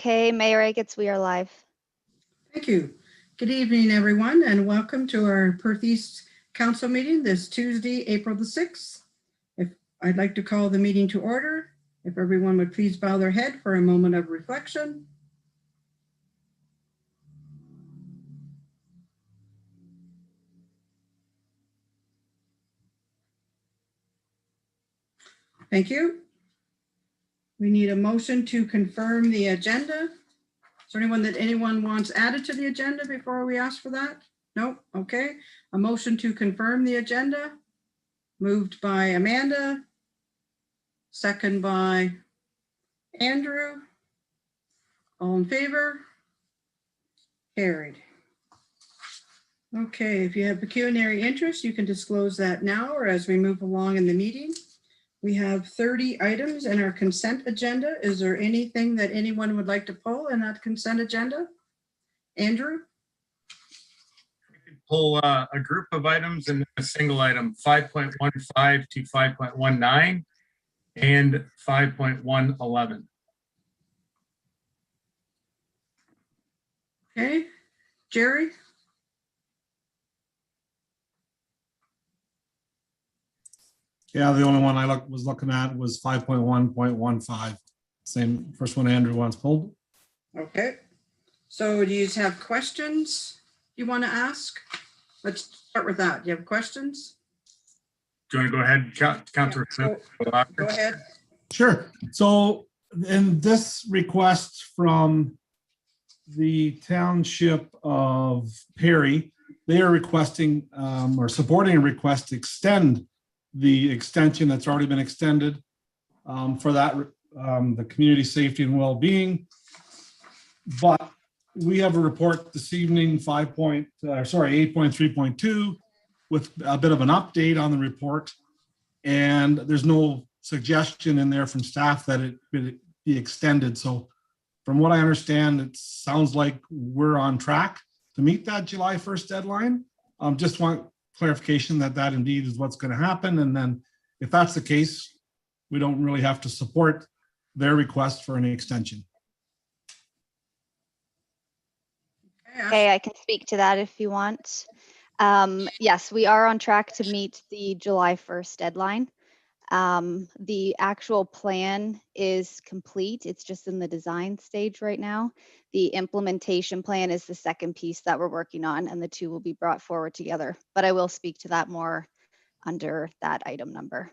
Okay, Mayor Agats, we are live. Thank you. Good evening, everyone, and welcome to our Perth East Council meeting this Tuesday, April the 6th. I'd like to call the meeting to order. If everyone would please bow their head for a moment of reflection. Thank you. We need a motion to confirm the agenda. Is there anyone wants added to the agenda before we ask for that? No? Okay. A motion to confirm the agenda. Moved by Amanda. Second by Andrew. All in favor? Carried. Okay, if you have pecuniary interest, you can disclose that now or as we move along in the meeting. We have 30 items in our consent agenda. Is there anything that anyone would like to pull in that consent agenda? Andrew? We could pull a group of items and a single item, 5.15 to 5.19 and 5.111. Okay, Jerry? Yeah, the only one I was looking at was 5.1.15. Same first one Andrew wants pulled. Okay. So do you have questions you want to ask? Let's start with that. Do you have questions? Do you want to go ahead, Councilor? Yeah, go ahead. Sure. So in this request from the Township of Perry, they are requesting or supporting a request to extend the extension that's already been extended for that, the community safety and well-being. But we have a report this evening, 8.3.2, with a bit of an update on the report. And there's no suggestion in there from staff that it be extended. So from what I understand, it sounds like we're on track to meet that July 1st deadline. Just want clarification that that indeed is what's going to happen. And then if that's the case, we don't really have to support their request for an extension. Okay, I can speak to that if you want. Yes, we are on track to meet the July 1st deadline. The actual plan is complete. It's just in the design stage right now. The implementation plan is the second piece that we're working on, and the two will be brought forward together. But I will speak to that more under that item number.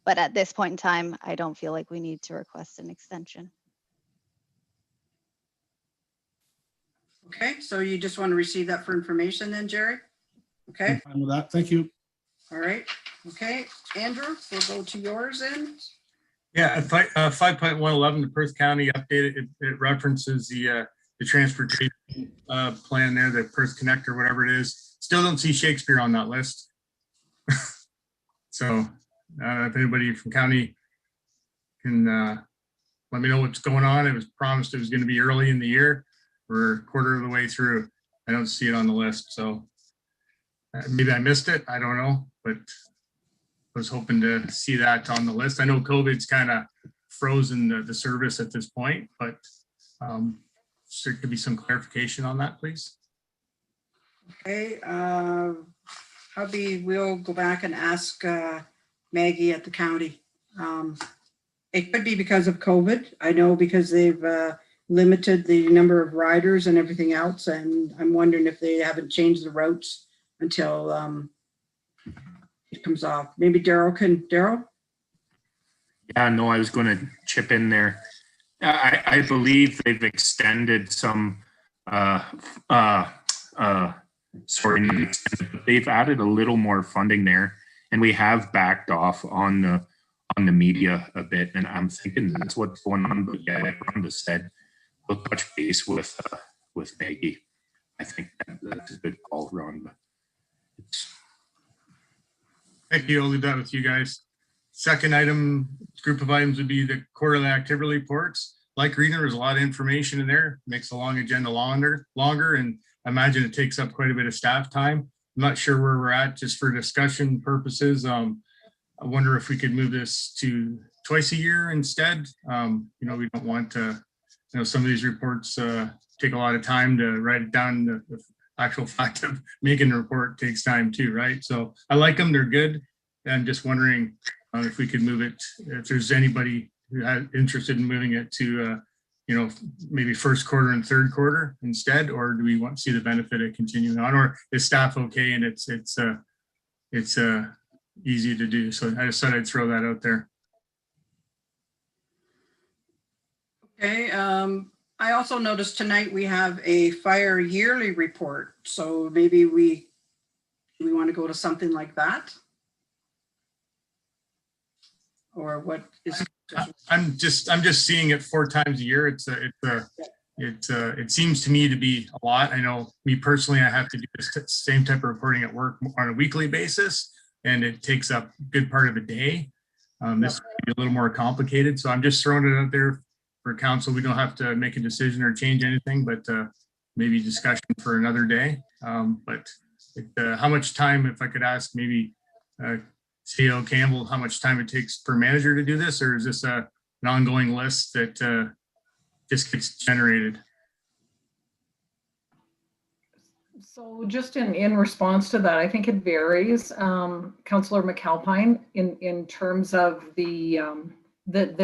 But at this point in time, I don't feel like we need to request an extension. Okay, so you just want to receive that for information then, Jerry? Okay. I'm fine with that. Thank you. All right. Okay, Andrew, we'll go to yours then. Yeah, 5.111, the Perth County updated. It references the transportation plan there, the Perth Connect or whatever it is. Still don't see Shakespeare on that list. So if anybody from county can let me know what's going on. It was promised it was going to be early in the year. We're a quarter of the way through. I don't see it on the list. So maybe I missed it. I don't know, but was hoping to see that on the list. I know COVID's kind of frozen the service at this point, but there could be some clarification on that, please. Okay, hubby, we'll go back and ask Maggie at the county. It could be because of COVID. I know because they've limited the number of riders and everything else, and I'm wondering if they haven't changed the routes until it comes off. Maybe Daryl? Yeah, no, I was going to chip in there. I believe they've extended some, they've added a little more funding there, and we have backed off on the media a bit, and I'm thinking that's what's going on. But yeah, like Rhonda said, we'll touch base with Maggie. I think that's a good call, Rhonda. Thank you. I'll leave that with you guys. Second item, group of items would be the quarterly activity reports. Like reading, there's a lot of information in there. Makes the long agenda longer, and I imagine it takes up quite a bit of staff time. I'm not sure where we're at, just for discussion purposes. I wonder if we could move this to twice a year instead. We don't want to some of these reports take a lot of time to write it down. The actual fact of making a report takes time too, right? So I like them, they're good. I'm just wondering if we could move it, if there's anybody who had interested in moving it to, maybe first quarter and third quarter instead, or do we want to see the benefit of continuing on, or is staff okay and it's easy to do? So I just thought I'd throw that out there. Okay, I also noticed tonight we have a fire yearly report, so maybe we want to go to something like that? Or what is? I'm just seeing it 4 times a year. It seems to me to be a lot. I know me personally, I have to do the same type of reporting at work on a weekly basis, and it takes up a good part of a day. This might be a little more complicated, so I'm just throwing it out there for council. We don't have to make a decision or change anything, but maybe discussion for another day. How much time, if I could ask maybe CEO Campbell, how much time it takes per manager to do this, or is this an ongoing list that just gets generated? So just in response to that, I think it varies, Councillor McAlpine, in terms of the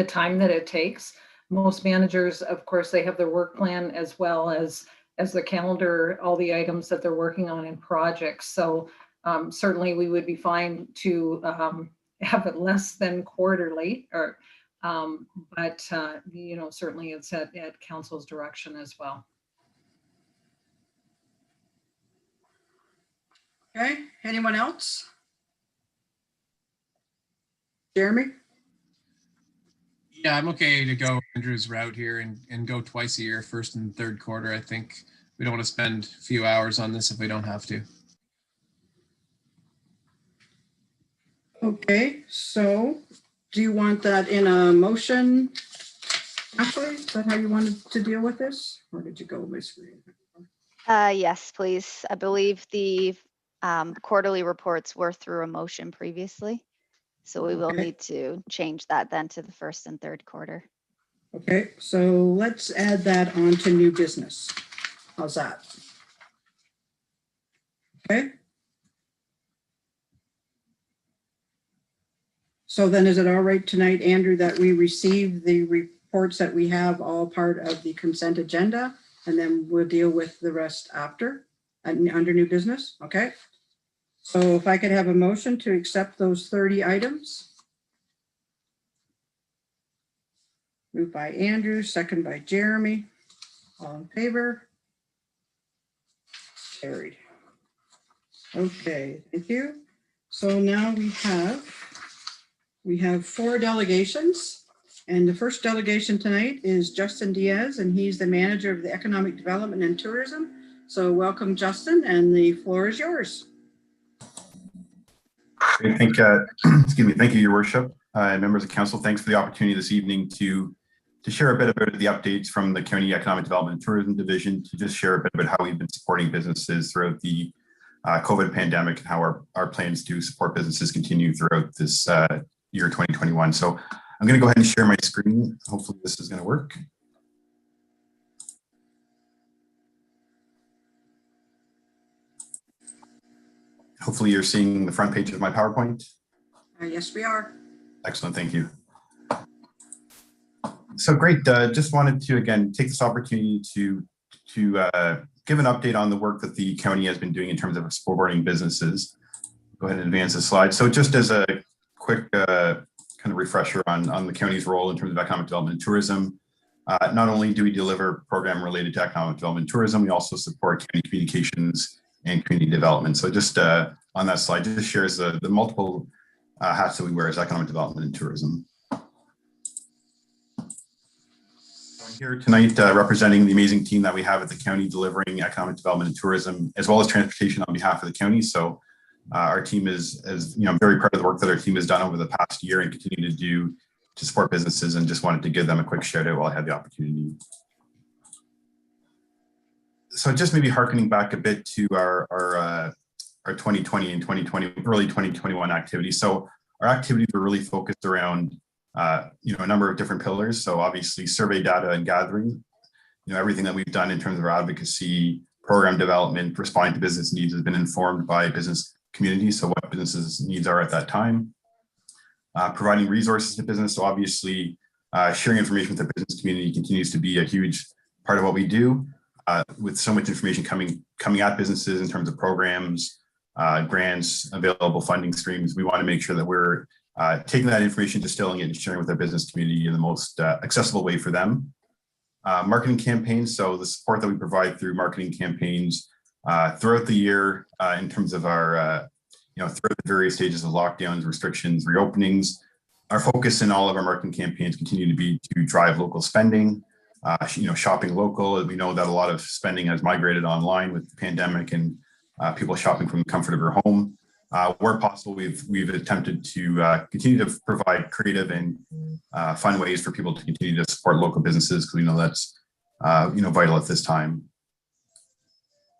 time that it takes. Most managers, of course, they have their work plan as well as their calendar, all the items that they're working on in projects. So certainly we would be fine to have it less than quarterly, or but certainly it's at council's direction as well. Okay, anyone else? Jeremy? Yeah, I'm okay to go Andrew's route here and go twice a year, first and third quarter. I think we don't want to spend a few hours on this if we don't have to. Okay, so do you want that in a motion? Ashley, is that how you wanted to deal with this? Or did you go with screen? Yes, please. I believe the quarterly reports were through a motion previously. So we will Okay. need to change that then to the first and third quarter. Okay, so let's add that on to new business. How's that? Okay. So then is it all right tonight, Andrew, that we receive the reports that we have all part of the consent agenda, and then we'll deal with the rest after under new business? Okay. So if I could have a motion to accept those 30 items. Moved by Andrew, second by Jeremy. All in favor? Carried. Okay, thank you. So now we have 4 delegations, and the first delegation tonight is Justin Diaz, and he's the manager of the Economic Development and Tourism. So welcome, Justin, and the floor is yours. Thank you, Your Worship. Members of Council, thanks for the opportunity this evening to share a bit about the updates from the County Economic Development and Tourism Division, to just share a bit about how we've been supporting businesses throughout the COVID pandemic, and how our plans to support businesses continue throughout this year 2021. So I'm going to go ahead and share my screen. Hopefully this is going to work. Hopefully you're seeing the front page of my PowerPoint. Yes, we are. Excellent, thank you. So great, just wanted to again take this opportunity to give an update on the work that the county has been doing in terms of supporting businesses. Go ahead and advance the slide. So just as a quick kind of refresher on the county's role in terms of economic development and tourism, not only do we deliver program related to economic development and tourism, we also support county communications and community development. So just on that slide, just shares the multiple hats that we wear as economic development and tourism. I'm here tonight representing the amazing team that we have at the county, delivering economic development and tourism, as well as transportation on behalf of the county. So our team is I'm very proud of the work that our team has done over the past year and continue to do to support businesses, and just wanted to give them a quick shout out while I had the opportunity. So just maybe harkening back a bit to our 2020 and early 2021 activities. So our activities were really focused around a number of different pillars. So obviously survey data and gathering, everything that we've done in terms of our advocacy, program development, responding to business needs has been informed by business community. So what businesses needs are at that time. Providing resources to business. So obviously sharing information with the business community continues to be a huge part of what we do. With so much information coming at businesses in terms of programs, grants, available funding streams, we want to make sure that we're taking that information, distilling it, and sharing with our business community in the most accessible way for them. Marketing campaigns, so the support that we provide through marketing campaigns throughout the year in terms of our, throughout the various stages of lockdowns, restrictions, reopenings. Our focus in all of our marketing campaigns continue to be to drive local spending, shopping local. We know that a lot of spending has migrated online with the pandemic and people shopping from the comfort of their home. Where possible, we've attempted to continue to provide creative and fun ways for people to continue to support local businesses, because we know that's vital at this time.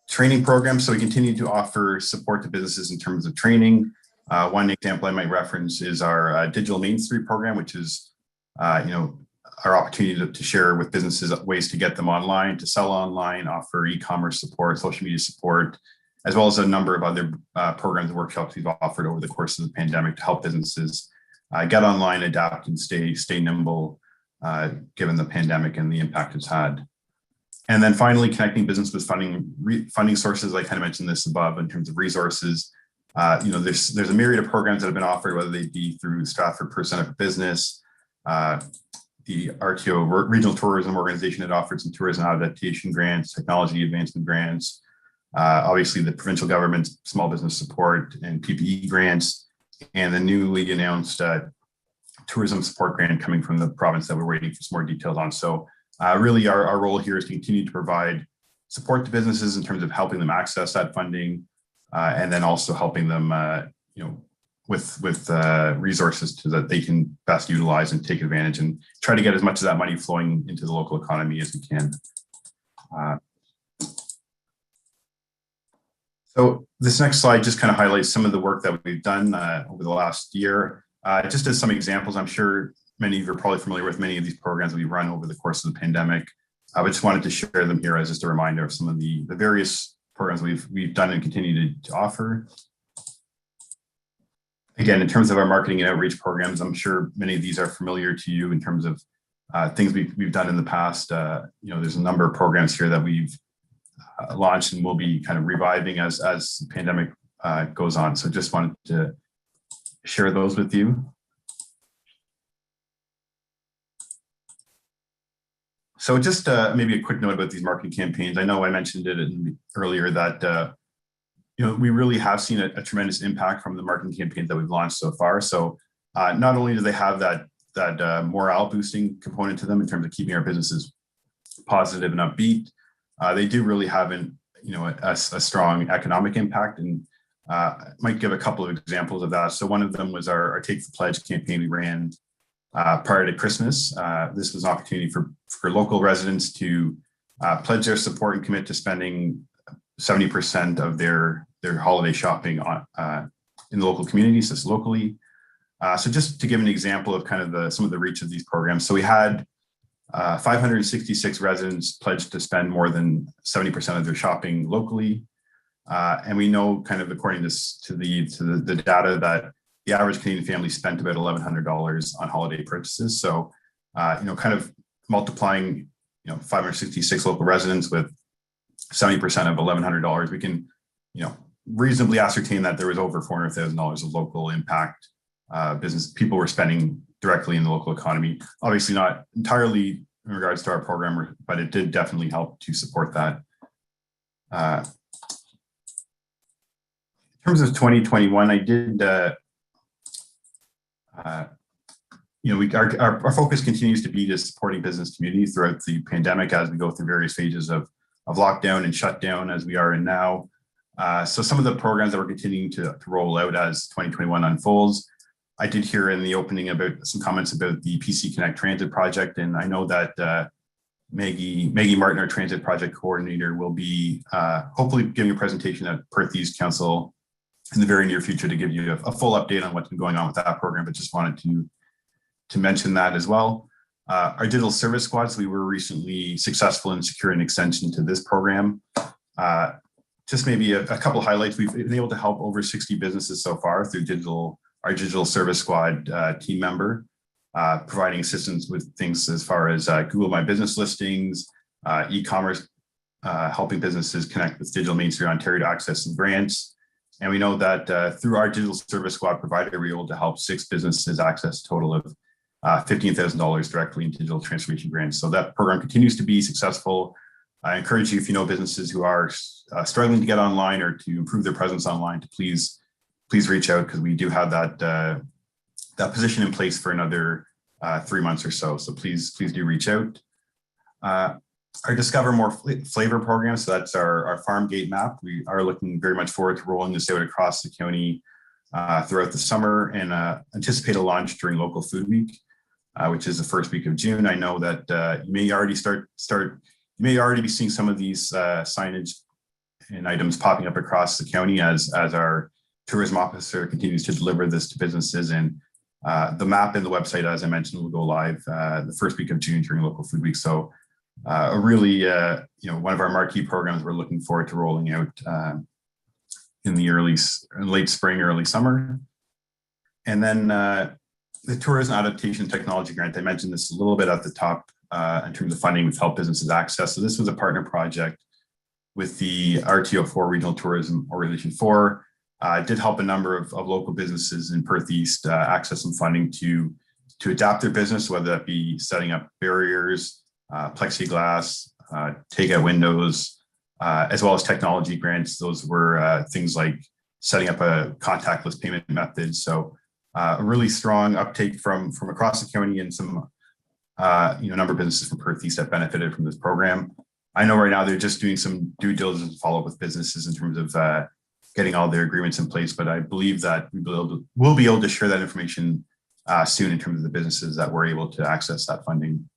Training programs, so we continue to offer support to businesses in terms of training. One example I might reference is our Digital Main Street program, which is our opportunity to share with businesses ways to get them online, to sell online, offer e-commerce support, social media support, as well as a number of other programs and workshops we've offered over the course of the pandemic to help businesses get online, adapt, and stay nimble given the pandemic and the impact it's had. And then finally, connecting business with funding sources. I kind of mentioned this above in terms of resources. There's a myriad of programs that have been offered, whether they be through Stratford Per Center for Business, the RTO Regional Tourism Organization had offered some tourism adaptation grants, technology advancement grants, obviously the provincial government's small business support and PPE grants, and the newly announced tourism support grant coming from the province that we're waiting for some more details on. So really our role here is to continue to provide support to businesses in terms of helping them access that funding, and then also helping them with resources that they can best utilize and take advantage and try to get as much of that money flowing into the local economy as we can. So this next slide just kind of highlights some of the work that we've done over the last year. Just as some examples, I'm sure many of you are probably familiar with many of these programs that we've run over the course of the pandemic. I just wanted to share them here as just a reminder of some of the various programs we've done and continue to offer. Again, in terms of our marketing and outreach programs, I'm sure many of these are familiar to you in terms of things we've done in the past. There's a number of programs here that we've launched and will be kind of reviving as the pandemic goes on. So just wanted to share those with you. So just maybe a quick note about these marketing campaigns. I know I mentioned it earlier that we really have seen a tremendous impact from the marketing campaigns that we've launched so far. So not only do they have that morale boosting component to them in terms of keeping our businesses positive and upbeat, they do really have a strong economic impact. And I might give a couple of examples of that. So one of them was our Take the Pledge campaign we ran prior to Christmas. This was an opportunity for local residents to pledge their support and commit to spending 70% of their holiday shopping in the local communities, just locally. So just to give an example of kind of some of the reach of these programs. So we had 566 residents pledged to spend more than 70% of their shopping locally. And we know, kind of according to the data, that the average Canadian family spent about $1,100 on holiday purchases. So, kind of multiplying, 566 local residents with 70% of $1,100, we can, reasonably ascertain that there was over $400,000 of local impact. Business people were spending directly in the local economy. Obviously not entirely in regards to our program, but it did definitely help to support that. In terms of 2021, I did, our focus continues to be to supporting business communities throughout the pandemic as we go through various phases of lockdown and shutdown as we are in now. So some of the programs that we're continuing to roll out as 2021 unfolds. I did hear in the opening about some comments about the PC Connect Transit project, and I know that Maggie Martin, our transit project coordinator, will be hopefully giving a presentation at Perth East Council in the very near future to give you a full update on what's been going on with that program, but just wanted to mention that as well. Our digital service squads, we were recently successful in securing an extension to this program. Just maybe a couple of highlights. We've been able to help over 60 businesses so far through our digital service squad team member, providing assistance with things as far as Google My Business listings, e-commerce, helping businesses connect with Digital Main Street Ontario to access some grants. And we know that through our digital service squad provider, we were able to help 6 businesses access a total of $15,000 directly in digital transformation grants. So that program continues to be successful. I encourage you, if you know businesses who are struggling to get online or to improve their presence online, to please reach out, because we do have that position in place for another 3 months or so. So please do reach out. Our Discover More Flavor program, so that's our farm gate map. We are looking very much forward to rolling this out across the county throughout the summer, and anticipate a launch during Local Food Week, which is the first week of June. I know that you may already be seeing some of these signage and items popping up across the county as our tourism officer continues to deliver this to businesses. And the map and the website, as I mentioned, will go live the first week of June during Local Food Week. So a really, one of our marquee programs we're looking forward to rolling out in the late spring, early summer. And then the Tourism Adaptation Technology Grant, I mentioned this a little bit at the top in terms of funding with help businesses access. So this was a partner project with the RTO4 Regional Tourism Organization 4. Did help a number of local businesses in Perth East access some funding to adapt their business, whether that be setting up barriers, plexiglass, takeout windows, as well as technology grants. Those were things like setting up a contactless payment method. So a really strong uptake from across the county, and some number of businesses from Perth East that benefited from this program. I know right now they're just doing some due diligence and follow up with businesses in terms of getting all their agreements in place, but I believe that we'll be able to share that information soon in terms of the businesses that were able to access that funding.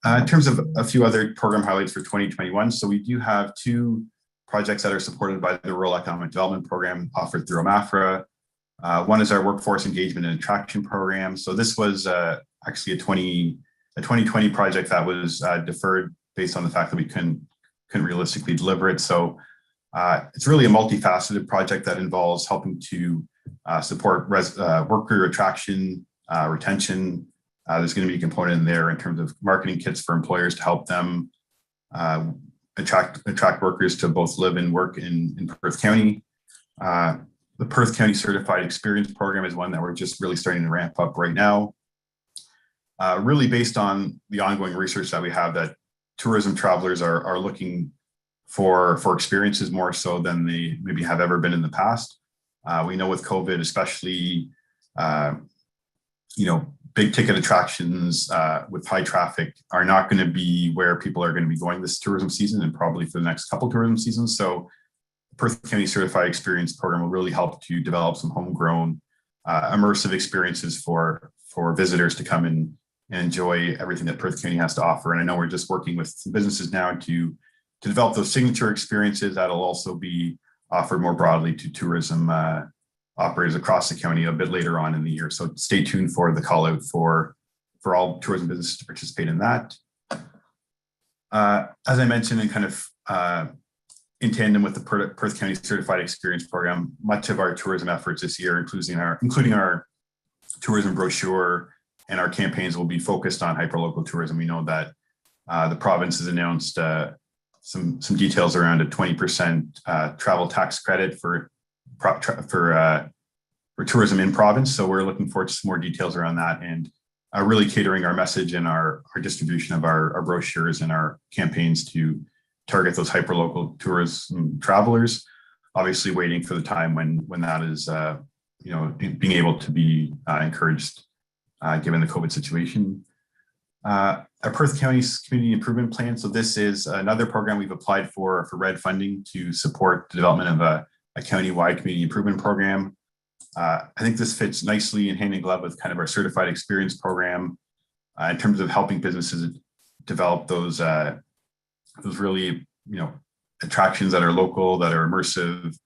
In terms of a few other program highlights for 2021, so we do have 2 projects that are supported by the Rural Economic Development Program offered through OMAFRA. One is our Workforce Engagement and Attraction Program. So this was actually a 2020 project that was deferred based on the fact that we couldn't realistically deliver it. So it's really a multifaceted project that involves helping to support worker attraction, retention. There's going to be a component in there in terms of marketing kits for employers to help them attract workers to both live and work in Perth County. The Perth County Certified Experience Program is one that we're just really starting to ramp up right now. Really based on the ongoing research that we have, that tourism travelers are looking for experiences more so than they maybe have ever been in the past. We know with COVID, especially, big ticket attractions with high traffic are not going to be where people are going to be going this tourism season, and probably for the next couple tourism seasons. So Perth County Certified Experience Program will really help to develop some homegrown immersive experiences for visitors to come and enjoy everything that Perth County has to offer. And I know we're just working with some businesses now to develop those signature experiences that'll also be offered more broadly to tourism operators across the county a bit later on in the year. So stay tuned for the call out for all tourism businesses to participate in that. As I mentioned, and kind of in tandem with the Perth County Certified Experience Program, much of our tourism efforts this year, including our tourism brochure and our campaigns, will be focused on hyperlocal tourism. We know that the province has announced some details around a 20% travel tax credit for tourism in province. So we're looking forward to some more details around that, and really catering our message and our distribution of our brochures and our campaigns to target those hyperlocal tourism travelers. Obviously waiting for the time when that is being able to be encouraged given the COVID situation. Our Perth County's Community Improvement Plan. So this is another program we've applied for RED funding to support the development of a county-wide community improvement program. I think this fits nicely in hand in glove with kind of our Certified Experience Program in terms of helping businesses develop those really, attractions that are local, that are immersive,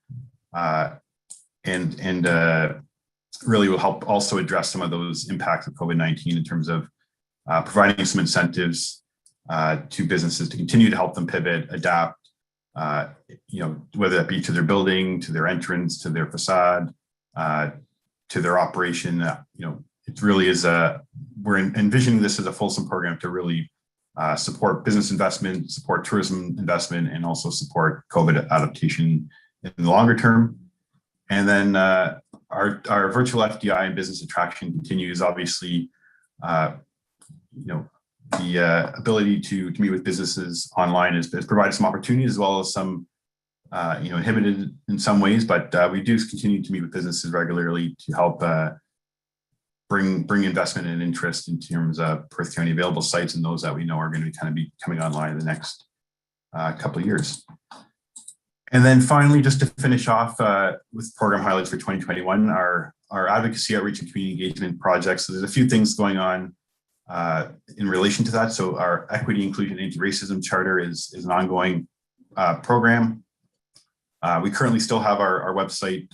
and really will help also address some of those impacts of COVID-19 in terms of providing some incentives to businesses to continue to help them pivot, adapt, whether that be to their building, to their entrance, to their facade, to their operation. It really is we're envisioning this as a fulsome program to really support business investment, support tourism investment, and also support COVID adaptation in the longer term. And then our virtual FDI and business attraction continues. Obviously, the ability to meet with businesses online has provided some opportunities, as well as some inhibited in some ways, but we do continue to meet with businesses regularly to help bring investment and interest in terms of Perth County available sites and those that we know are going to be coming online in the next couple of years. And then finally, just to finish off with program highlights for 2021, our advocacy outreach and community engagement projects. So there's a few things going on in relation to that. So our equity, inclusion, and anti-racism charter is an ongoing program. We currently still have our website,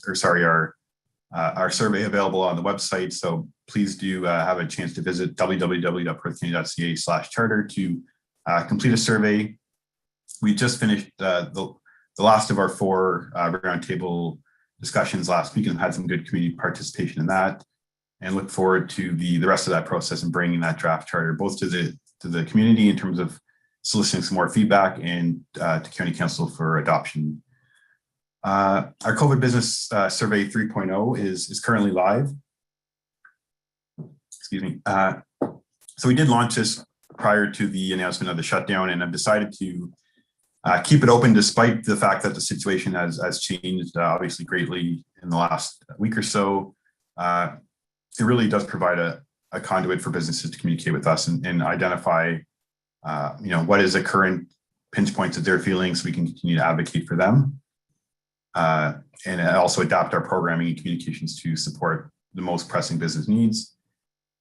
our survey available on the website. So please do have a chance to visit www.perthcounty.ca/charter to complete a survey. We just finished the last of our 4 roundtable discussions last week and had some good community participation in that, and look forward to the rest of that process and bringing that draft charter both to the community in terms of soliciting some more feedback and to County Council for adoption. Our COVID business survey 3.0 is currently live. Excuse me. So we did launch this prior to the announcement of the shutdown, and I've decided to keep it open despite the fact that the situation has changed obviously greatly in the last week or so. It really does provide a conduit for businesses to communicate with us and identify what is the current pinch points that they're feeling, so we can continue to advocate for them. And also adapt our programming and communications to support the most pressing business needs.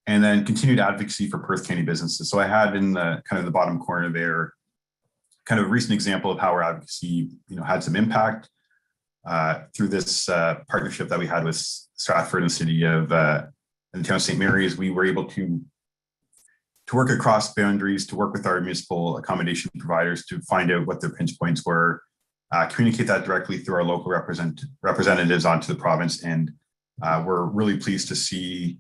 And then continued advocacy for Perth County businesses. So I had in the kind of the bottom corner there, kind of a recent example of how our advocacy, had some impact through this partnership that we had with Stratford and the city of and the town of St. Mary's. We were able to work across boundaries, to work with our municipal accommodation providers to find out what their pinch points were, communicate that directly through our local representatives onto the province. And we're really pleased to see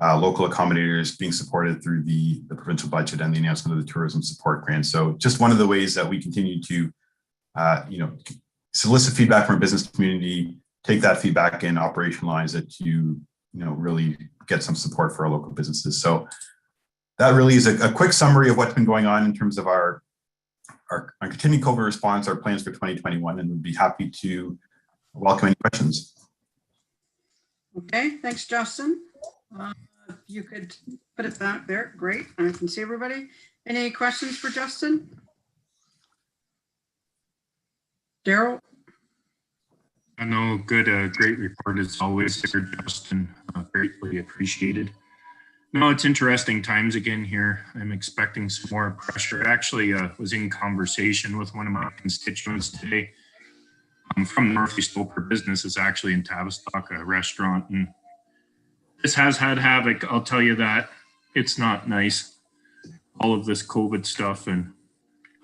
local accommodators being supported through the provincial budget and the announcement of the tourism support grant. So just one of the ways that we continue to, solicit feedback from our business community, take that feedback and operationalize it to, really get some support for our local businesses. So that really is a quick summary of what's been going on in terms of our continued COVID response, our plans for 2021, and we'd be happy to welcome any questions. Okay, thanks, Justin. You could put it back there. Great. I can see everybody. Any questions for Justin? Daryl? I know, good, great report as always there, Justin. Greatly appreciated. No, it's interesting times again here. I'm expecting some more pressure. Actually, was in conversation with one of my constituents today. I'm from Northeast Oper Business. It's actually in Tavistock, a restaurant, and this has had havoc. I'll tell you that. It's not nice, all of this COVID stuff, and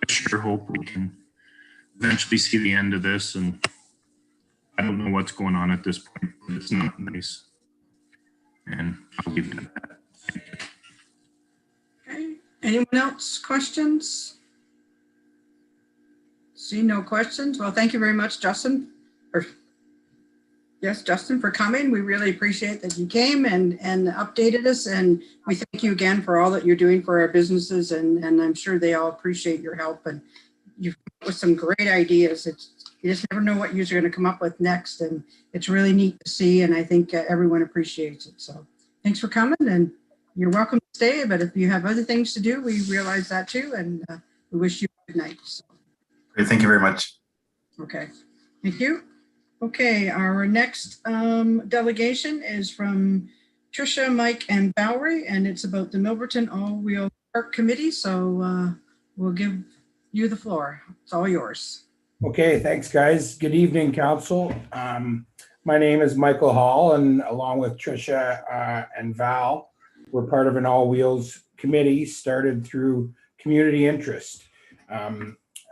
I sure hope we can eventually see the end of this. And I don't know what's going on at this point, but it's not nice. And I'll leave it at that. Okay. Anyone else? Questions? See no questions. Well, thank you very much, Justin. Yes, Justin, for coming. We really appreciate that you came and updated us. And we thank you again for all that you're doing for our businesses. And I'm sure they all appreciate your help. And you've come up with some great ideas. You just never know what you're going to come up with next. And it's really neat to see. And I think everyone appreciates it. So thanks for coming. And you're welcome to stay, but if you have other things to do, we realize that too, and we wish you a good night. So. Great, thank you very much. Okay, thank you. Okay, our next delegation is from Tricia, Mike, and Bowery, and it's about the Milverton All-Wheel Park Committee. So we'll give you the floor. It's all yours. Okay, thanks, guys. Good evening, Council. My name is Michael Hall, and along with Tricia and Val, we're part of an All Wheels committee started through community interest.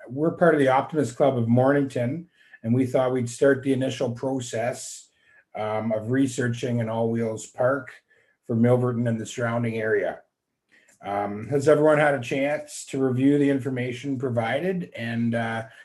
We're part of the Optimist Club of Mornington, and we thought we'd start the initial process of researching an All Wheels Park for Milverton and the surrounding area. Has everyone had a chance to review the information provided? And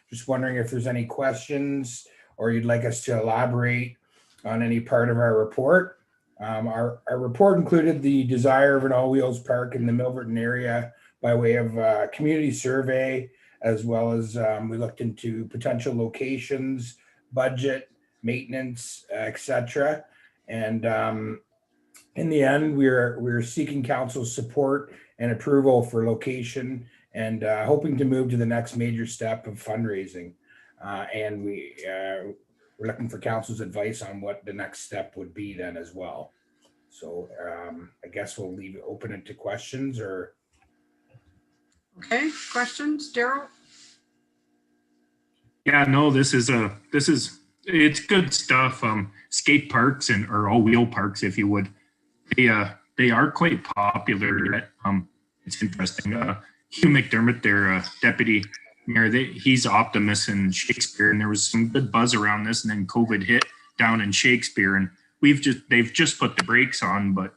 just wondering if there's any questions or you'd like us to elaborate on any part of our report. Our report included the desire of an all-wheels park in the Milverton area by way of a community survey, as well as we looked into potential locations, budget, maintenance, etc. And in the end, we're seeking council's support and approval for location and hoping to move to the next major step of fundraising. And we're looking for council's advice on what the next step would be then as well. So I guess we'll leave it open to questions or. Okay, questions, Daryl? Yeah, no, it's good stuff. Skate parks or all wheel parks, if you would, they are quite popular. It's interesting. Hugh McDermott, their deputy mayor, he's Optimist in Shakespeare, and there was some good buzz around this, and then COVID hit down in Shakespeare, and they've just put the brakes on, but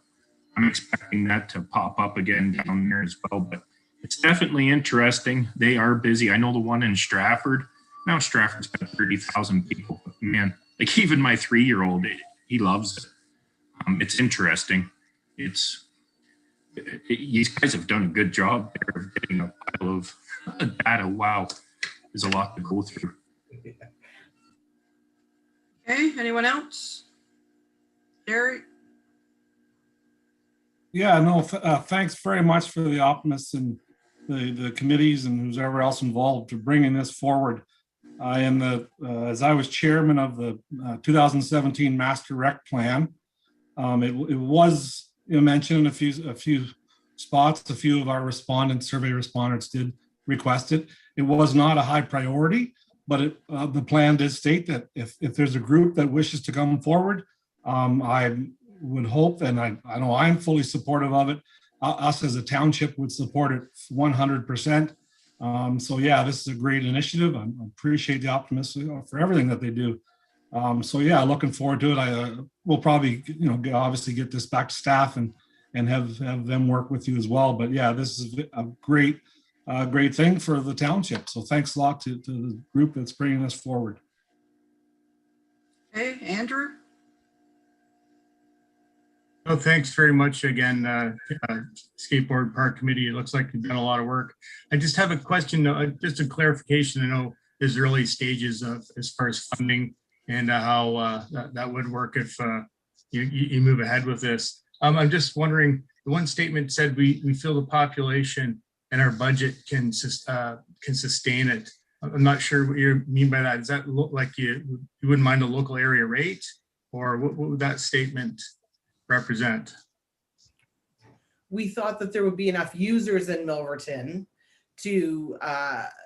I'm expecting that to pop up again down there as well. But it's definitely interesting. They are busy. I know the one in Stratford. Now Stratford's got 30,000 people. But man, like even my 3-year-old, he loves it. It's interesting. You guys have done a good job there of getting a pile of data. Wow, there's a lot to go through. Okay, anyone else? Jerry? Yeah, no, thanks very much for the optimists and the committees and who's ever else involved to bringing this forward. As I was chairman of the 2017 Master Rec Plan, it was mentioned in a few spots. A few of our survey respondents did request it. It was not a high priority, but the plan did state that if there's a group that wishes to come forward, I would hope, and I know I'm fully supportive of it. Us as a township would support it 100%. So yeah, this is a great initiative. I appreciate the optimism for everything that they do. So yeah, looking forward to it. We'll probably, obviously get this back to staff and have them work with you as well. But yeah, this is a great thing for the township. So thanks a lot to the group that's bringing this forward. Okay, Andrew? Oh, thanks very much again, Skateboard Park Committee. It looks like you've done a lot of work. I just have a question, just a clarification. I know there's early stages of as far as funding and how that would work if you move ahead with this. I'm just wondering, the one statement said we feel the population and our budget can sustain it. I'm not sure what you mean by that. Does that look like you wouldn't mind a local area rate, or what would that statement represent? We thought that there would be enough users in Milverton to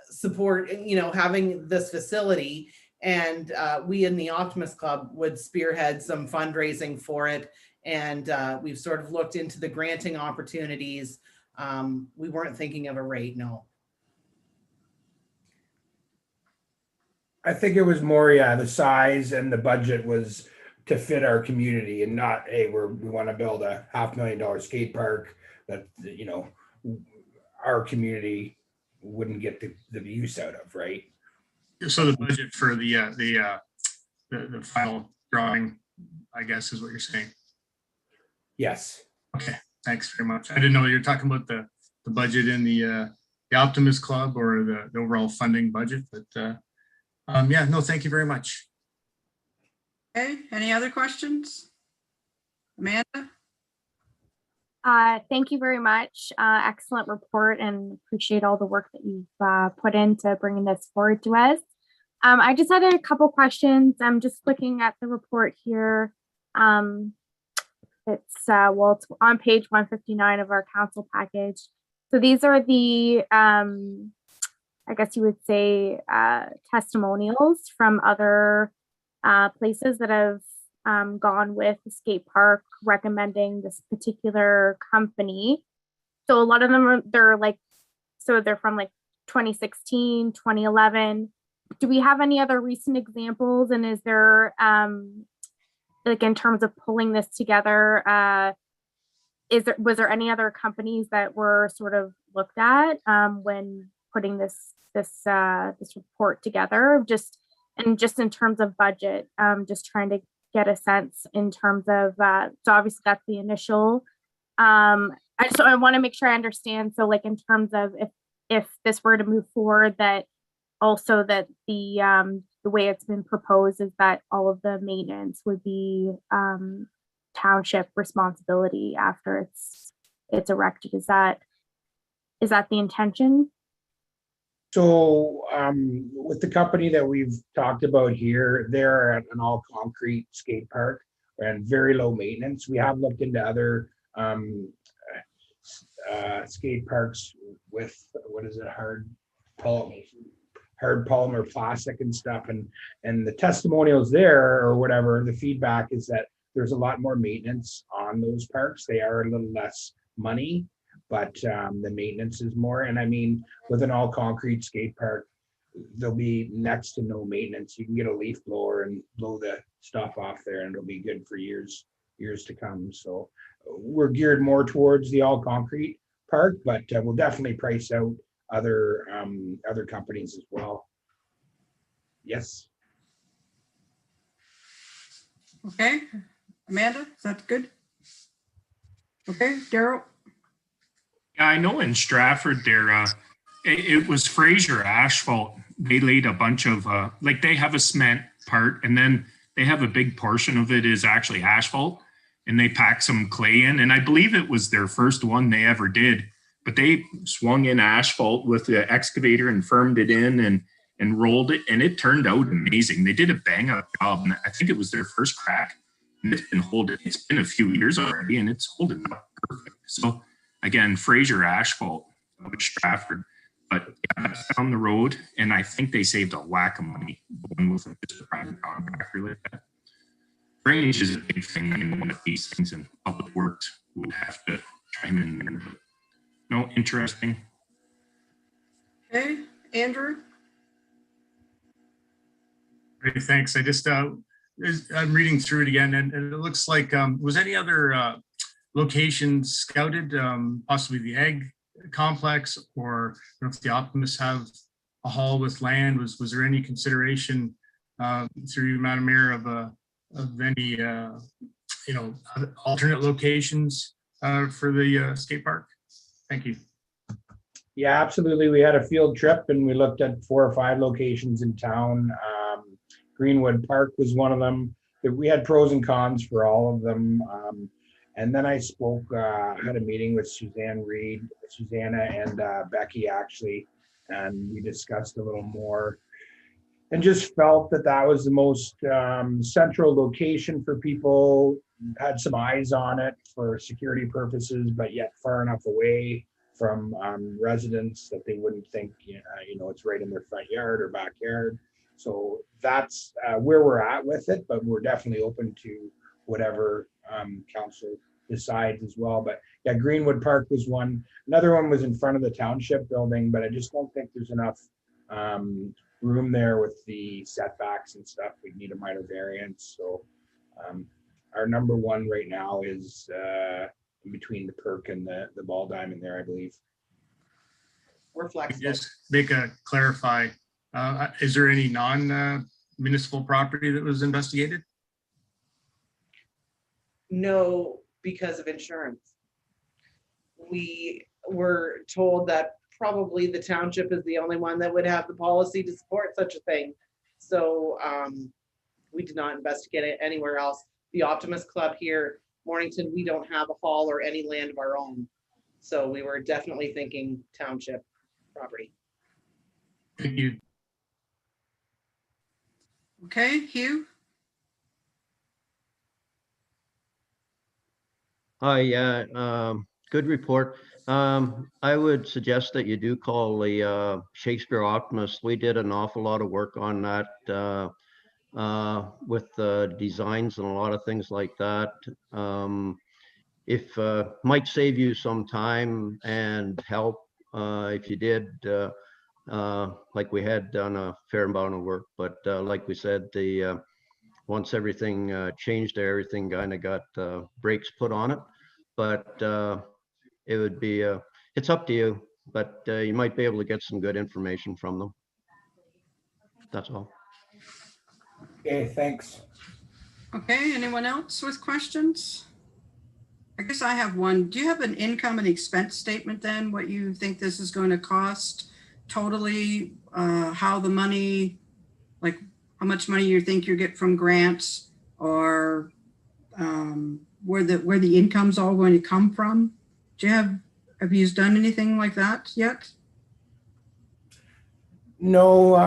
support, having this facility, and we in the Optimist Club would spearhead some fundraising for it. And we've sort of looked into the granting opportunities. We weren't thinking of a rate, no. I think it was more, the size and the budget was to fit our community and not, hey, we want to build a $500,000 skate park that, our community wouldn't get the use out of, right? So the budget for the final drawing, I guess, is what you're saying. Yes. Okay, thanks very much. I didn't know you were talking about the budget in the Optimist Club or the overall funding budget, but yeah, no, thank you very much. Okay, any other questions? Amanda? Thank you very much. Excellent report, and appreciate all the work that you've put into bringing this forward to us. I just had a couple questions. I'm just looking at the report here. It's on page 159 of our council package. So these are the, I guess you would say, testimonials from other places that have gone with the skate park recommending this particular company. So a lot of them they're from like 2016, 2011. Do we have any other recent examples? And is there like in terms of pulling this together, was there any other companies that were sort of looked at when putting this report together? Just in terms of budget, just trying to get a sense in terms of so obviously that's the initial. I want to make sure I understand. So like in terms of if this were to move forward, that also that the way it's been proposed is that all of the maintenance would be township responsibility after it's erected. Is that the intention? So with the company that we've talked about here, they're at an all concrete skate park and very low maintenance. We have looked into other skate parks with, what is it, hard polymer plastic and stuff, and the testimonials there or whatever, the feedback is that there's a lot more maintenance on those parks. They are a little less money, but the maintenance is more. And I mean, with an all concrete skate park, there'll be next to no maintenance. You can get a leaf blower and blow the stuff off there and it'll be good for years to come. So we're geared more towards the all concrete park, but we'll definitely price out other companies as well. Yes. Okay, Amanda, is that good? Okay, Daryl? Yeah, I know in Stratford there, it was Fraser Asphalt. They laid a bunch of, like they have a cement part and then they have a big portion of it is actually asphalt and they pack some clay in. And I believe it was their first one they ever did, but they swung in asphalt with the excavator and firmed it in and rolled it. And it turned out amazing. They did a bang up job. And I think it was their first crack and it's been a few years already and it's holding up perfect. So again, Fraser Asphalt out of Stratford, but yeah, that's down the road. And I think they saved a whack of money going with just a private contractor like that. Drainage is a big thing in one of these things, and public works would have to chime in there. But no, interesting. Okay, Andrew? Great, thanks. I just, I'm reading through it again and it looks like, was any other locations scouted, possibly the egg complex, or I don't know if the Optimists have a hall with land? Was there any consideration through you, Madam Mayor, of any alternate locations for the skate park? Thank you. Yeah, absolutely. We had a field trip and we looked at 4 or 5 locations in town. Greenwood Park was one of them. We had pros and cons for all of them. And then I had a meeting with Susanna and Becky actually, and we discussed a little more and just felt that was the most central location for people, had some eyes on it for security purposes, but yet far enough away from residents that they wouldn't think, it's right in their front yard or backyard. So that's where we're at with it, but we're definitely open to whatever council decides as well. But yeah, Greenwood Park was one. Another one was in front of the Township building, but I just don't think there's enough room there with the setbacks and stuff. We need a minor variance. So our number one right now is in between the Perk and the Ball Diamond there, I believe. We're flexible. Just clarify. Is there any non-municipal property that was investigated? No, because of insurance. We were told that probably the township is the only one that would have the policy to support such a thing. So we did not investigate it anywhere else. The Optimist Club here, Mornington, we don't have a hall or any land of our own. So we were definitely thinking township property. Thank you. Okay, Hugh? Hi, yeah, good report. I would suggest that you do call the Shakespeare Optimist. We did an awful lot of work on that with the designs and a lot of things like that. If might save you some time and help if you did, like we had done a fair amount of work, but like we said, the once everything changed, everything kind of got brakes put on it. But it would be, it's up to you, but you might be able to get some good information from them. That's all. Okay, thanks. Okay, anyone else with questions? I guess I have one. Do you have an income and expense statement then? What you think this is going to cost totally? How the money, like how much money you think you get from grants, or where the income's all going to come from? Do you have you done anything like that yet? No,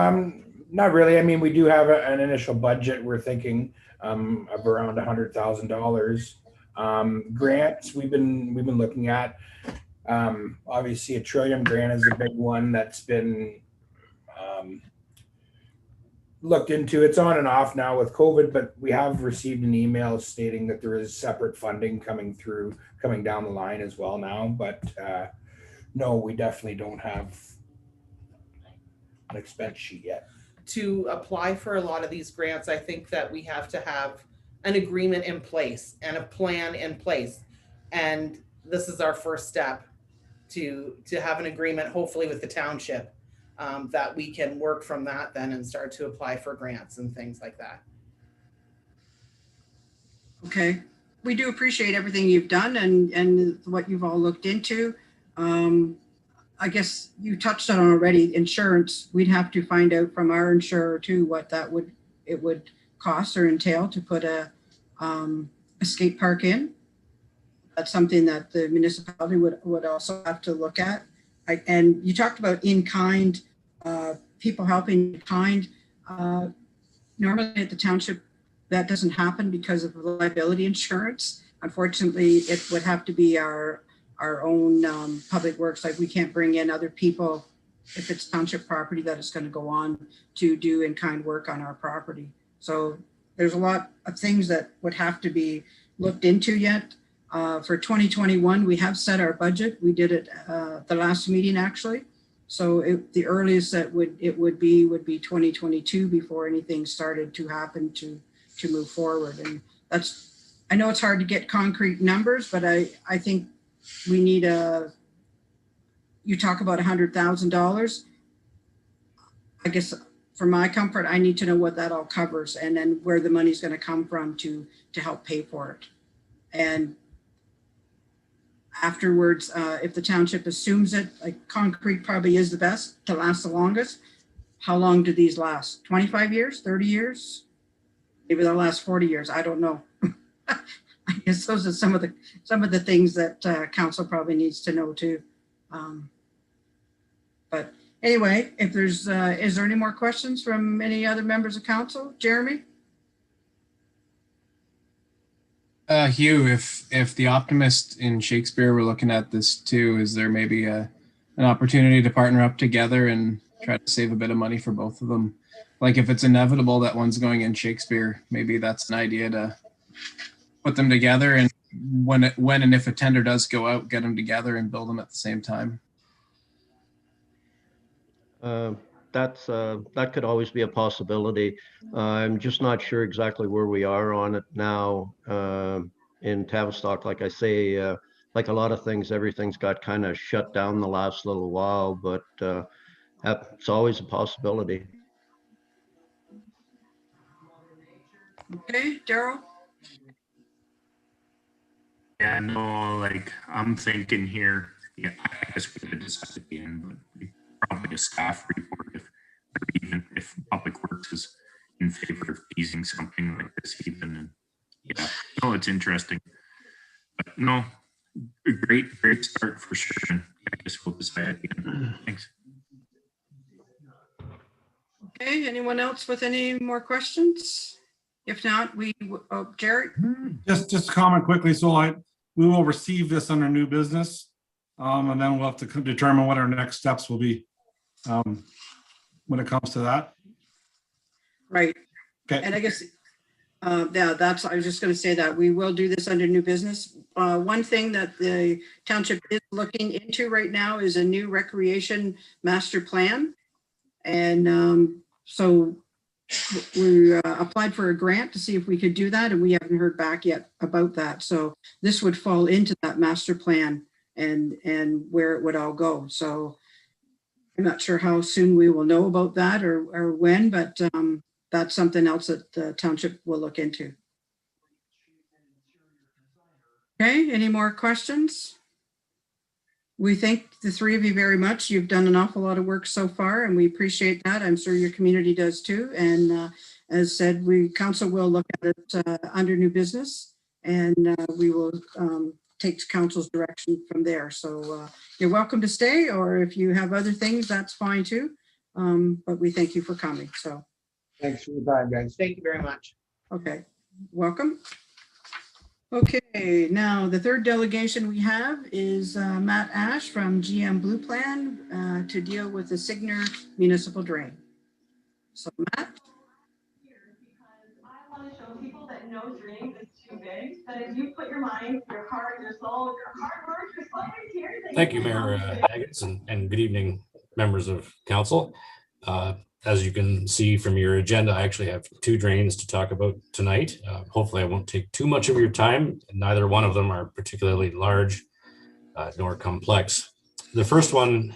not really. I mean, we do have an initial budget. We're thinking of around $100,000. Grants we've been looking at. Obviously, a Trillium grant is a big one that's been looked into. It's on and off now with COVID, but we have received an email stating that there is separate funding coming down the line as well now. But no, we definitely don't have an expense sheet yet. To apply for a lot of these grants, I think that we have to have an agreement in place and a plan in place. And this is our first step to have an agreement, hopefully with the township, that we can work from that then and start to apply for grants and things like that. Okay, we do appreciate everything you've done and what you've all looked into. I guess you touched on already, insurance. We'd have to find out from our insurer too what it would cost or entail to put a skate park in. That's something that the municipality would also have to look at. And you talked about in-kind, people helping in kind. Normally at the township, that doesn't happen because of liability insurance. Unfortunately, it would have to be our own public works. Like we can't bring in other people if it's township property that is going to go on to do in-kind work on our property. So there's a lot of things that would have to be looked into yet. For 2021, we have set our budget. We did it the last meeting actually. So the earliest that it would be 2022 before anything started to happen to move forward. And I know it's hard to get concrete numbers, but I think we need you talk about $100,000. I guess for my comfort, I need to know what that all covers and then where the money's going to come from to help pay for it. And afterwards, if the township assumes it, like concrete probably is the best to last the longest. How long do these last? 25 years, 30 years? Maybe they'll last 40 years. I don't know. I guess those are some of the things that council probably needs to know too. But anyway, if is there any more questions from any other members of council? Jeremy? Hugh, if the optimist in Shakespeare were looking at this too, is there maybe an opportunity to partner up together and try to save a bit of money for both of them? Like if it's inevitable that one's going in Shakespeare, maybe that's an idea to put them together, and when and if a tender does go out, get them together and build them at the same time. That could always be a possibility. I'm just not sure exactly where we are on it now in Tavistock. Like I say, like a lot of things, everything's got kind of shut down the last little while, but it's always a possibility. Okay, Daryl? Yeah, no, like I'm thinking here, yeah, I guess we could decide at the end, but probably a staff report even if Public Works is in favor of easing something like this even. And yeah, no, it's interesting. But no, great start for sure. And I guess we'll decide at the end. Thanks. Okay, anyone else with any more questions? If not, Jerry? Just a comment quickly. So we will receive this under new business, and then we'll have to determine what our next steps will be when it comes to that. Right. And I guess, yeah, I was just going to say that we will do this under new business. One thing that the township is looking into right now is a new recreation master plan. And so we applied for a grant to see if we could do that, and we haven't heard back yet about that. So this would fall into that master plan and where it would all go. So I'm not sure how soon we will know about that or when, but that's something else that the township will look into. Okay, any more questions? We thank the three of you very much. You've done an awful lot of work so far, and we appreciate that. I'm sure your community does too. And as said, council will look at it under new business, and we will take council's direction from there. So you're welcome to stay, or if you have other things, that's fine too. But we thank you for coming. So Thanks for your time, guys. Thank you very much. okay, welcome. Okay, now the third delegation we have is Matt Ash from GM Blue Plan to deal with the Signer Municipal Drain. So Matt. I want to show people that no dream is too big, that if you put your mind, your heart, your soul, your hard work, your sweat, your tears. Thank you, Mayor Haggis, and good evening, members of council. As you can see from your agenda, I actually have two drains to talk about tonight. Hopefully I won't take too much of your time. Neither one of them are particularly large nor complex. The first one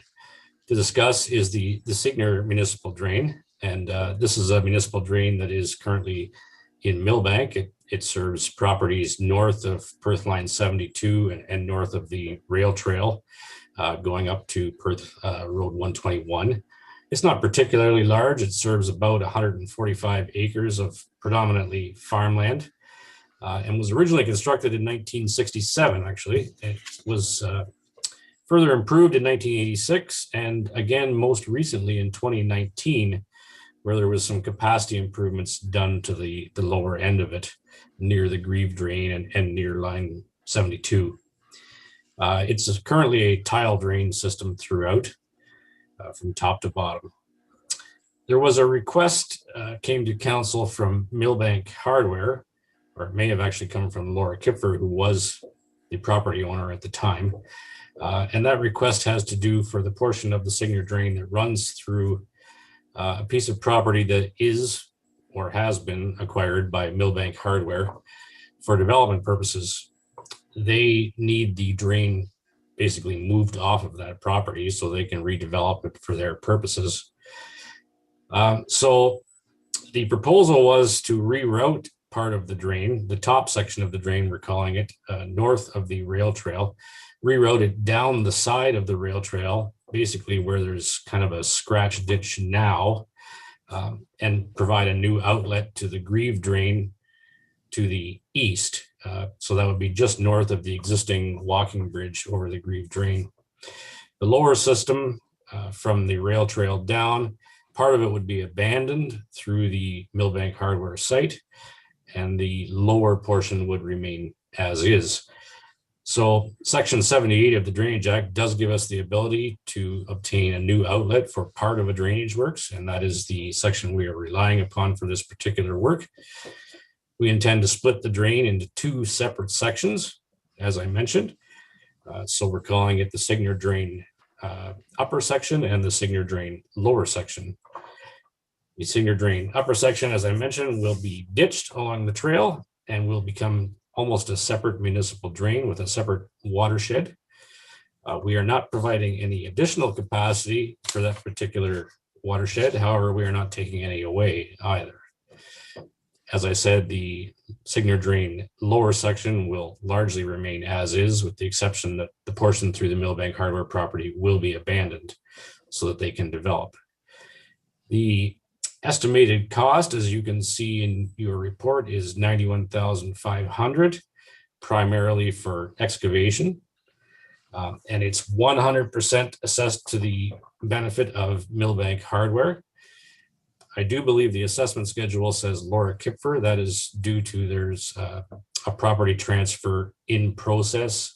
to discuss is the Signer Municipal Drain. And this is a municipal drain that is currently in Millbank. It serves properties north of Perth Line 72 and north of the rail trail going up to Perth Road 121. It's not particularly large. It serves about 145 acres of predominantly farmland and was originally constructed in 1967, actually. It was further improved in 1986 and again, most recently in 2019, where there was some capacity improvements done to the lower end of it near the Grieve Drain and near line 72. It's currently a tile drain system throughout. From top to bottom. There was a request came to council from Millbank Hardware, or it may have actually come from Laura Kipfer, who was the property owner at the time. And that request has to do for the portion of the Signer Drain that runs through a piece of property that is or has been acquired by Millbank Hardware for development purposes. They need the drain basically moved off of that property so they can redevelop it for their purposes. So the proposal was to reroute part of the drain, the top section of the drain, we're calling it, north of the rail trail, reroute it down the side of the rail trail, basically where there's kind of a scratch ditch now, and provide a new outlet to the Grieve Drain to the east. So that would be just north of the existing walking bridge over the Grieve Drain. The lower system from the rail trail down, part of it would be abandoned through the Millbank Hardware site, and the lower portion would remain as is. So Section 78 of the Drainage Act does give us the ability to obtain a new outlet for part of a drainage works, and that is the section we are relying upon for this particular work. We intend to split the drain into two separate sections, as I mentioned. So we're calling it the Signer Drain upper section and the Signer Drain lower section. The Signer Drain upper section, as I mentioned, will be ditched along the trail and will become almost a separate municipal drain with a separate watershed. We are not providing any additional capacity for that particular watershed. However, we are not taking any away either. As I said, the Signer Drain lower section will largely remain as is, with the exception that the portion through the Millbank Hardware property will be abandoned so that they can develop. The estimated cost, as you can see in your report, is $91,500, primarily for excavation. And it's 100% assessed to the benefit of Millbank Hardware. I do believe the assessment schedule says Laura Kipfer. That is due to there's a property transfer in process.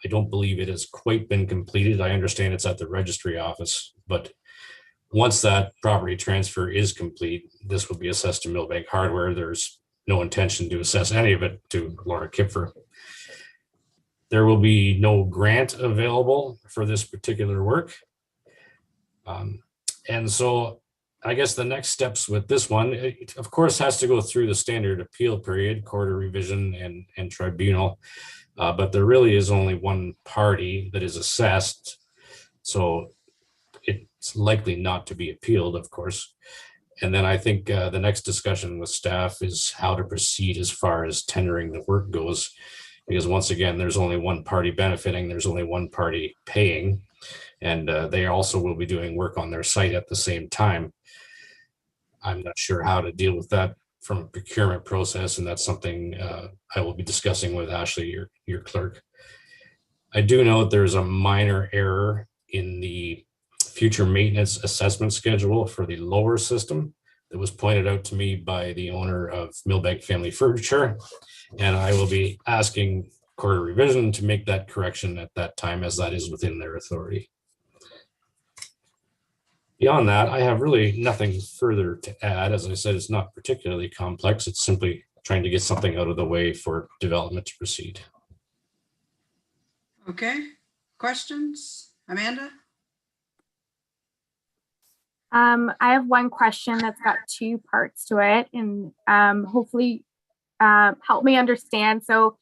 I don't believe it has quite been completed. I understand it's at the registry office, but Once that property transfer is complete, this will be assessed to Millbank Hardware. There's no intention to assess any of it to Laura Kipfer. There will be no grant available for this particular work. And so I guess the next steps with this one, it of course has to go through the standard appeal period, court of revision and tribunal. But there really is only one party that is assessed. So it's likely not to be appealed, of course. And then I think the next discussion with staff is how to proceed as far as tendering the work goes. Because once again, there's only one party benefiting, there's only one party paying, and they also will be doing work on their site at the same time. I'm not sure how to deal with that from a procurement process, and that's something I will be discussing with Ashley, your clerk. I do know that there's a minor error in the future maintenance assessment schedule for the lower system that was pointed out to me by the owner of Millbank Family Furniture. And I will be asking Court of Revision to make that correction at that time, as that is within their authority. Beyond that, I have really nothing further to add. As I said, it's not particularly complex. It's simply trying to get something out of the way for development to proceed. Okay, questions? Amanda? I have one question that's got two parts to it, and hopefully help me understand. So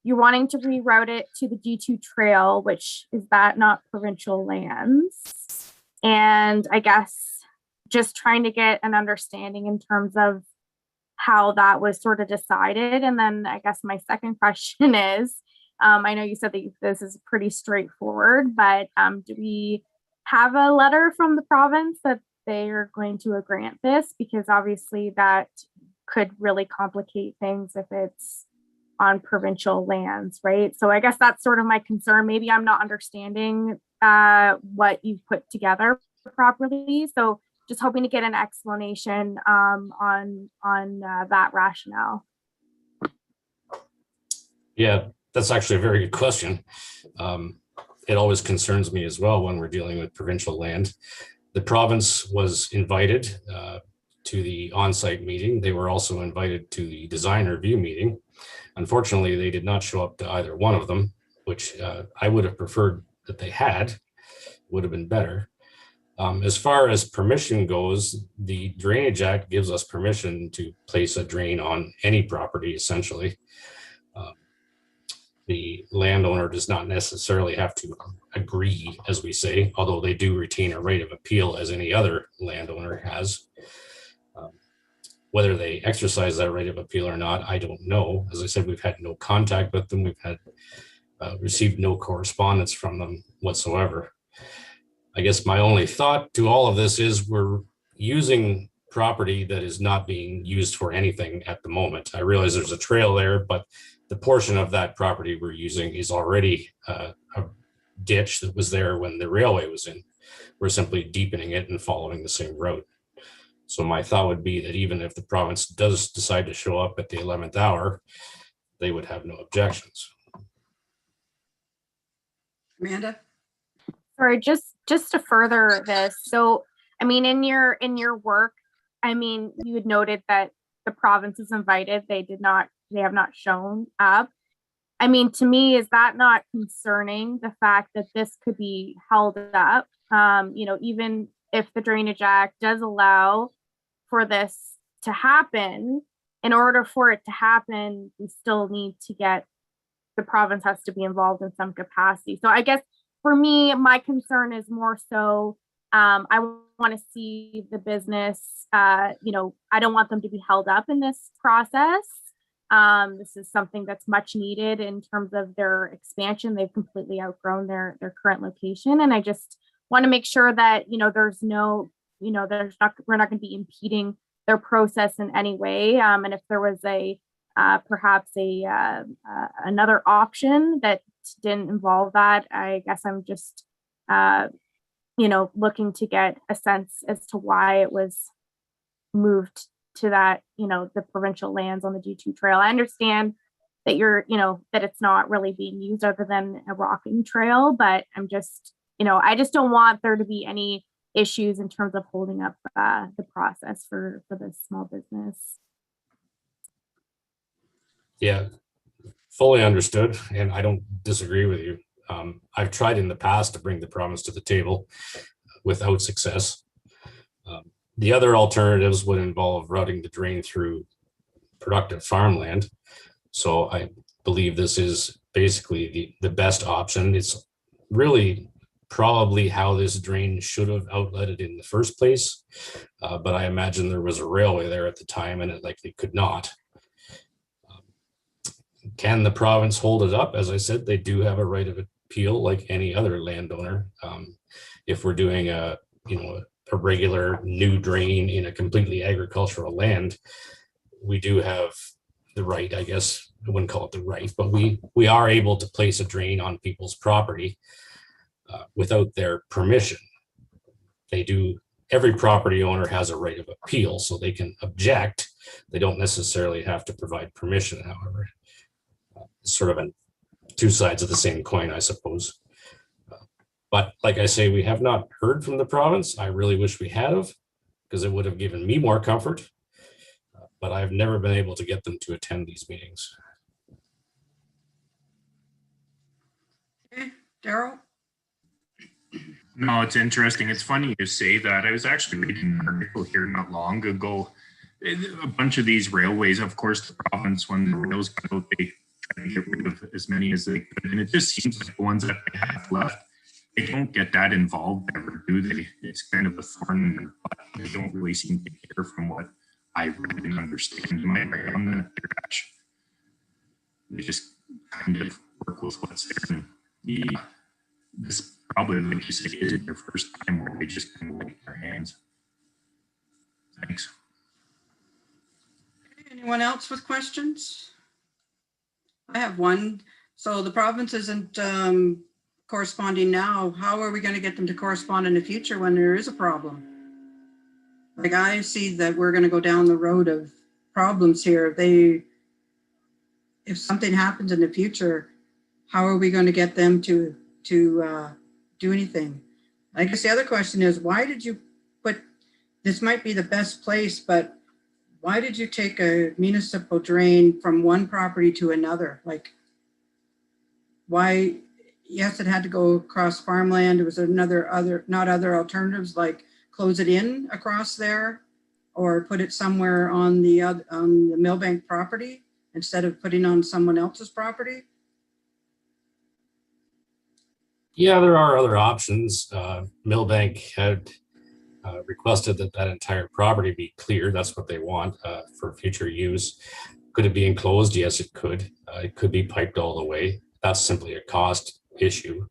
you're wanting to reroute it to the D2 trail, which is that not provincial lands? And I guess just trying to get an understanding in terms of how that was sort of decided. And then I guess my second question is, I know you said that this is pretty straightforward, but do we have a letter from the province that they are going to grant this? Because obviously that could really complicate things if it's on provincial lands, right? So I guess that's sort of my concern. Maybe I'm not understanding what you've put together properly. So just hoping to get an explanation on that rationale. Yeah, that's actually a very good question. It always concerns me as well when we're dealing with provincial land. The province was invited to the on-site meeting. They were also invited to the design review meeting. Unfortunately, they did not show up to either one of them, which I would have preferred that they had, would have been better. As far as permission goes, the Drainage Act gives us permission to place a drain on any property, essentially. The landowner does not necessarily have to agree, as we say, although they do retain a right of appeal as any other landowner has. Whether they exercise that right of appeal or not, I don't know. As I said, we've had no contact with them. We've had received no correspondence from them whatsoever. I guess my only thought to all of this is we're using property that is not being used for anything at the moment. I realize there's a trail there, but the portion of that property we're using is already a ditch that was there when the railway was in. We're simply deepening it and following the same route. So my thought would be that even if the province does decide to show up at the 11th hour, they would have no objections. Amanda? Sorry, just to further this. So, I mean, in your work, I mean, you had noted that the province is invited. They have not shown up. I mean, to me, is that not concerning, the fact that this could be held up? Even if the Drainage Act does allow for this to happen, in order for it to happen, we still need to get, the province has to be involved in some capacity. So I guess for me, my concern is more so, I want to see the business, I don't want them to be held up in this process. This is something that's much needed in terms of their expansion. They've completely outgrown their current location. And I just want to make sure that, we're not going to be impeding their process in any way. And if there was perhaps another option that didn't involve that, I guess I'm just, looking to get a sense as to why it was moved to that, the provincial lands on the D2 trail. I understand that that it's not really being used other than a walking trail, but I'm just, I just don't want there to be any issues in terms of holding up the process for the small business. Yeah, fully understood, and I don't disagree with you. I've tried in the past to bring the province to the table without success. The other alternatives would involve routing the drain through productive farmland. So I believe this is basically the best option. It's really probably how this drain should have outletted in the first place. But I imagine there was a railway there at the time and it likely could not. Can the province hold it up? As I said, they do have a right of appeal like any other landowner. If we're doing a regular new drain in a completely agricultural land, we do have the right, I guess I wouldn't call it the right, but we are able to place a drain on people's property without their permission. Every property owner has a right of appeal, so they can object. They don't necessarily have to provide permission, however. It's sort of two sides of the same coin, I suppose. But like I say, we have not heard from the province. I really wish we had have, because it would have given me more comfort. But I've never been able to get them to attend these meetings. Okay, Daryl? No, it's interesting. It's funny you say that. I was actually reading an article here not long ago. A bunch of these railways, of course, the province, when the rails got out, they try to get rid of as many as they could. And it just seems like the ones that they have left, they don't get that involved ever, do they? It's kind of a thorn in their butt. They don't really seem to care from what I read and understand. Am I right on that, Dash? They just kind of work with what's there. And yeah, this probably, like you say, isn't their first time where they just kind of wipe their hands. Thanks. Anyone else with questions? I have one. So the province isn't corresponding now. How are we going to get them to correspond in the future when there is a problem? Like, I see that we're going to go down the road of problems here. If something happens in the future, how are we going to get them to do anything? I guess the other question is, why did you put, this might be the best place, but why did you take a municipal drain from one property to another? Like, why? Yes, it had to go across farmland. There was other alternatives, like close it in across there or put it somewhere on the Millbank property instead of putting on someone else's property. Yeah, there are other options. Millbank had requested that entire property be cleared. That's what they want for future use. Could it be enclosed? Yes, it could. It could be piped all the way. That's simply a cost issue.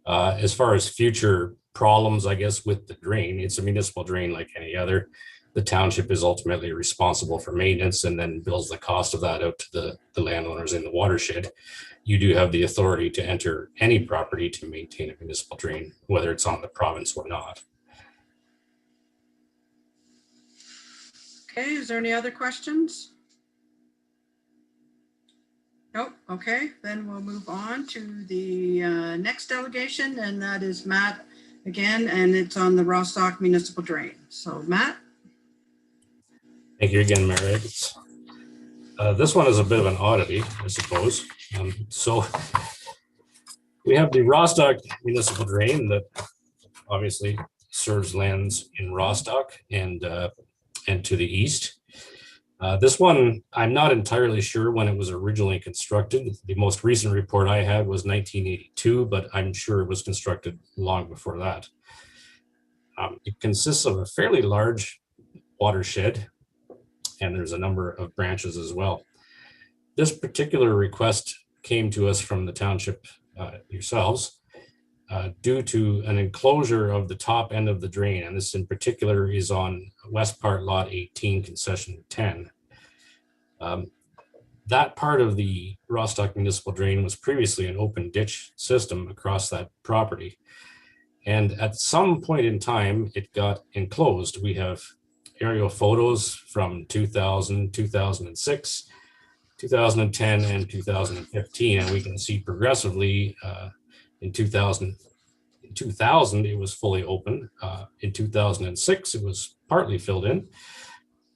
As far as future problems, I guess, with the drain, it's a municipal drain like any other. The township is ultimately responsible for maintenance and then bills the cost of that out to the landowners in the watershed. You do have the authority to enter any property to maintain a municipal drain, whether it's on the province or not. Okay, is there any other questions? Nope. Okay, then we'll move on to the next delegation, and that is Matt again, and it's on the Rostock Municipal Drain. So Matt. Thank you again, Mary. This one is a bit of an oddity, I suppose. So we have the Rostock Municipal Drain that obviously serves lands in Rostock and to the east. This one, I'm not entirely sure when it was originally constructed. The most recent report I had was 1982, but I'm sure it was constructed long before that. It consists of a fairly large watershed, and there's a number of branches as well. This particular request came to us from the township yourselves due to an enclosure of the top end of the drain, and this in particular is on West Part Lot 18, Concession 10. That part of the Rostock Municipal Drain was previously an open ditch system across that property. And at some point in time, it got enclosed. We have aerial photos from 2000, 2006, 2010, and 2015, and we can see progressively in 2000, In 2000, it was fully open. In 2006, it was partly filled in.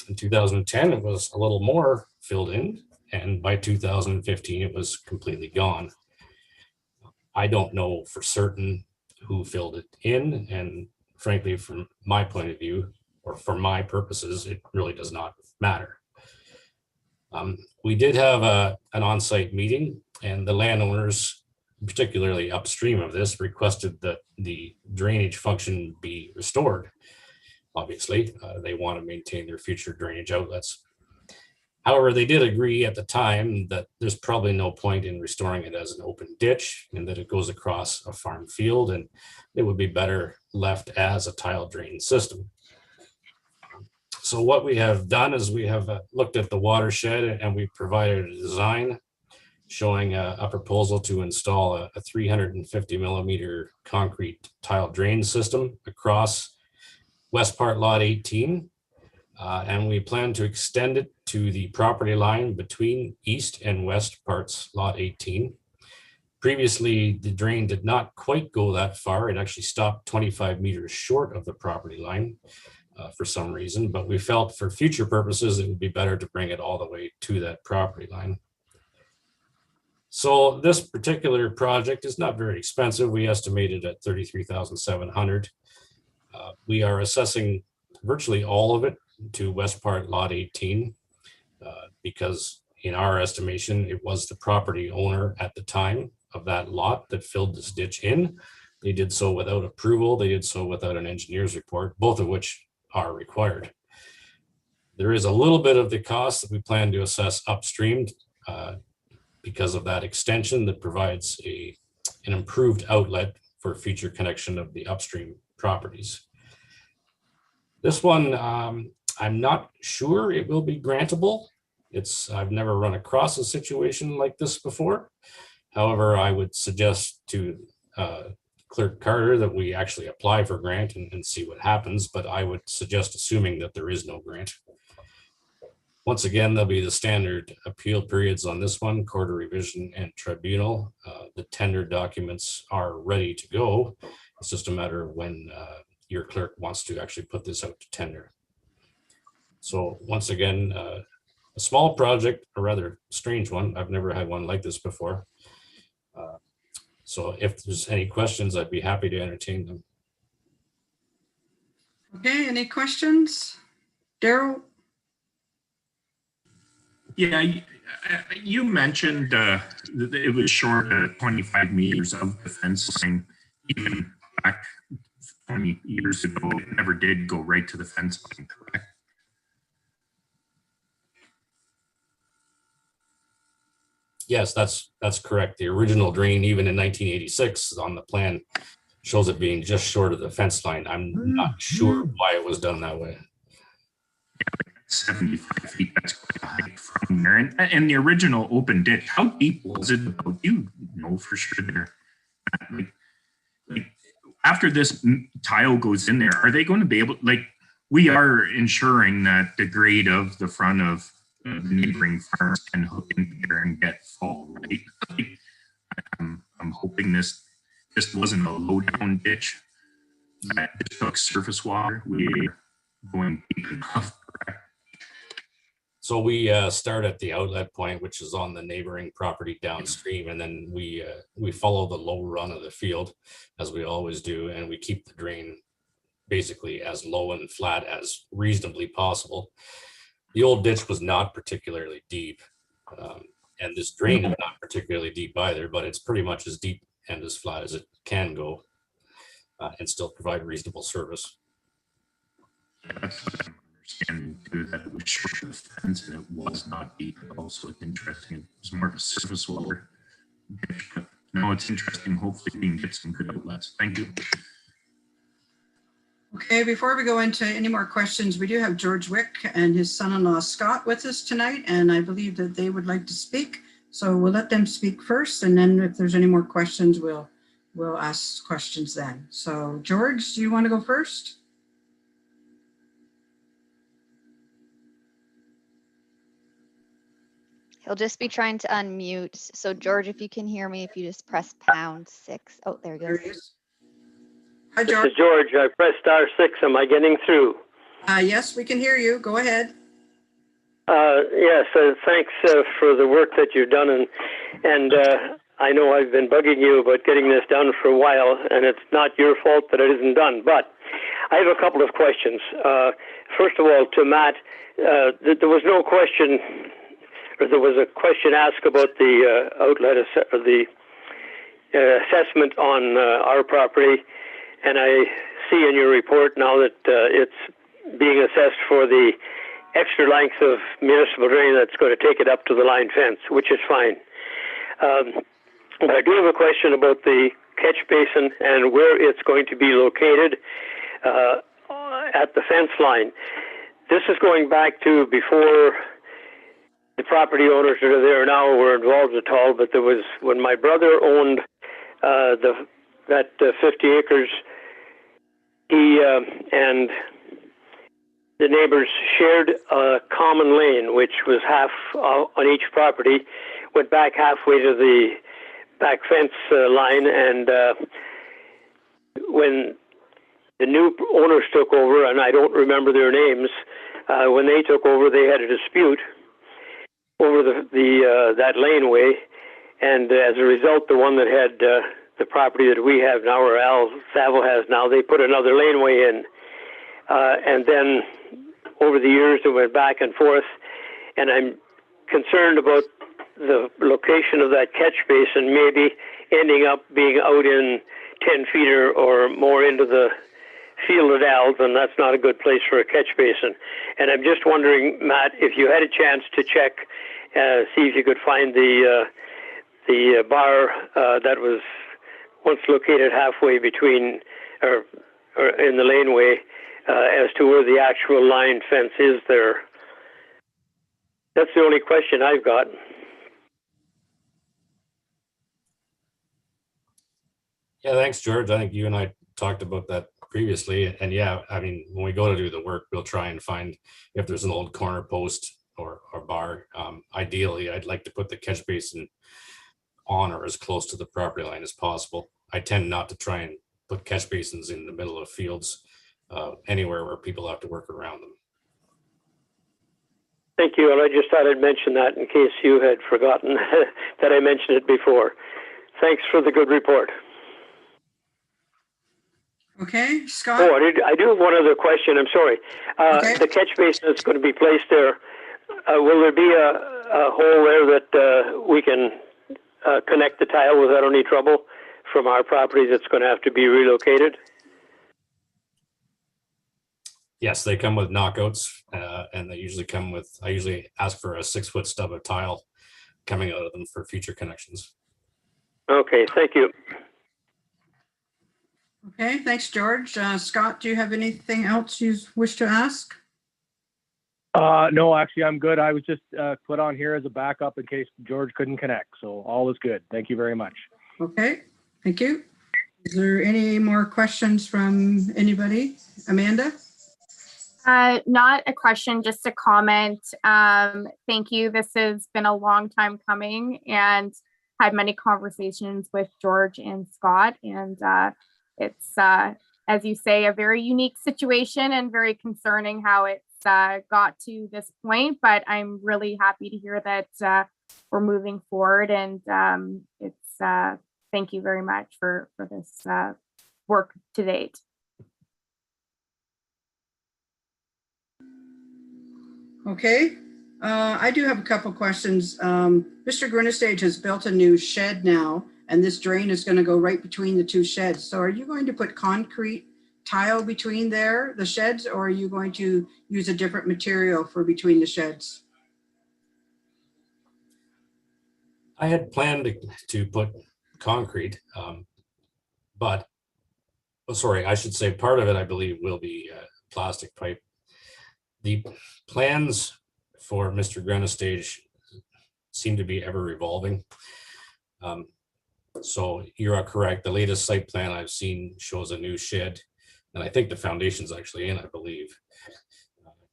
In 2010, it was a little more filled in. And by 2015, it was completely gone. I don't know for certain who filled it in. And frankly, from my point of view, or for my purposes, it really does not matter. We did have an on-site meeting, and the landowners, particularly upstream of this, requested that the drainage function be restored. Obviously, they want to maintain their future drainage outlets. However, they did agree at the time that there's probably no point in restoring it as an open ditch and that it goes across a farm field, and it would be better left as a tile drain system. So what we have done is we have looked at the watershed, and we provided a design showing a proposal to install a 350 millimeter concrete tile drain system across west part lot 18. And we plan to extend it to the property line between east and west parts lot 18. Previously, the drain did not quite go that far. It actually stopped 25 meters short of the property line for some reason, but we felt for future purposes, it would be better to bring it all the way to that property line. So this particular project is not very expensive. We estimated at $33,700. We are assessing virtually all of it to west part lot 18 because in our estimation, it was the property owner at the time of that lot that filled this ditch in. They did so without approval. They did so without an engineer's report, both of which are required. There is a little bit of the cost that we plan to assess upstream because of that extension that provides an improved outlet for future connection of the upstream properties. This one, I'm not sure it will be grantable. I've never run across a situation like this before. However, I would suggest to Clerk Carter that we actually apply for grant and see what happens, but I would suggest assuming that there is no grant. Once again, there'll be the standard appeal periods on this one, court of revision and tribunal. The tender documents are ready to go. It's just a matter of when your clerk wants to actually put this out to tender. So once again, a small project, a rather strange one. I've never had one like this before. So if there's any questions, I'd be happy to entertain them. Okay, any questions? Daryl? Yeah, you mentioned that it was short of 25 meters of the fence line. Even back 20 years ago, it never did go right to the fence line, correct? Yes, that's correct. The original drain, even in 1986 on the plan, shows it being just short of the fence line. I'm not sure why it was done that way. 75 feet, that's quite a hike from there. And the original open ditch, how deep was it? You know for sure there. Like after this tile goes in there, are they going to be able, like, we are ensuring that the grade of the front of the neighboring farms can hook in there and get full, right? Like, I'm hoping this wasn't a low down ditch that just took surface water. We're going deep enough, correct? So we start at the outlet point, which is on the neighboring property downstream, and then we follow the low run of the field, as we always do, and we keep the drain basically as low and flat as reasonably possible. The old ditch was not particularly deep, and this drain is not particularly deep either, but it's pretty much as deep and as flat as it can go and still provide reasonable service. That's what I'm understanding too, that it was short of the fence and it was not deep at all. So it's interesting. It was more of a surface water ditch, but no, it's interesting. Hopefully we can get some good outlets. Thank you. Okay, before we go into any more questions, we do have George Wick and his son-in-law Scott with us tonight, and I believe that they would like to speak. So we'll let them speak first, and then if there's any more questions, we'll ask questions then. So George, do you want to go first? He'll just be trying to unmute. So George, if you can hear me, if you just press #6. Oh, there he goes. Hi, This George. is George. I pressed *6. Am I getting through? Yes, we can hear you. Go ahead. Yes, thanks for the work that you've done. And I know I've been bugging you about getting this done for a while, and it's not your fault that it isn't done. But I have a couple of questions. First of all, to Matt, there was no question, or there was a question asked about the outlet, the assessment on our property. And I see in your report now that it's being assessed for the extra length of municipal drain that's going to take it up to the line fence, which is fine. But I do have a question about the catch basin and where it's going to be located at the fence line. This is going back to before the property owners that are there now were involved at all, but there was, when my brother owned that 50 acres, he and the neighbors shared a common lane, which was half on each property, went back halfway to the back fence line, and when the new owners took over, and I don't remember their names, when they took over, they had a dispute over that laneway, and as a result, the one that had the property that we have now, or Al Saville has now, they put another laneway in. And then over the years, it went back and forth. And I'm concerned about the location of that catch basin maybe ending up being out in 10 feet or more into the field of Al's, and that's not a good place for a catch basin. And I'm just wondering, Matt, if you had a chance to check, see if you could find the bar that was once located halfway between, or in the laneway, as to where the actual line fence is there. That's the only question I've got. Yeah, thanks, George. I think you and I talked about that previously. And yeah, I mean, when we go to do the work, we'll try and find if there's an old corner post or bar. Ideally, I'd like to put the catch basin on or as close to the property line as possible. I tend not to try and put catch basins in the middle of fields, anywhere where people have to work around them. Thank you. And I just thought I'd mention that in case you had forgotten that I mentioned it before. Thanks for the good report. Okay, Scott? Oh, I do have one other question. I'm sorry. Okay. The catch basin that's going to be placed there, will there be a hole there that we can connect the tile without any trouble from our property that's going to have to be relocated? Yes, they come with knockouts, and they usually come with, I usually ask for a 6-foot stub of tile coming out of them for future connections. Okay, thank you. Okay, thanks, George. Scott, do you have anything else you wish to ask? No, actually, I'm good. I was just put on here as a backup in case George couldn't connect. So all is good. Thank you very much. Okay, thank you. Is there any more questions from anybody? Amanda? Not a question, just a comment. Thank you. This has been a long time coming and had many conversations with George and Scott. And it's, as you say, a very unique situation and very concerning how it's got to this point. But I'm really happy to hear that we're moving forward. And thank you very much for this work to date. Okay, I do have a couple questions. Mr. Grinnestage has built a new shed now, and this drain is going to go right between the two sheds. So are you going to put concrete tile between the sheds, or are you going to use a different material for between the sheds? I had planned to put concrete, but, oh, sorry, I should say part of it, I believe, will be plastic pipe. The plans for Mr. Grinnestage seem to be ever revolving. So you are correct. The latest site plan I've seen shows a new shed, and I think the foundation's actually in, I believe,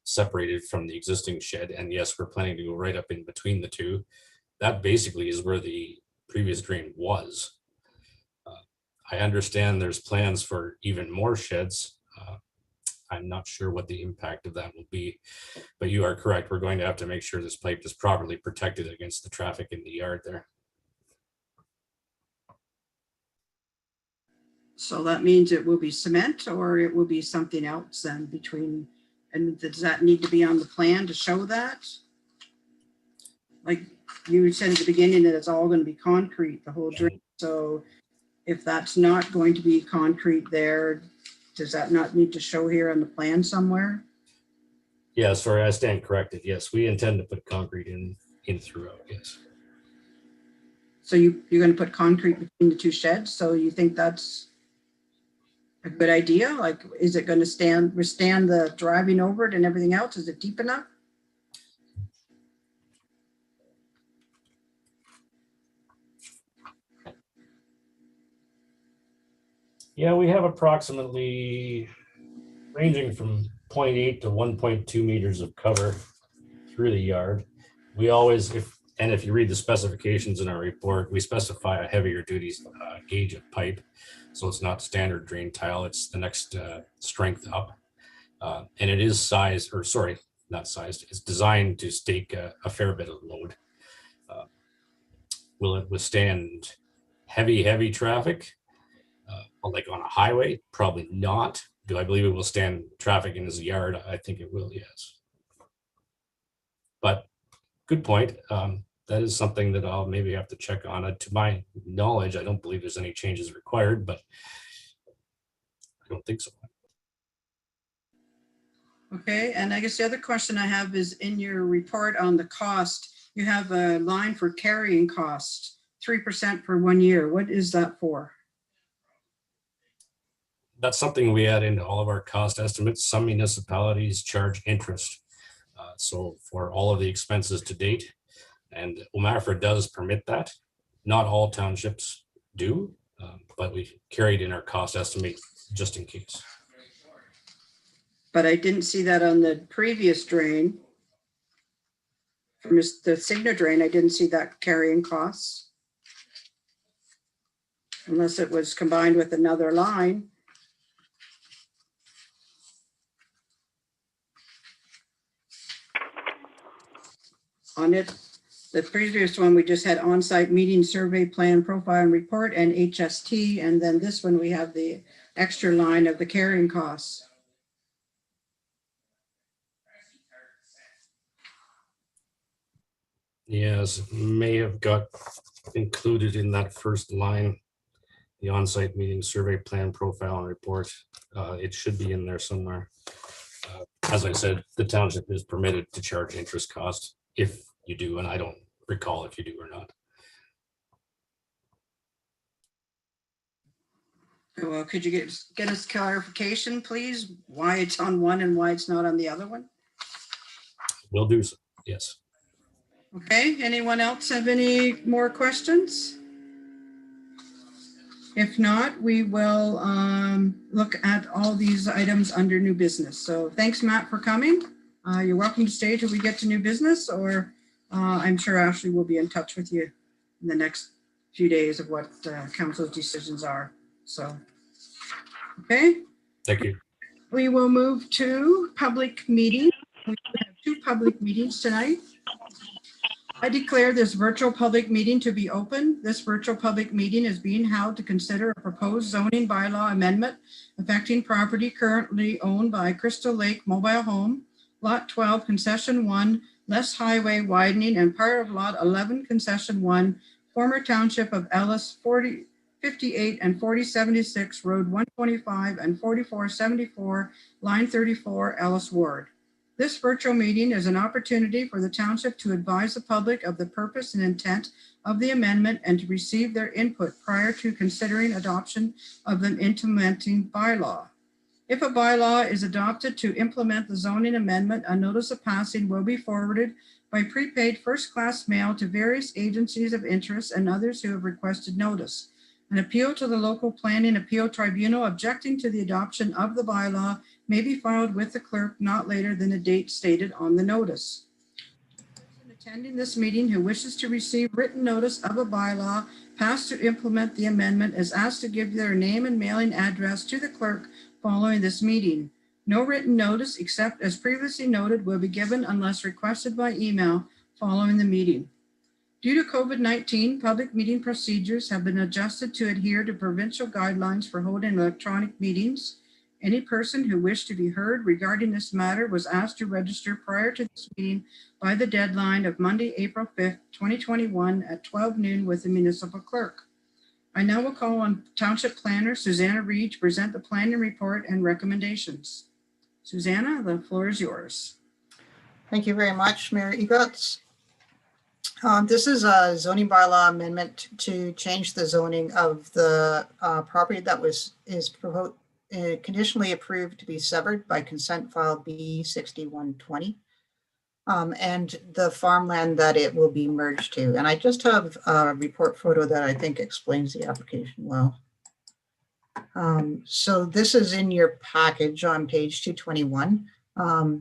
separated from the existing shed. And yes, we're planning to go right up in between the two. That basically is where the previous drain was. I understand there's plans for even more sheds. I'm not sure what the impact of that will be, but you are correct. We're going to have to make sure this pipe is properly protected against the traffic in the yard there. So that means it will be cement or it will be something else then between, and does that need to be on the plan to show that? Like you said at the beginning that it's all going to be concrete, the whole drain. So if that's not going to be concrete there, does that not need to show here on the plan somewhere? Yeah, sorry, I stand corrected. Yes, we intend to put concrete in throughout, yes. So you're going to put concrete between the two sheds. So you think that's a good idea? Like, is it going to withstand the driving over it and everything else? Is it deep enough? Yeah, we have approximately ranging from 0.8 to 1.2 meters of cover through the yard. We always, if you read the specifications in our report, we specify a heavier duty gauge of pipe. So it's not standard drain tile, it's the next strength up. And it is sized, or sorry, not sized, it's designed to stake a fair bit of load. Will it withstand heavy traffic? Like on a highway? Probably not. Do I believe it will stand traffic in his yard? I think it will, yes. But good point. That is something that I'll maybe have to check on. To my knowledge, I don't believe there's any changes required, but I don't think so. Okay, and I guess the other question I have is in your report on the cost, you have a line for carrying costs, 3% for 1 year. What is that for? That's something we add into all of our cost estimates. Some municipalities charge interest. So for all of the expenses to date, and OMAFRA does permit that. Not all townships do, but we carried in our cost estimate just in case. But I didn't see that on the previous drain. From the Signa drain, I didn't see that carrying costs. Unless it was combined with another line. On it, the previous one, we just had on-site meeting, survey, plan, profile, and report, and HST. And then this one, we have the extra line of the carrying costs. Yes, may have got included in that first line, the on-site meeting, survey, plan, profile, and report. It should be in there somewhere. As I said, the township is permitted to charge interest costs if you do, and I don't recall if you do or not. Well, could you get us clarification, please? Why it's on one and why it's not on the other one? Will do so, yes. Okay, anyone else have any more questions? If not, we will look at all these items under new business. So thanks, Matt, for coming. You're welcome to stay till we get to new business, or I'm sure Ashley will be in touch with you in the next few days of what council's decisions are. So, okay. Thank you. We will move to public meeting. We have 2 public meetings tonight. I declare this virtual public meeting to be open. This virtual public meeting is being held to consider a proposed zoning bylaw amendment affecting property currently owned by Crystal Lake Mobile Home, Lot 12, Concession 1, Less Highway widening, and part of Lot 11, Concession 1, former Township of Ellis, 4058 and 4076, Road 125 and 4474, Line 34, Ellis Ward. This virtual meeting is an opportunity for the township to advise the public of the purpose and intent of the amendment and to receive their input prior to considering adoption of an implementing bylaw. If a bylaw is adopted to implement the zoning amendment, a notice of passing will be forwarded by prepaid first-class mail to various agencies of interest and others who have requested notice. An appeal to the local planning appeal tribunal objecting to the adoption of the bylaw may be filed with the clerk not later than the date stated on the notice. The person attending this meeting who wishes to receive written notice of a bylaw passed to implement the amendment is asked to give their name and mailing address to the clerk following this meeting. No written notice, except as previously noted, will be given unless requested by email following the meeting. Due to COVID-19, public meeting procedures have been adjusted to adhere to provincial guidelines for holding electronic meetings. Any person who wished to be heard regarding this matter was asked to register prior to this meeting by the deadline of Monday, April 5th, 2021 at 12 noon with the municipal clerk. I now will call on Township Planner Susanna Reed to present the planning report and recommendations. Susanna, the floor is yours. Thank you very much, Mayor Egatz. This is a zoning bylaw amendment to change the zoning of the property that is proposed conditionally approved to be severed by consent file B6120 and the farmland that it will be merged to. And I just have a report photo that I think explains the application well. So this is in your package on page 221.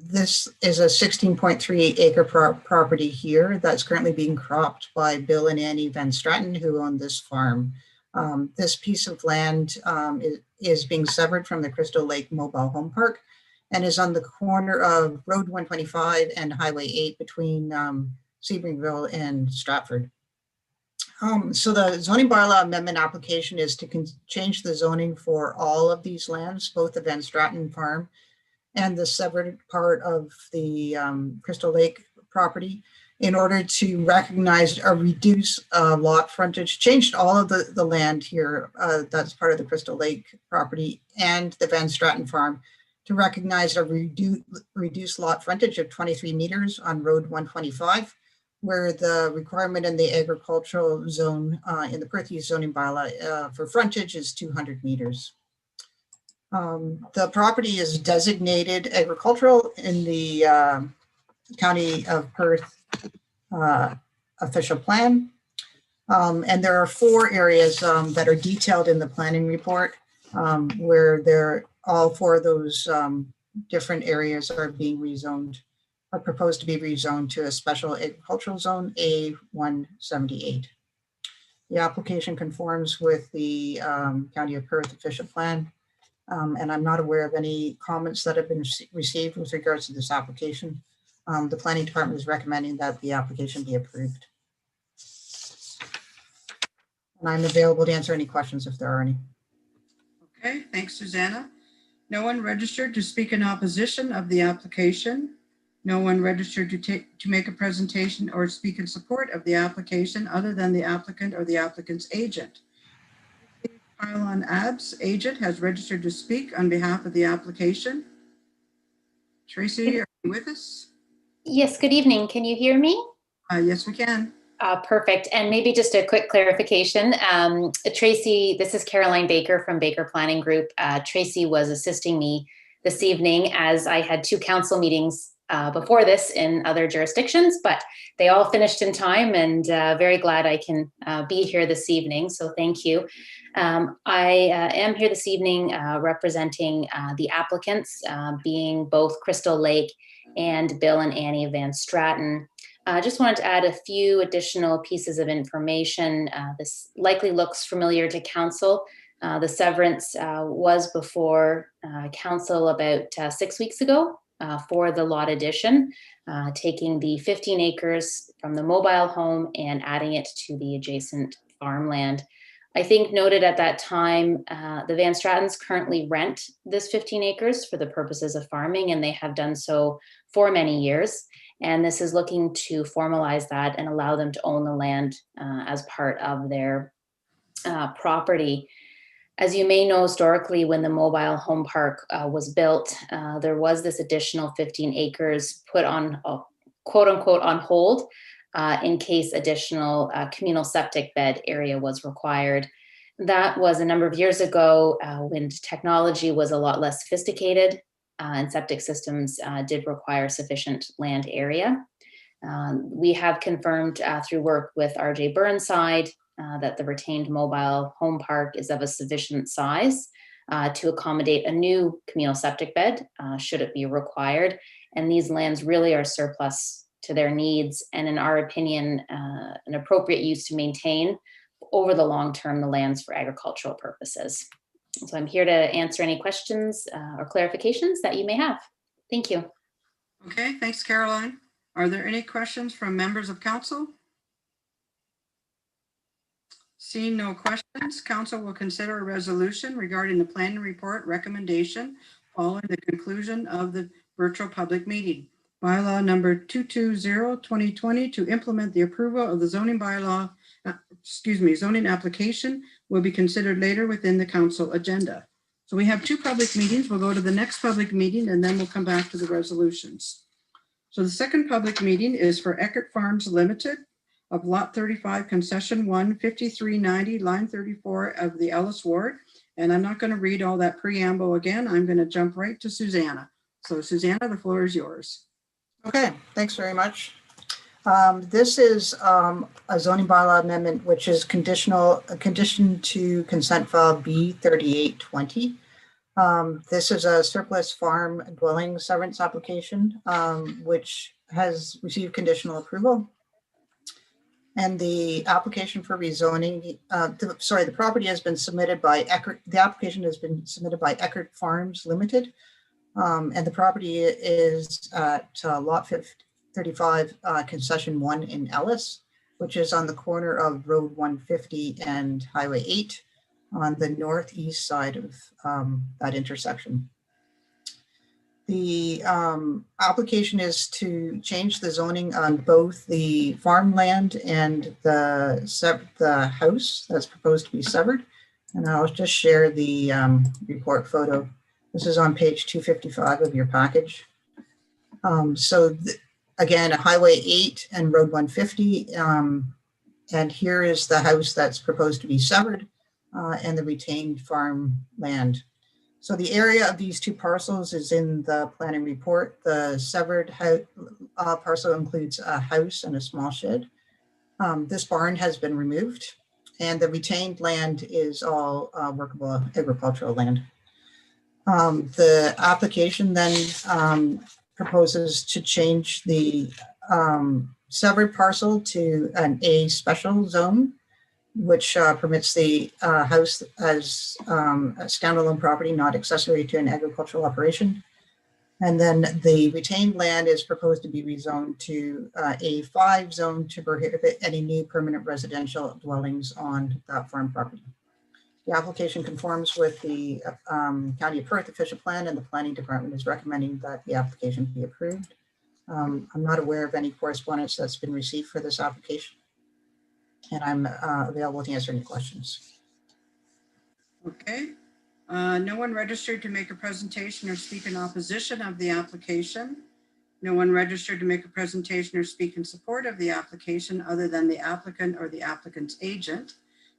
This is a 16.3 acre property here that's currently being cropped by Bill and Annie Van Stratton, who own this farm. This piece of land is being severed from the Crystal Lake Mobile Home Park and is on the corner of Road 125 and Highway 8 between Sebringville and Stratford. So the zoning bylaw amendment application is to change the zoning for all of these lands, both the Van Stratton farm and the severed part of the Crystal Lake property, in order to recognize or reduce lot frontage, changed all of the land here that's part of the Crystal Lake property and the Van Stratton farm to recognize a reduced lot frontage of 23 meters on Road 125, where the requirement in the agricultural zone in the Perth Use zoning bylaw for frontage is 200 meters. The property is designated agricultural in the County of Perth official plan. And there are 4 areas that are detailed in the planning report where all 4 of those different areas are being rezoned, are proposed to be rezoned to a special agricultural zone A178. The application conforms with the County of Perth official plan. And I'm not aware of any comments that have been received with regards to this application. The planning department is recommending that the application be approved. And I'm available to answer any questions if there are any. Okay, thanks, Susanna. No one registered to speak in opposition of the application. No one registered to make a presentation or speak in support of the application other than the applicant or the applicant's agent. Pylon Abs agent has registered to speak on behalf of the application. Tracy, are you with us? Yes, good evening. Can you hear me? Yes, we can. Perfect. And maybe just a quick clarification. Tracy, this is Caroline Baker from Baker Planning Group. Tracy was assisting me this evening as I had 2 council meetings before this in other jurisdictions, but they all finished in time, and very glad I can be here this evening. So thank you. I am here this evening representing the applicants, being both Crystal Lake and Bill and Annie Van Stratton. I just wanted to add a few additional pieces of information. This likely looks familiar to council. The severance was before council about 6 weeks ago for the lot addition, taking the 15 acres from the mobile home and adding it to the adjacent farmland. I think noted at that time, the Van Strattons currently rent this 15 acres for the purposes of farming, and they have done so for many years. And this is looking to formalize that and allow them to own the land as part of their property. As you may know, historically, when the mobile home park was built, there was this additional 15 acres put on, quote unquote, on hold in case additional communal septic bed area was required. That was a number of years ago when technology was a lot less sophisticated and septic systems did require sufficient land area. We have confirmed through work with RJ Burnside that the retained mobile home park is of a sufficient size to accommodate a new communal septic bed should it be required. And these lands really are surplus to their needs, and in our opinion, an appropriate use to maintain over the long term, the lands for agricultural purposes. So I'm here to answer any questions or clarifications that you may have. Thank you. Okay, thanks, Caroline. Are there any questions from members of council? Seeing no questions, council will consider a resolution regarding the planning report recommendation following the conclusion of the virtual public meeting. Bylaw number 220-2020 to implement the approval of the zoning bylaw, zoning application will be considered later within the council agenda. So we have two public meetings. We'll go to the next public meeting and then we'll come back to the resolutions. So the second public meeting is for Eckert Farms Limited of Lot 35, Concession 1, 5390, line 34 of the Ellis Ward. And I'm not going to read all that preamble again. I'm going to jump right to Susanna. So Susanna, the floor is yours. Okay, thanks very much. This is a zoning bylaw amendment, which is a condition to consent file B3820. This is a surplus farm dwelling severance application, which has received conditional approval. And the application for rezoning, the property has been submitted by Eckert. The application has been submitted by Eckert Farms Limited. And the property is at lot 35, concession 1 in Ellis, which is on the corner of Road 150 and Highway 8 on the northeast side of that intersection. The application is to change the zoning on both the farmland and the house that's proposed to be severed. And I'll just share the report photo. This is on page 255 of your package. Again, Highway 8 and Road 150. And here is the house that's proposed to be severed and the retained farm land. So the area of these two parcels is in the planning report. The severed parcel includes a house and a small shed. This barn has been removed and the retained land is all workable agricultural land. The application then proposes to change the severed parcel to an A special zone, which permits the house as a standalone property, not accessory to an agricultural operation. And then the retained land is proposed to be rezoned to A5 zone to prohibit any new permanent residential dwellings on that farm property. The application conforms with the County of Perth official plan, and the planning department is recommending that the application be approved. I'm not aware of any correspondence that's been received for this application, and I'm available to answer any questions. Okay. No one registered to make a presentation or speak in opposition of the application. No one registered to make a presentation or speak in support of the application other than the applicant or the applicant's agent.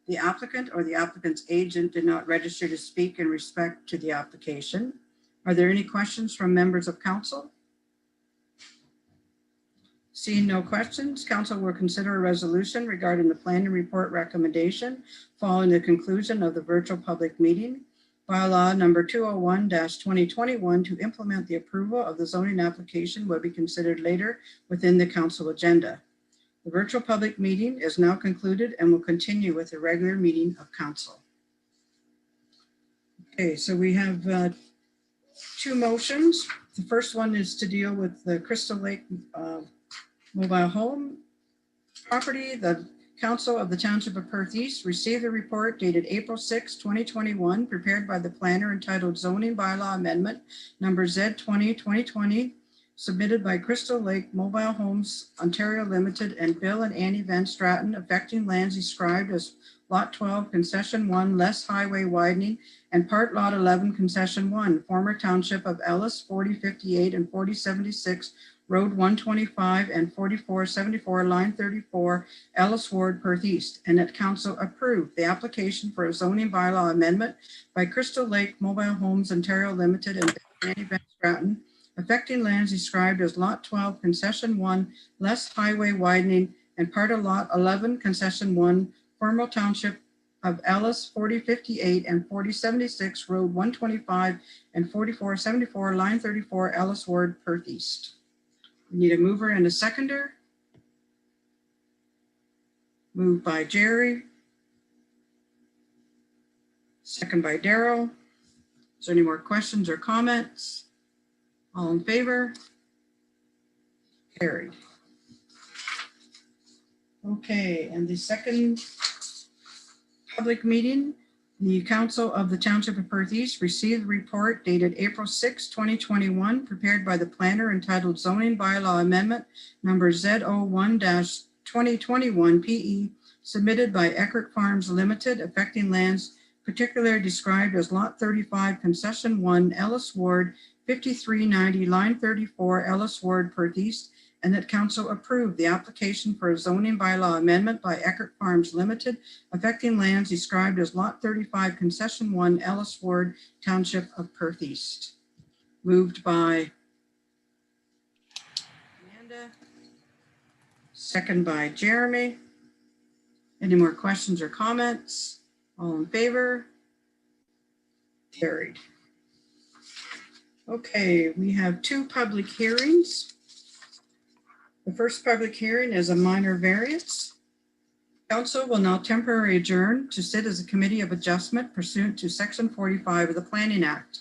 The applicant or the applicant's agent did not register to speak in respect to the application. Are there any questions from members of council? Seeing no questions, council will consider a resolution regarding the planning report recommendation following the conclusion of the virtual public meeting. Bylaw number 201-2021 to implement the approval of the zoning application will be considered later within the council agenda. The virtual public meeting is now concluded and will continue with the regular meeting of council. Okay, so we have two motions. The first one is to deal with the Crystal Lake mobile home property. The Council of the Township of Perth East received a report dated April 6, 2021, prepared by the planner entitled Zoning Bylaw Amendment number Z20-2020, submitted by Crystal Lake Mobile Homes Ontario Limited and Bill and Annie Van Straten, affecting lands described as Lot 12, Concession 1, Less Highway Widening, and Part Lot 11, Concession 1, former Township of Ellis, 4058 and 4076, Road 125 and 4474, line 34, Ellis Ward, Perth East, and that council approved the application for a zoning bylaw amendment by Crystal Lake Mobile Homes Ontario Limited and Annie Van Straten, affecting lands described as Lot 12, Concession 1, Less Highway Widening, and part of Lot 11, Concession 1, former Township of Ellis, 4058 and 4076, Road 125 and 4474, line 34, Ellis Ward, Perth East. We need a mover and a seconder. Moved by Jerry, second by Daryl. Is there any more questions or comments? All in favor? Carried. Okay, and the second public meeting, the Council of the Township of Perth East received a report dated April 6, 2021, prepared by the planner entitled Zoning Bylaw Amendment number Z01-2021 PE, submitted by Eckert Farms Limited, affecting lands particularly described as Lot 35, Concession 1, Ellis Ward, 5390, Line 34, Ellis Ward, Perth East, and that council approved the application for a zoning bylaw amendment by Eckert Farms Limited, affecting lands described as Lot 35, Concession 1, Ellis Ward, Township of Perth East. Moved by Amanda, second by Jeremy. Any more questions or comments? All in favor? Carried. Okay, we have two public hearings. The first public hearing is a minor variance. Council will now temporarily adjourn to sit as a committee of adjustment pursuant to Section 45 of the Planning Act.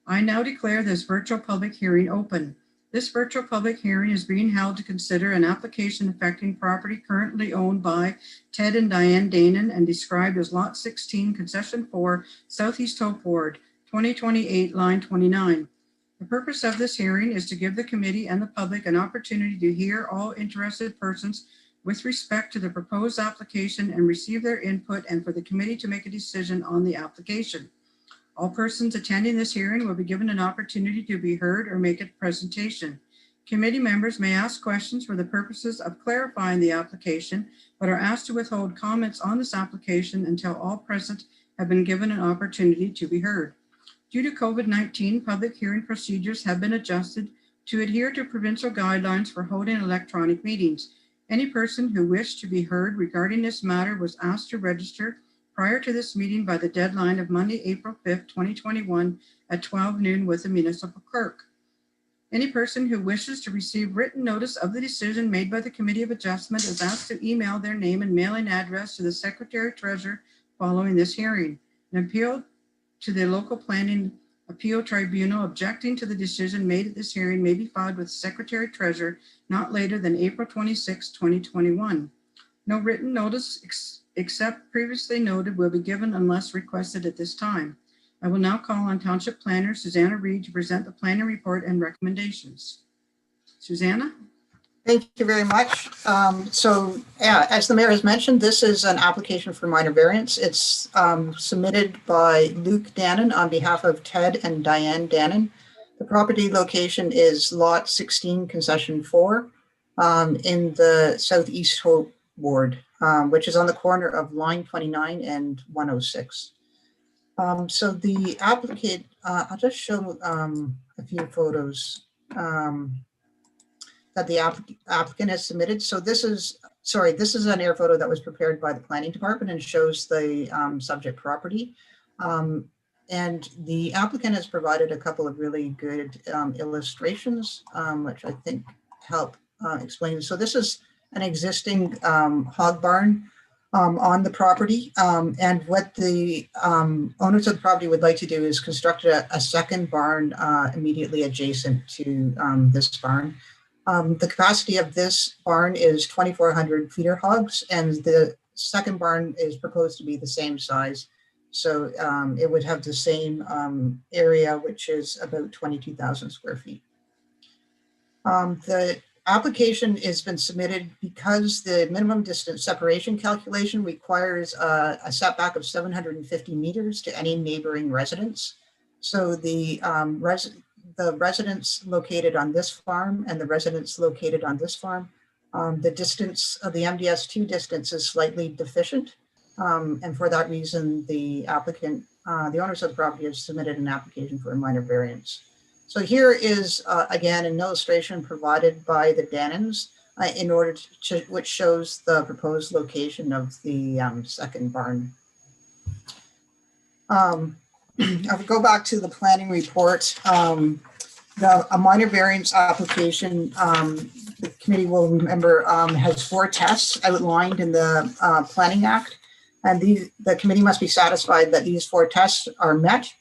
I now declare this virtual public hearing open. This virtual public hearing is being held to consider an application affecting property currently owned by Ted and Diane Danon and described as Lot 16, Concession 4, Southeast Hope Ward, 2028, Line 29. The purpose of this hearing is to give the committee and the public an opportunity to hear all interested persons with respect to the proposed application and receive their input, and for the committee to make a decision on the application. All persons attending this hearing will be given an opportunity to be heard or make a presentation. Committee members may ask questions for the purposes of clarifying the application, but are asked to withhold comments on this application until all present have been given an opportunity to be heard. Due to COVID-19, public hearing procedures have been adjusted to adhere to provincial guidelines for holding electronic meetings. Any person who wished to be heard regarding this matter was asked to register prior to this meeting by the deadline of Monday, April 5th, 2021 at 12 noon with the municipal clerk. Any person who wishes to receive written notice of the decision made by the Committee of Adjustment is asked to email their name and mailing address to the Secretary Treasurer following this hearing. An appeal to the local planning appeal tribunal objecting to the decision made at this hearing may be filed with the Secretary Treasurer not later than April 26, 2021. No written notice except previously noted will be given unless requested at this time. I will now call on Township Planner Susanna Reed to present the planning report and recommendations. Susanna? Thank you very much. As the mayor has mentioned, this is an application for minor variance. It's submitted by Luke Danon on behalf of Ted and Diane Danon. The property location is Lot 16, Concession 4 in the Southeast Hope Ward, which is on the corner of line 29 and 106. So the applicant, I'll just show a few photos that the applicant has submitted. So this is an air photo that was prepared by the planning department and shows the subject property. And the applicant has provided a couple of really good illustrations, which I think help explain. So this is an existing hog barn on the property. And what the owners of the property would like to do is construct a second barn immediately adjacent to this barn. The capacity of this barn is 2,400 feeder hogs, and the second barn is proposed to be the same size. So it would have the same area, which is about 22,000 square feet. The application has been submitted because the minimum distance separation calculation requires a setback of 750 meters to any neighboring residence. So the residents located on this farm and the residents located on this farm, the distance of the MDS2 distance is slightly deficient. And for that reason, the applicant, the owners of the property have submitted an application for a minor variance. So here is, again, an illustration provided by the Danons in order to, which shows the proposed location of the second barn. I'll go back to the planning report. A minor variance application, the committee will remember, has 4 tests outlined in the Planning Act. And the committee must be satisfied that these 4 tests are met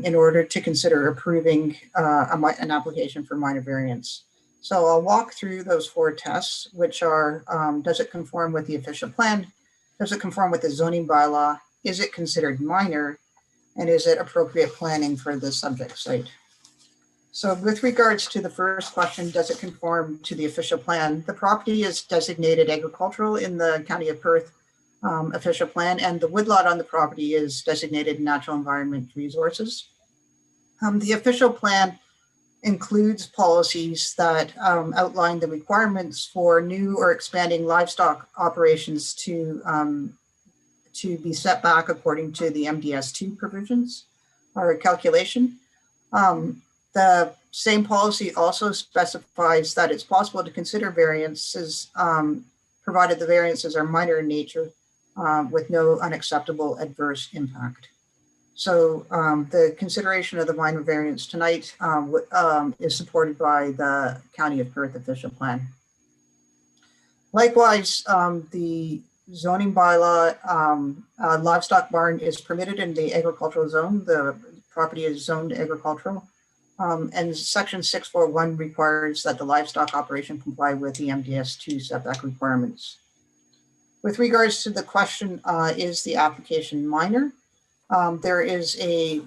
in order to consider approving an application for minor variance. So I'll walk through those 4 tests, which are, does it conform with the official plan? Does it conform with the zoning bylaw? Is it considered minor? And is it appropriate planning for the subject site? So with regards to the first question, does it conform to the official plan? The property is designated agricultural in the County of Perth official plan, and the woodlot on the property is designated natural environment resources. The official plan includes policies that outline the requirements for new or expanding livestock operations to be set back according to the MDS2 provisions or calculation. The same policy also specifies that it's possible to consider variances provided the variances are minor in nature with no unacceptable adverse impact. So the consideration of the minor variance tonight is supported by the County of Perth official plan. Likewise, the zoning bylaw, livestock barn is permitted in the agricultural zone. The property is zoned agricultural. And section 641 requires that the livestock operation comply with the MDS2 setback requirements. With regards to the question, is the application minor? There is a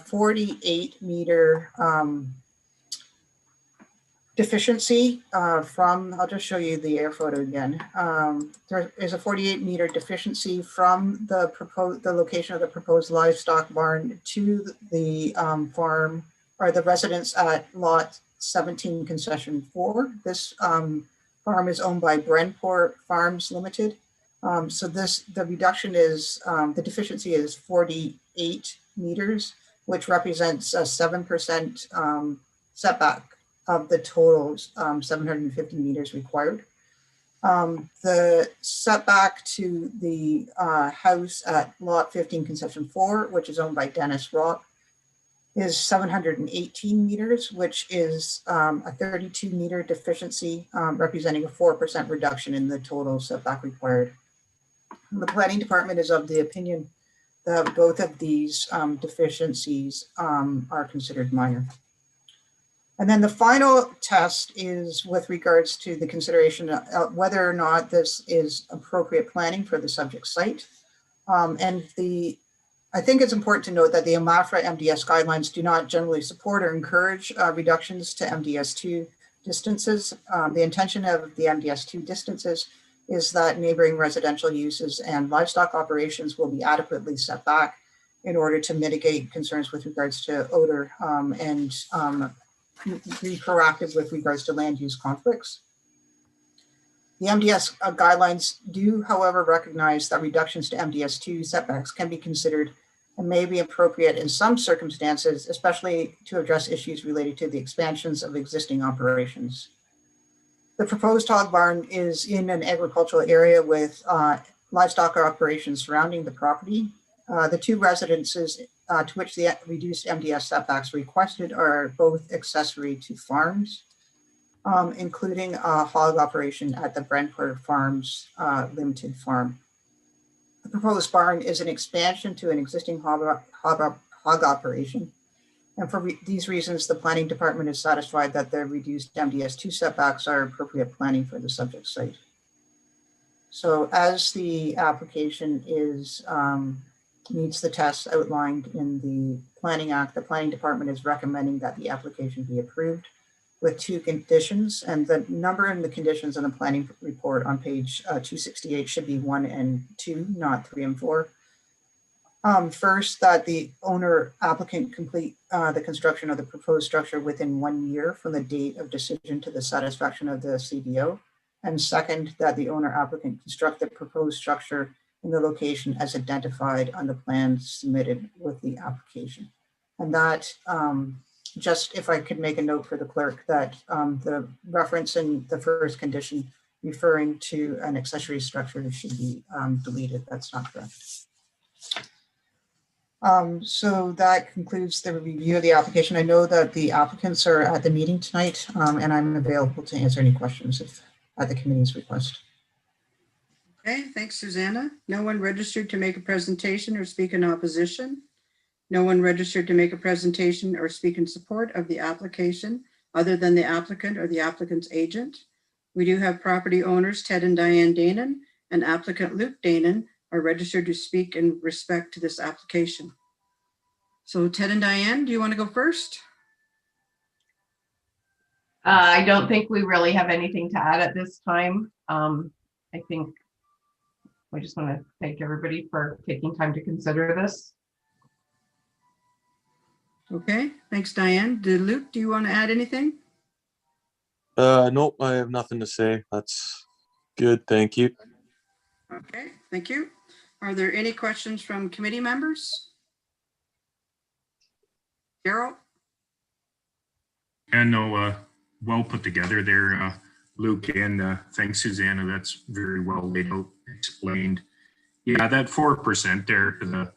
48 meter deficiency from, I'll just show you the air photo again. There is a 48 meter deficiency from the location of the proposed livestock barn to the farm or the residence at lot 17 concession 4. This farm is owned by Brentport Farms Limited. So the reduction is, the deficiency is 48 meters, which represents a 7% setback of the total 750 meters required. The setback to the house at lot 15 concession 4, which is owned by Dennis Rock, is 718 meters, which is a 32 meter deficiency, representing a 4% reduction in the total setback required. The planning department is of the opinion that both of these deficiencies are considered minor. And then the final test is with regards to the consideration of whether or not this is appropriate planning for the subject site. I think it's important to note that the AMAFRA MDS guidelines do not generally support or encourage reductions to MDS2 distances. The intention of the MDS2 distances is that neighboring residential uses and livestock operations will be adequately set back in order to mitigate concerns with regards to odor and be proactive with regards to land use conflicts. The MDS guidelines do, however, recognize that reductions to MDS2 setbacks can be considered and may be appropriate in some circumstances, especially to address issues related to the expansions of existing operations. The proposed hog barn is in an agricultural area with livestock operations surrounding the property. The 2 residences to which the reduced MDS setbacks requested are both accessory to farms, including a hog operation at the Brentford Farms Limited Farm. The proposed barn is an expansion to an existing hog operation. And for these reasons, the planning department is satisfied that the reduced MDS2 setbacks are appropriate planning for the subject site. So as the application is meets the tests outlined in the Planning Act, the planning department is recommending that the application be approved with 2 conditions, and the number and the conditions in the planning report on page 268 should be 1 and 2, not 3 and 4. First, that the owner applicant complete the construction of the proposed structure within 1 year from the date of decision to the satisfaction of the CBO. And second, that the owner applicant construct the proposed structure in the location as identified on the plans submitted with the application. And that, just if I could make a note for the clerk, that the reference in the first condition referring to an accessory structure should be deleted. That's not correct. So that concludes the review of the application. I know that the applicants are at the meeting tonight, and I'm available to answer any questions at the committee's request. Okay, thanks, Susanna. No one registered to make a presentation or speak in opposition. No one registered to make a presentation or speak in support of the application other than the applicant or the applicant's agent. We do have property owners Ted and Diane Danon and applicant Luke Danon are registered to speak in respect to this application. So Ted and Diane, do you want to go first? I don't think we really have anything to add at this time. I think I just want to thank everybody for taking time to consider this. Okay, thanks, Diane. Luke, do you want to add anything? Nope, I have nothing to say. That's good. Thank you. Okay, thank you. Are there any questions from committee members? Daryl? And no, well put together there, Luke, and thanks, Susanna. That's very well laid out, explained. Yeah, that 4% there to the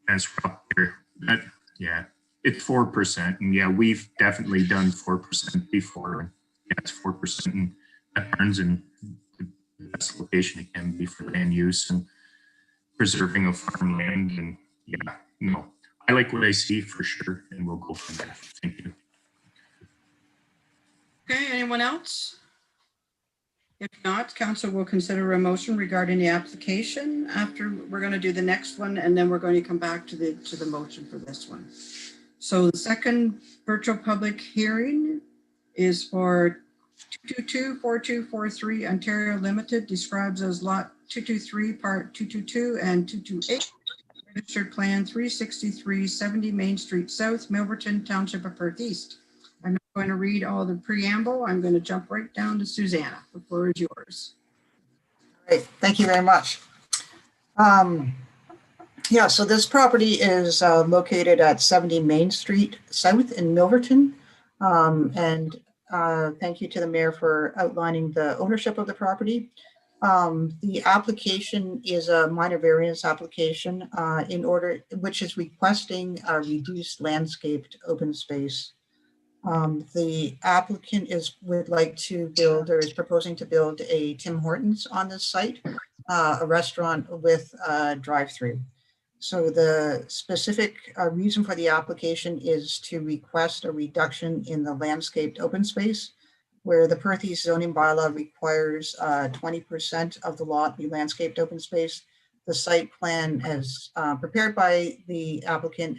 fence up there, that, yeah, it's 4%. And yeah, we've definitely done 4% before. And yeah, it's 4%, and that turns in the best location it can be for land use and preserving of farmland. And yeah, no, I like what I see for sure, and we'll go from there. Thank you. Okay, anyone else? If not, council will consider a motion regarding the application after we're going to do the next one, and then we're going to come back to the motion for this one. So the second virtual public hearing is for 222-4243 Ontario Limited, describes as lot 223, part 222 and 228, registered plan 363 70 Main Street South, Milverton, Township of Perth East. I'm not going to read all the preamble. I'm going to jump right down to Susanna. The floor is yours. Great, thank you very much. Yeah, so this property is located at 70 Main Street South in Milverton. Thank you to the mayor for outlining the ownership of the property. The application is a minor variance application which is requesting a reduced landscaped open space. The applicant would like to build or is proposing to build a Tim Hortons on this site, a restaurant with a drive-through. So the specific reason for the application is to request a reduction in the landscaped open space, where the Perth East zoning bylaw requires 20% of the lot be landscaped open space. The site plan as prepared by the applicant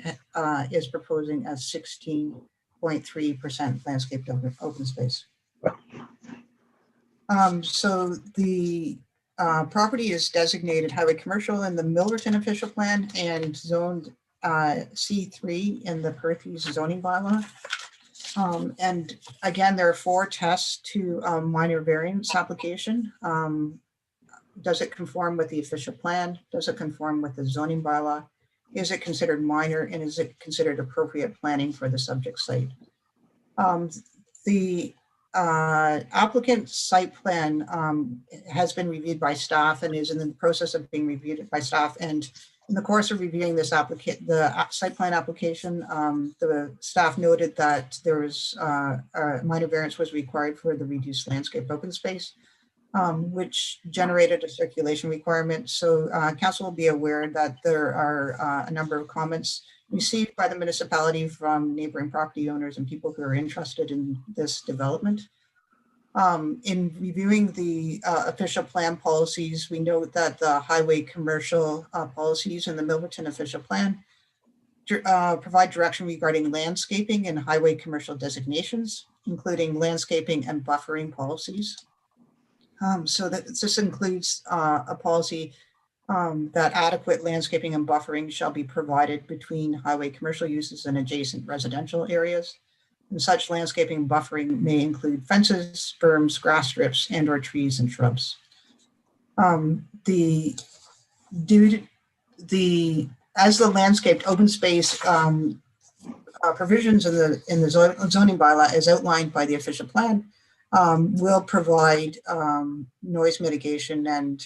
is proposing a 16.3% landscaped open space. So the property is designated highway commercial in the Milverton official plan and zoned C3 in the Perth East zoning bylaw. And again, there are 4 tests to minor variance application. Does it conform with the official plan? Does it conform with the zoning bylaw? Is it considered minor, and is it considered appropriate planning for the subject site? The applicant's site plan has been reviewed by staff and is in the process of being reviewed by staff. And in the course of reviewing this the site plan application, the staff noted that there was a minor variance was required for the reduced landscape open space, which generated a circulation requirement. So council will be aware that there are a number of comments received by the municipality from neighboring property owners and people who are interested in this development. In reviewing the official plan policies, we note that the highway commercial policies in the Milverton official plan provide direction regarding landscaping and highway commercial designations, including landscaping and buffering policies. So that this includes a policy that adequate landscaping and buffering shall be provided between highway commercial uses and adjacent residential areas. And such landscaping and buffering may include fences, berms, grass strips, and or trees and shrubs. As the landscaped open space provisions in the zoning bylaw as outlined by the official plan will provide noise mitigation and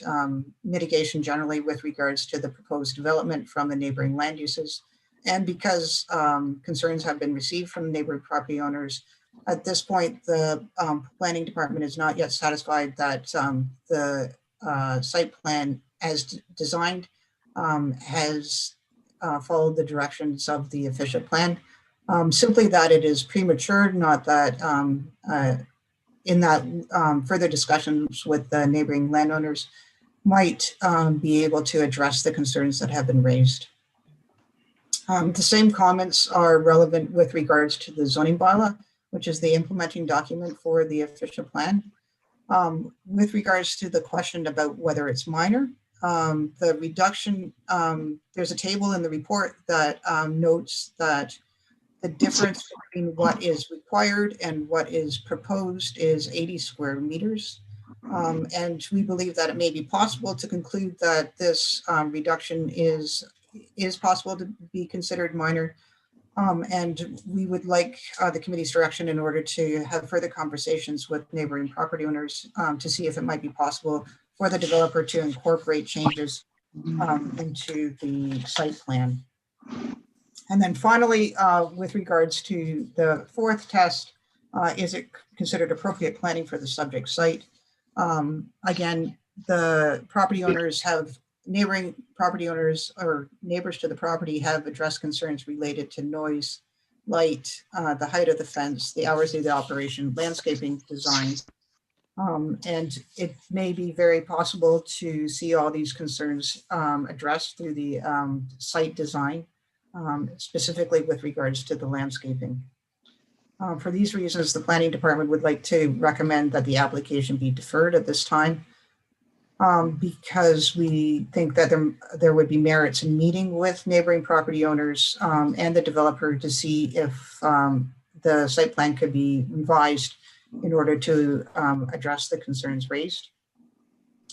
mitigation generally with regards to the proposed development from the neighboring land uses. And because concerns have been received from neighboring property owners, at this point, the planning department is not yet satisfied that the site plan as designed has followed the directions of the official plan. Simply that it is premature, not that in that further discussions with the neighboring landowners might be able to address the concerns that have been raised. The same comments are relevant with regards to the zoning bylaw, which is the implementing document for the official plan. With regards to the question about whether it's minor, the reduction, there's a table in the report that notes that the difference between what is required and what is proposed is 80 square meters. And we believe that it may be possible to conclude that this reduction is possible to be considered minor. And we would like the committee's direction in order to have further conversations with neighboring property owners to see if it might be possible for the developer to incorporate changes into the site plan. And then finally, with regards to the fourth test, is it considered appropriate planning for the subject site? Again, the property owners have, neighboring property owners or neighbors to the property have addressed concerns related to noise, light, the height of the fence, the hours of the operation, landscaping designs. And it may be very possible to see all these concerns addressed through the site design, specifically with regards to the landscaping. For these reasons, the planning department would like to recommend that the application be deferred at this time because we think that there would be merits in meeting with neighboring property owners and the developer to see if the site plan could be revised in order to address the concerns raised.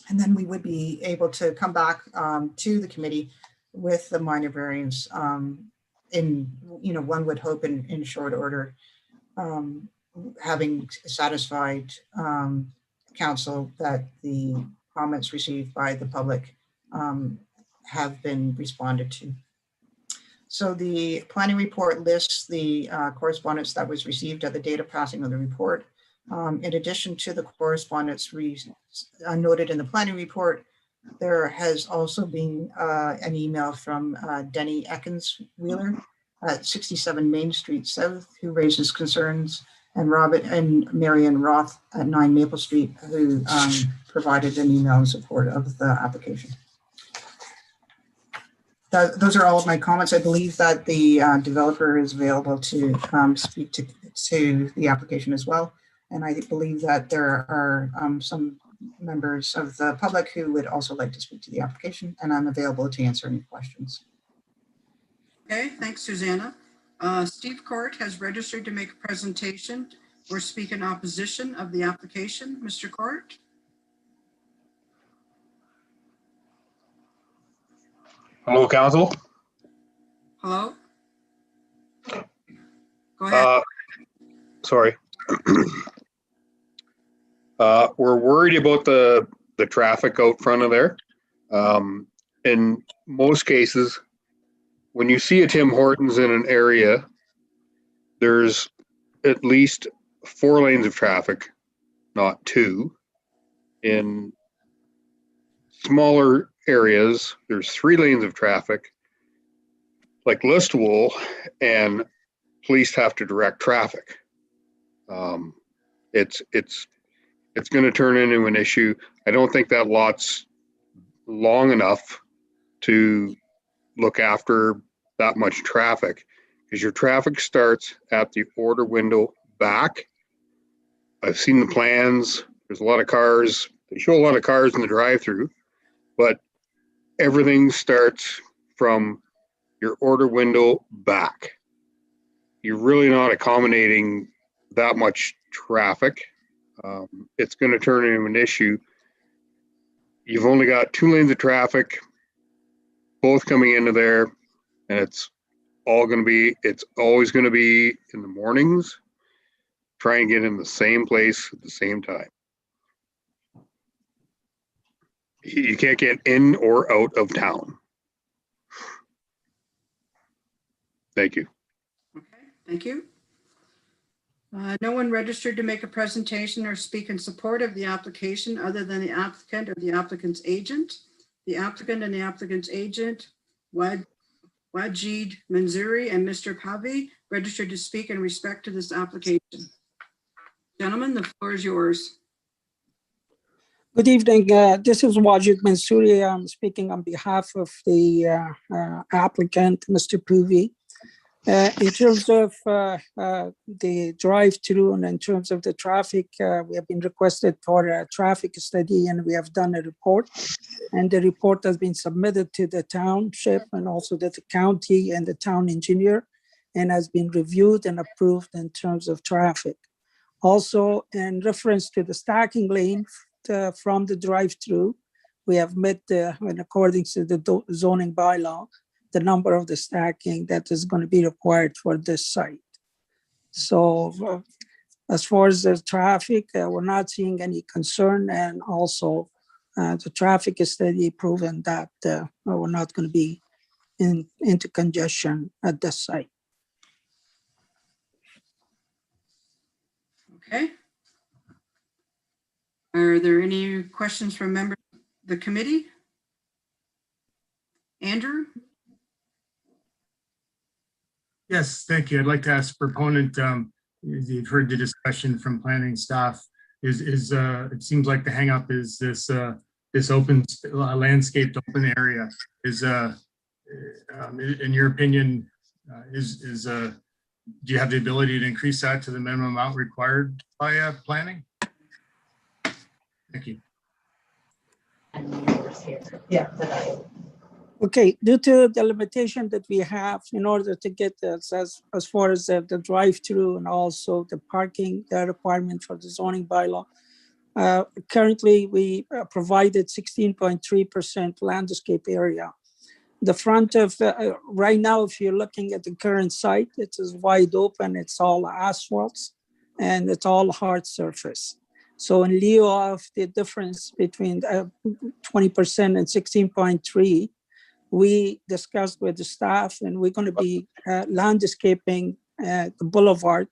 And then we would be able to come back to the committee with the minor variance in, one would hope in short order, having satisfied council that the comments received by the public have been responded to. So the planning report lists the correspondence that was received at the date of passing of the report. In addition to the correspondence noted in the planning report, there has also been an email from Denny Ekins-Wheeler at 67 Main Street South, who raises concerns, and Robert and Marion Roth at 9 Maple Street, who provided an email in support of the application. Those are all of my comments. I believe that the developer is available to speak to the application as well. And I believe that there are some members of the public who would also like to speak to the application, and I'm available to answer any questions. Okay, thanks, Susanna. Steve Court has registered to make a presentation or speak in opposition of the application. Mr. Court? Hello, Council. Hello? Go ahead. Sorry. We're worried about the traffic out front of there. In most cases, when you see a Tim Hortons in an area, there's at least 4 lanes of traffic, not 2. In smaller areas, there's 3 lanes of traffic, like Listowel, and police have to direct traffic. It's going to turn into an issue. I don't think that lot's long enough to look after that much traffic, because your traffic starts at the order window back. I've seen the plans. There's a lot of cars. They show a lot of cars in the drive-through, but everything starts from your order window back. You're really not accommodating that much traffic. It's going to turn into an issue. You've only got 2 lanes of traffic, both coming into there, and it's always going to be in the mornings. Try and get in the same place at the same time. You can't get in or out of town. Thank you. Okay, thank you. No one registered to make a presentation or speak in support of the application other than the applicant or the applicant's agent. The applicant and the applicant's agent, Wajid Manzuri and Mr. Pavi, registered to speak in respect to this application. Gentlemen, the floor is yours. Good evening. This is Wajid Mansouri. I'm speaking on behalf of the applicant, Mr. Puvi. In terms of the drive-through and in terms of the traffic, we have been requested for a traffic study and we have done a report. And the report has been submitted to the township and also to the county and the town engineer and has been reviewed and approved in terms of traffic. Also, in reference to the stacking lane from the drive-through, we have met, in accordance to the zoning bylaw, the number of the stacking that is going to be required for this site. So as far as the traffic, we're not seeing any concern, and also the traffic study proven that we're not going to be into congestion at this site. Okay. Are there any questions from members of the committee? Andrew? Yes, thank you. I'd like to ask the proponent, you've heard the discussion from planning staff, it seems like the hang up is this open landscaped open area is in your opinion, do you have the ability to increase that to the minimum amount required by planning? Thank you. Yeah. Okay, due to the limitation that we have in order to get this as far as the drive-through and also the parking, the requirement for the zoning bylaw, currently we provided 16.3% landscape area. The front of, right now, if you're looking at the current site, it is wide open, it's all asphalts and it's all hard surface. So in lieu of the difference between 20% and 16.3, we discussed with the staff and we're going to be landscaping the boulevard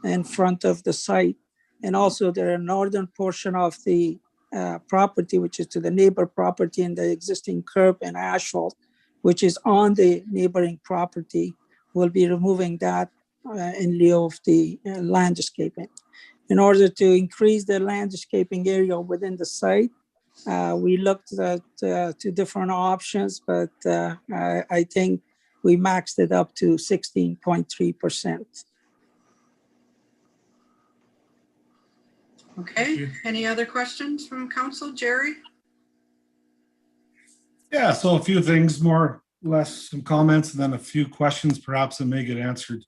in front of the site. And also the northern portion of the property, which is to the neighbor property, and the existing curb and asphalt, which is on the neighboring property, we'll be removing that in lieu of the landscaping. In order to increase the landscaping area within the site, we looked at two different options, but I think we maxed it up to 16.3%. Okay, any other questions from council? Jerry? Yeah, so a few things, more or less some comments, and then a few questions perhaps that may get answered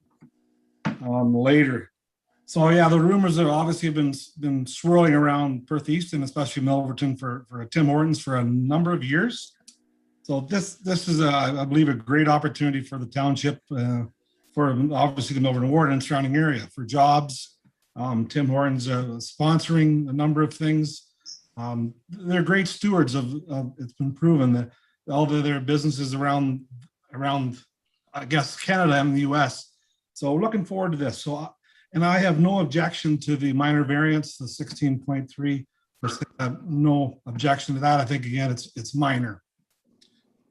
later. So yeah, the rumors have obviously been swirling around Perth East and especially Milverton for Tim Hortons for a number of years. So this is, I believe, a great opportunity for the township, for obviously the Milverton ward and surrounding area for jobs. Tim Hortons sponsoring a number of things. They're great stewards of it's been proven that all of their businesses around, I guess, Canada and the US. So looking forward to this. So, and I have no objection to the minor variance, the 16.3%. No objection to that. I think, again, it's minor.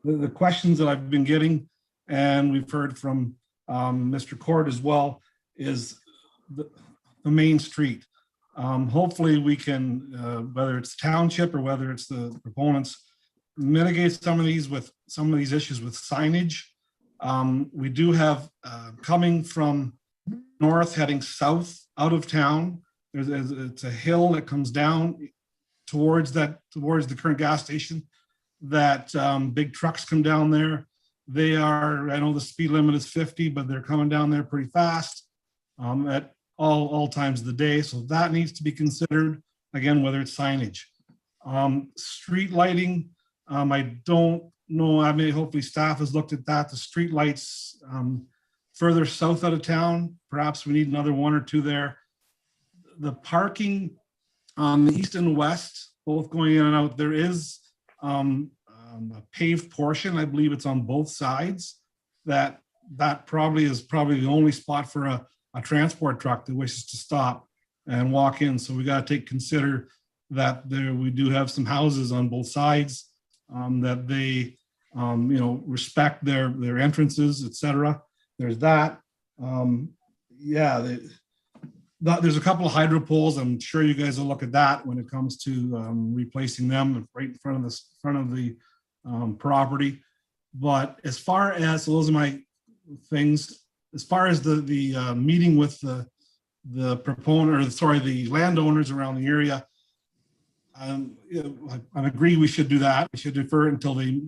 The questions that I've been getting, and we've heard from Mr. Court as well, is the main street. Hopefully we can, whether it's township or whether it's the proponents, mitigate some of these issues with signage. We do have coming from north heading south out of town. It's a hill that comes down towards the current gas station. That big trucks come down there. They are, I know the speed limit is 50, but they're coming down there pretty fast at all times of the day. So that needs to be considered, again, whether it's signage. Street lighting, I don't know, I mean, hopefully staff has looked at that. The street lights further south out of town, perhaps we need another one or two there. The parking on the east and west, both going in and out, there is a paved portion. I believe it's on both sides. That probably is the only spot for a transport truck that wishes to stop and walk in. So we got to consider that we do have some houses on both sides, that they, respect their entrances, etc. There's that. There's a couple of hydro poles. I'm sure you guys will look at that when it comes to replacing them right in front of the property. But as far as, so those are my things. As far as the meeting with the proponent, the landowners around the area, I agree we should do that. We should defer it until they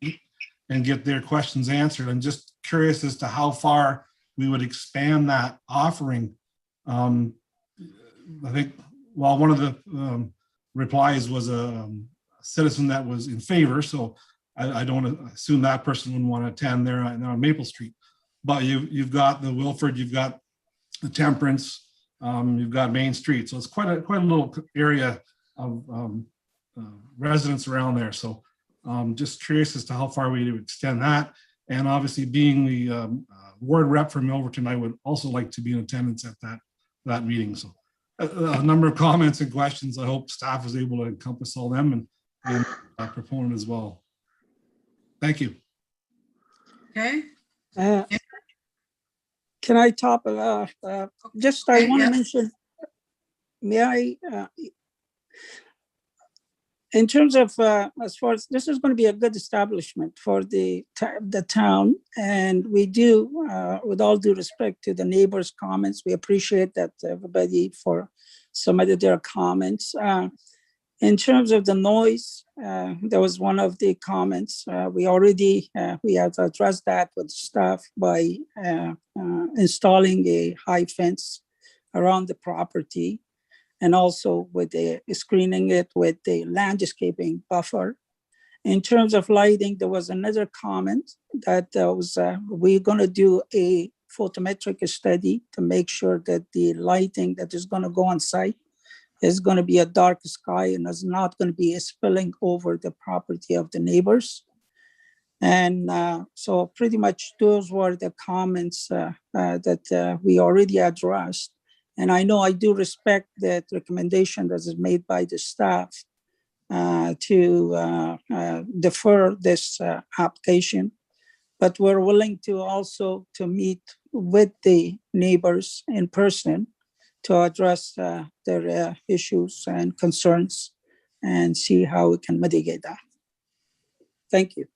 meet and get their questions answered. I'm just curious as to how far we would expand that offering. I think, well, one of the replies was a citizen that was in favor, so I don't assume that person wouldn't want to attend there on Maple Street. But you've got the Wilford, you've got the Temperance, you've got Main Street, so it's quite a little area of residents around there. So just curious as to how far we would extend that. And obviously, being the ward rep from Milverton, I would also like to be in attendance at that meeting. So a number of comments and questions. I hope staff is able to encompass all them and proponent as well. Thank you. Okay. Can I top just I want to mention, may I, in terms of as far as this is going to be a good establishment for the town, and we do, with all due respect to the neighbors' comments, we appreciate that everybody submitted their comments. In terms of the noise, there was one of the comments. We have addressed that with staff by installing a high fence around the property, and also with screening it with the landscaping buffer. In terms of lighting, there was another comment that we're going to do a photometric study to make sure that the lighting that is going to go on site is going to be a dark sky and is not going to be spilling over the property of the neighbors. And so pretty much those were the comments that we already addressed. And I know I do respect that recommendation that is made by the staff to defer this application, but we're willing to also to meet with the neighbors in person to address their issues and concerns and see how we can mitigate that. Thank you.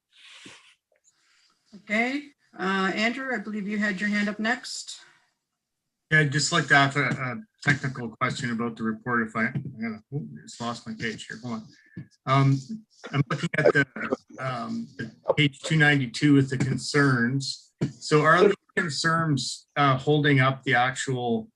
Okay, Andrew, I believe you had your hand up next. Yeah, I'd just like to ask a technical question about the report. If I just lost my page here. Hold on. I'm looking at the page 292 with the concerns. So are the concerns holding up the actual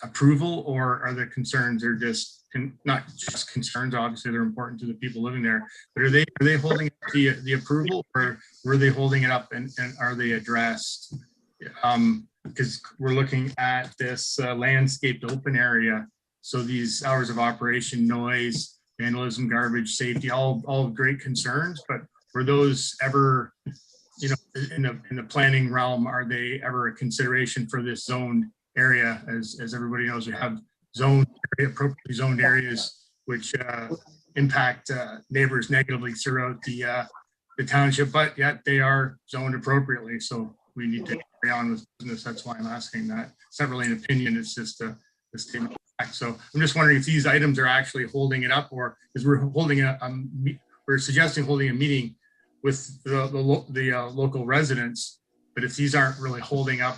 approval, or are the concerns are just not just concerns? Obviously, they're important to the people living there, but are they holding up the approval, or were they holding it up and are they addressed? Because we're looking at this landscaped open area. So these hours of operation, noise, vandalism, garbage, safety, all great concerns, but were those ever, in the planning realm, are they ever a consideration for this zoned area? As everybody knows, we have appropriately zoned areas which impact neighbors negatively throughout the township, but yet they are zoned appropriately. So we need to carry on with business. That's why I'm asking that. It's not really an opinion, it's just a statement of fact. So I'm just wondering if these items are actually holding it up, or is we're suggesting holding a meeting with the local residents, but if these aren't really holding up,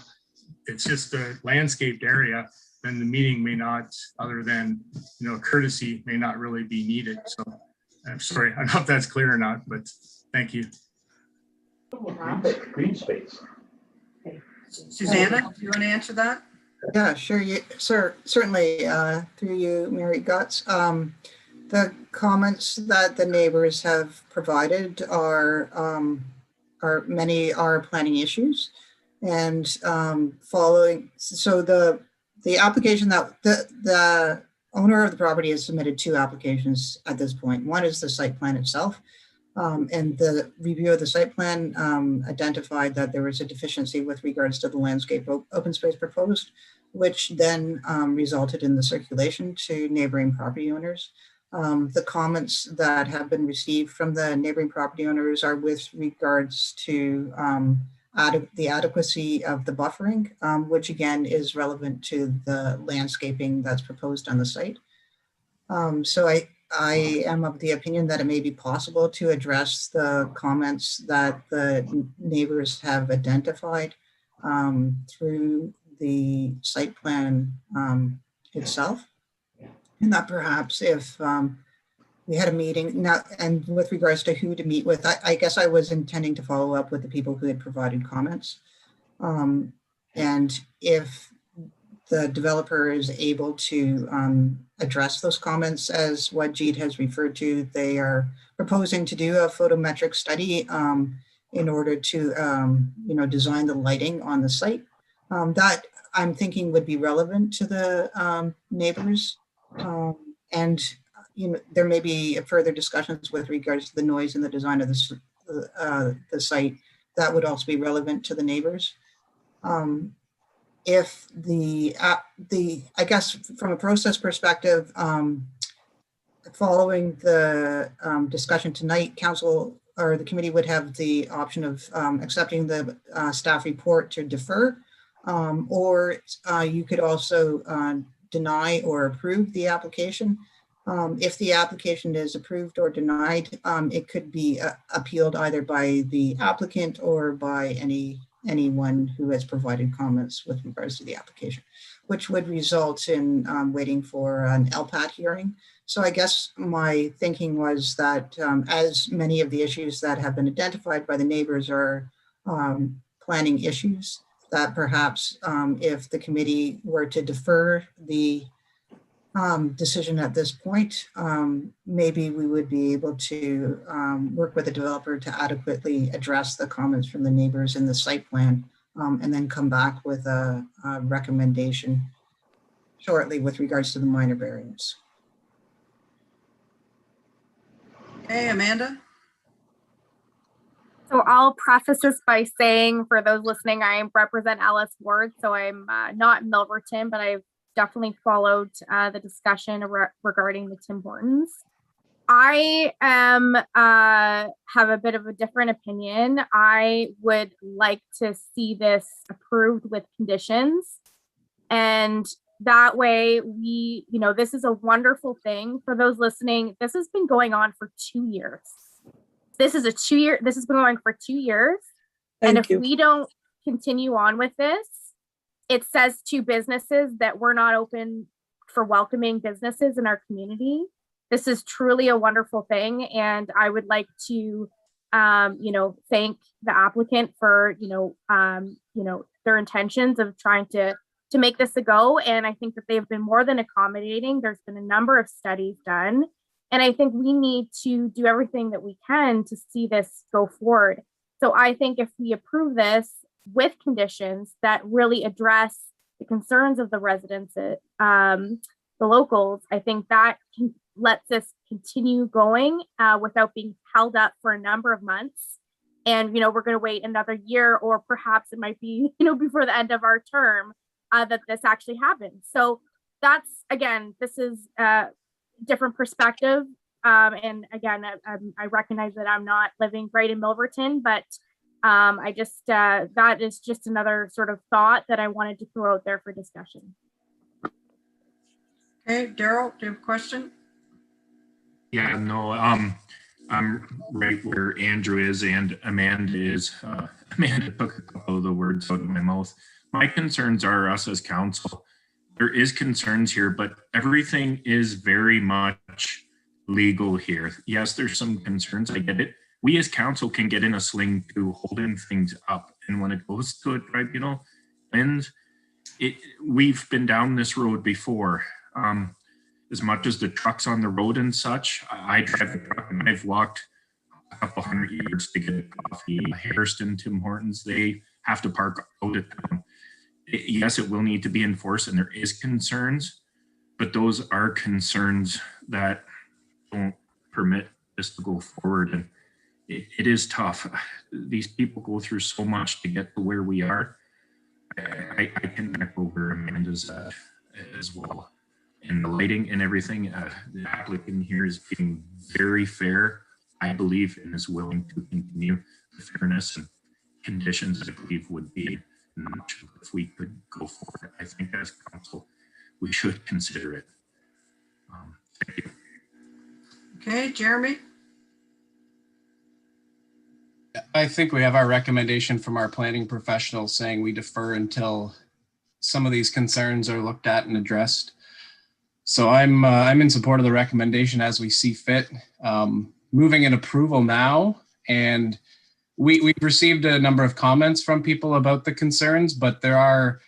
it's just the landscaped area, then the meeting may not, other than, courtesy, may not really be needed. So I'm sorry, I don't know if that's clear or not, but thank you. Green space. Susanna, do you want to answer that? Yeah, sure. Certainly, through you, Mary Guts. The comments that the neighbors have provided are many are planning issues, and following. So the application that the owner of the property has submitted 2 applications at this point. One is the site plan itself, And the review of the site plan identified that there was a deficiency with regards to the landscape open space proposed, which then resulted in the circulation to neighboring property owners. The comments that have been received from the neighboring property owners are with regards to the adequacy of the buffering, which again is relevant to the landscaping that's proposed on the site. So I am of the opinion that it may be possible to address the comments that the neighbors have identified through the site plan itself. And that perhaps if we had a meeting now, and with regards to who to meet with, I guess I was intending to follow up with the people who had provided comments. And if the developer is able to address those comments, as what Jeet has referred to, they are proposing to do a photometric study in order to design the lighting on the site. That I'm thinking would be relevant to the neighbors. And there may be further discussions with regards to the noise and the design of the site that would also be relevant to the neighbors. If I guess from a process perspective, following the discussion tonight, council or the committee would have the option of accepting the staff report to defer, or you could also deny or approve the application. If the application is approved or denied, it could be appealed either by the applicant or by anyone who has provided comments with regards to the application, which would result in waiting for an LPAT hearing. So I guess my thinking was that as many of the issues that have been identified by the neighbors are planning issues, that perhaps if the committee were to defer the decision at this point, maybe we would be able to work with the developer to adequately address the comments from the neighbors in the site plan, and then come back with a recommendation shortly with regards to the minor variance. Okay, Amanda? So I'll preface this by saying, for those listening, I represent Alice Ward, so I'm not in Milverton, but I've definitely followed the discussion regarding the Tim Hortons. I have a bit of a different opinion. I would like to see this approved with conditions, and that way this is a wonderful thing for those listening. This has been going on for 2 years. This has been going for 2 years. And if we don't continue on with this, it says to businesses that we're not open for welcoming businesses in our community. This is truly a wonderful thing. And I would like to, thank the applicant for, their intentions of trying to make this a go. And I think that they've been more than accommodating. There's been a number of studies done. And I think we need to do everything that we can to see this go forward. So I think if we approve this with conditions that really address the concerns of the residents, the locals, I think that lets us continue going without being held up for a number of months. And, we're going to wait another year, or perhaps it might be, before the end of our term that this actually happens. So that's, again, this is a different perspective. And again, I recognize that I'm not living right in Milverton, but I just, that is just another sort of thought that I wanted to throw out there for discussion. Okay, Daryl, do you have a question? Yeah, no, I'm right where Andrew is and Amanda is. Amanda took a couple of the words out of my mouth. My concerns are us as council. There is concerns here, but everything is very much legal here. Yes, there's some concerns, I get it. We as council can get in a sling to holding things up. And when it goes to a tribunal, and we've been down this road before. As much as the trucks on the road and such, I drive a truck and I've walked a couple hundred yards to get a coffee. Hairston, Tim Hortons, they have to park out of town. Yes, it will need to be enforced and there is concerns, but those are concerns that don't permit this to go forward. And it is tough. These people go through so much to get to where we are. I can echo where Amanda's at as well. And the lighting and everything, the applicant here is being very fair, I believe, and is willing to continue the fairness and conditions, I believe, would be much if we could go forward. I think as council, we should consider it. Thank you. Okay, Jeremy? I think we have our recommendation from our planning professionals saying we defer until some of these concerns are looked at and addressed. So I'm in support of the recommendation as we see fit. Moving in approval now, and we've received a number of comments from people about the concerns, but there are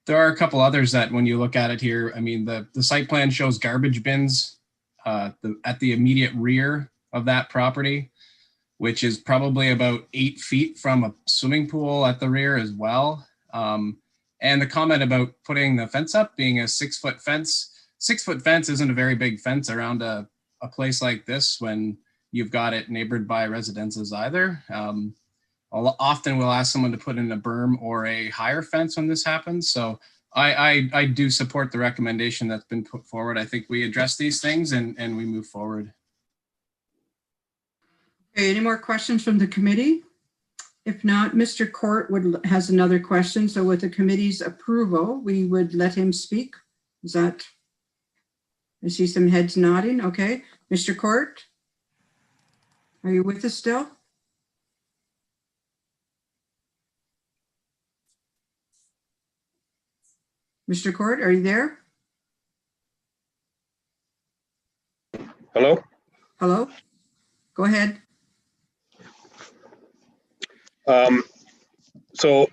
a couple others that when you look at it here, I mean, the site plan shows garbage bins at the immediate rear of that property, which is probably about 8 feet from a swimming pool at the rear as well. And the comment about putting the fence up being a 6-foot fence. 6-foot fence isn't a very big fence around a place like this when you've got it neighbored by residences either. Often we'll ask someone to put in a berm or a higher fence when this happens. So I do support the recommendation that's been put forward. I think we address these things and we move forward. Okay, any more questions from the committee? If not, Mr. Court has another question. So with the committee's approval, we would let him speak. Is that, I see some heads nodding. Okay, Mr. Court, are you with us still? Mr. Court, are you there? Hello? Hello? Go ahead. So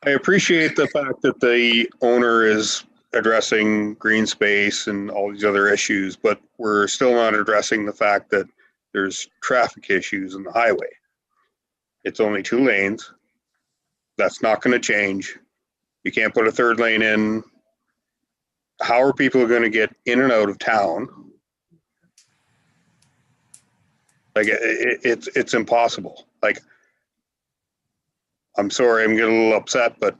I appreciate the fact that the owner is addressing green space and all these other issues, but we're still not addressing the fact that there's traffic issues on the highway. It's only 2 lanes. That's not going to change. You can't put a 3rd lane in. How are people going to get in and out of town? Like it's impossible. Like, I'm sorry, I'm getting a little upset, but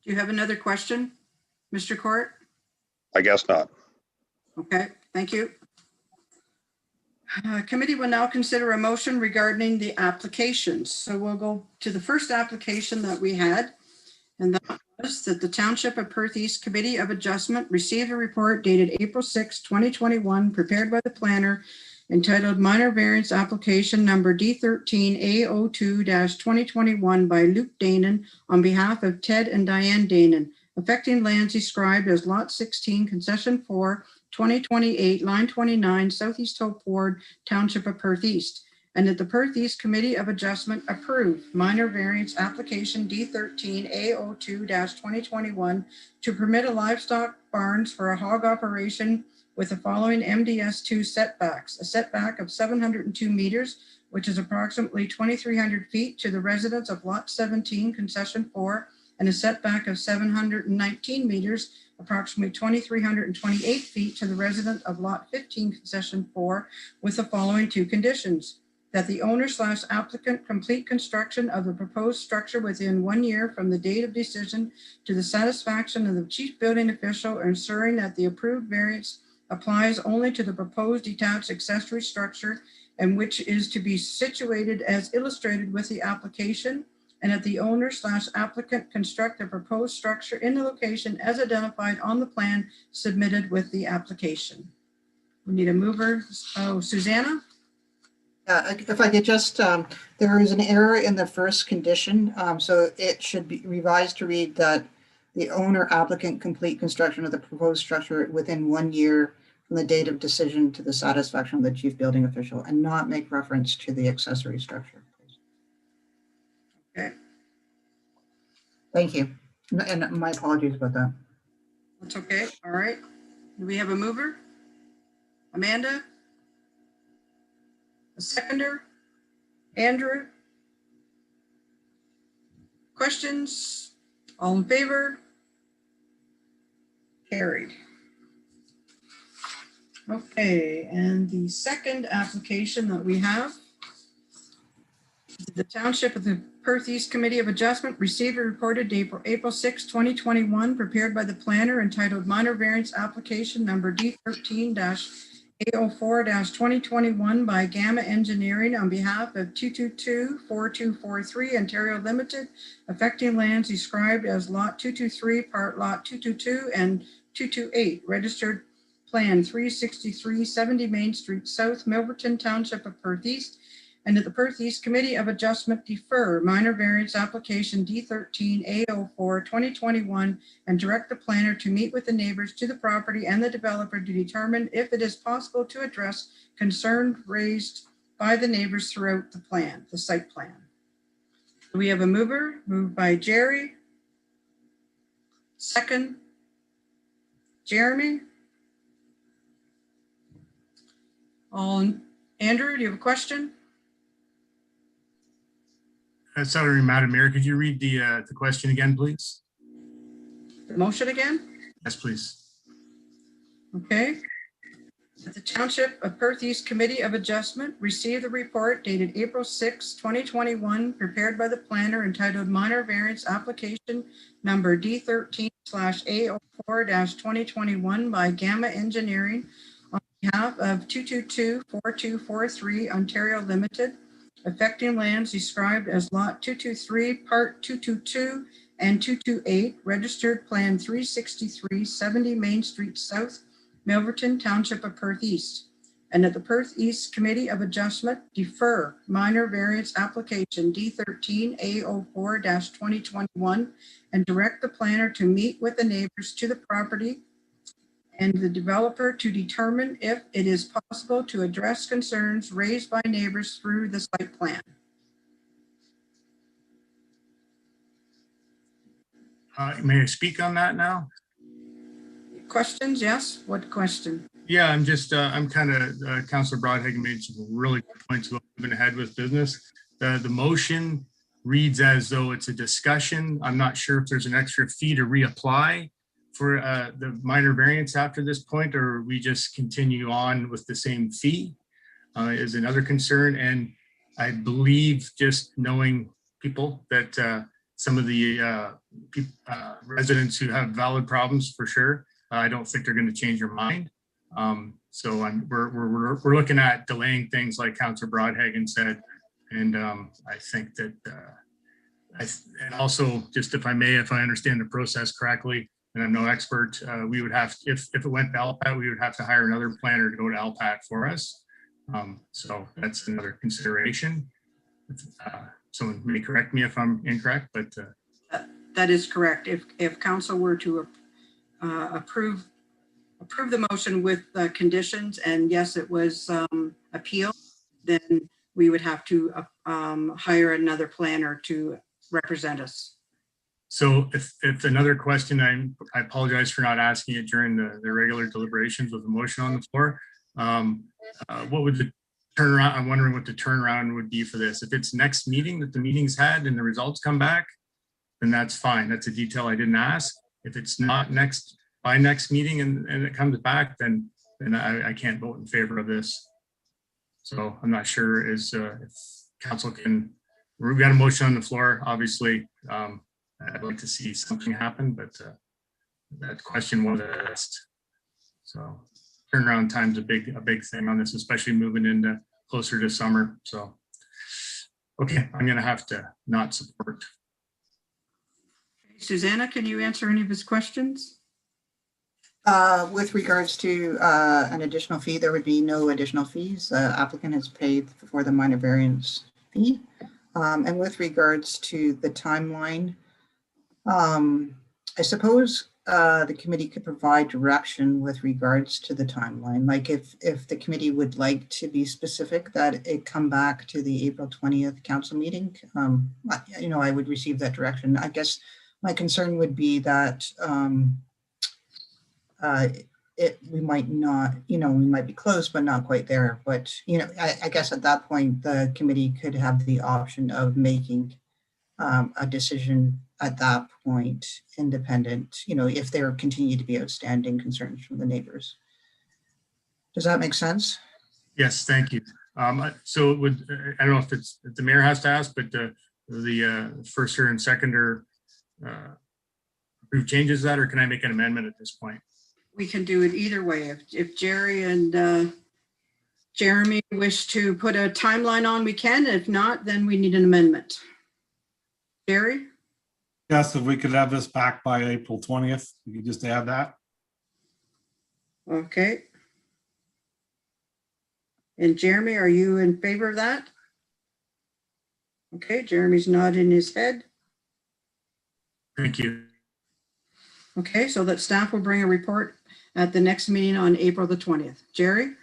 Do you have another question, Mr. Court? I guess not. Okay, thank you. Committee will now consider a motion regarding the applications. So we'll go to the first application that we had, and that was that the Township of Perth East Committee of Adjustment received a report dated April 6, 2021, prepared by the planner, entitled Minor Variance Application Number D13A02-2021 by Luke Danon on behalf of Ted and Diane Danon, affecting lands described as Lot 16, Concession 4, 2028, Line 29, Southeast Hope Ward, Township of Perth East, and that the Perth East Committee of Adjustment approve minor variance application D13A02-2021 to permit a livestock barns for a hog operation with the following MDS2 setbacks: a setback of 702 meters, which is approximately 2,300 feet to the residents of Lot 17, Concession 4, and a setback of 719 meters, approximately 2,328 feet to the resident of Lot 15, Concession 4, with the following 2 conditions: that the owner/applicant complete construction of the proposed structure within 1 year from the date of decision to the satisfaction of the chief building official, ensuring that the approved variance applies only to the proposed detached accessory structure and which is to be situated as illustrated with the application, and that the owner/applicant construct a proposed structure in the location as identified on the plan submitted with the application. We need a mover. Oh, Susanna? If I could just, there is an error in the first condition, so it should be revised to read that the owner applicant complete construction of the proposed structure within 1 year from the date of decision to the satisfaction of the chief building official, and not make reference to the accessory structure. Okay. Thank you. And my apologies about that. That's okay. All right. Do we have a mover? Amanda? A seconder? Andrew? Questions? All in favor? Carried. Okay, and the second application that we have, the Township of the Perth East Committee of Adjustment received and reported April 6, 2021, prepared by the planner entitled Minor Variance Application Number D13-A04-2021 by Gamma Engineering on behalf of 222-4243 Ontario Limited, affecting lands described as Lot 223, Part Lot 222 and 228, registered Plan 363, 70 Main Street South, Milverton Township of Perth East, and that the Perth East Committee of Adjustment defer minor variance application D13-A04-2021 and direct the planner to meet with the neighbors to the property and the developer to determine if it is possible to address concerns raised by the neighbors throughout the site plan. We have a mover, moved by Jerry. Second, Jeremy. Andrew, do you have a question? Sorry, Madam Mayor, could you read the question again, please? The motion again? Yes, please. Okay. The Township of Perth East Committee of Adjustment received the report dated April 6, 2021, prepared by the planner entitled Minor Variance Application Number D13-A04-2021 by Gamma Engineering on behalf of 222-4243 Ontario Limited, affecting lands described as Lot 223, Part 222 and 228, registered Plan 363, 70 Main Street South, Milverton Township of Perth East, and that the Perth East Committee of Adjustment defer minor variance application D13-A04-2021 and direct the planner to meet with the neighbors to the property and the developer to determine if it is possible to address concerns raised by neighbors through the site plan. May I speak on that now? Questions? Yes. What question? Yeah, I'm kind of, Councillor Broadhagen made some really good points about moving ahead with business. The motion reads as though it's a discussion. I'm not sure if there's an extra fee to reapply for the minor variance after this point, or we just continue on with the same fee is another concern. And I believe, just knowing people, that some of the residents who have valid problems for sure, I don't think they're going to change their mind. So we're looking at delaying things like Councillor Broadhagen said. And I think that, and also, just if I may, if I understand the process correctly, and I'm no expert, we would have, if it went to LPAT, we would have to hire another planner to go to LPAT for us. So that's another consideration. Someone may correct me if I'm incorrect, but. That is correct. If council were to approve the motion with conditions, and yes, it was appealed, then we would have to hire another planner to represent us. So if another question, I apologize for not asking it during the regular deliberations with the motion on the floor. What would the turnaround, I'm wondering what the turnaround would be for this. If it's next meeting that the meeting's had and the results come back, then that's fine. That's a detail I didn't ask. If it's not by next meeting and it comes back, then I can't vote in favor of this. So I'm not sure if council can, we've got a motion on the floor, obviously. I'd like to see something happen, but that question was asked. So turnaround time's a big thing on this, especially moving into closer to summer. So, okay, I'm gonna have to not support. Susanna, can you answer any of his questions? With regards to an additional fee, there would be no additional fees. The applicant has paid for the minor variance fee. And with regards to the timeline, I suppose the committee could provide direction with regards to the timeline. Like if the committee would like to be specific that it come back to the April 20th council meeting, I would receive that direction. I guess my concern would be that we might not, we might be close, but not quite there. But, I guess at that point, the committee could have the option of making a decision at that point, independent, if there continue to be outstanding concerns from the neighbors. Does that make sense? Yes, thank you. So it would, I don't know if it's, if the mayor has to ask, but the firster and seconder approve changes that, or can I make an amendment at this point? We can do it either way. If Jerry and Jeremy wish to put a timeline on, we can. If not, then we need an amendment. Jerry? Yes, if we could have this back by April 20th, we could just add that. Okay. And Jeremy, are you in favor of that? Okay, Jeremy's nodding his head. Thank you. Okay, so that staff will bring a report at the next meeting on April the 20th. Jerry?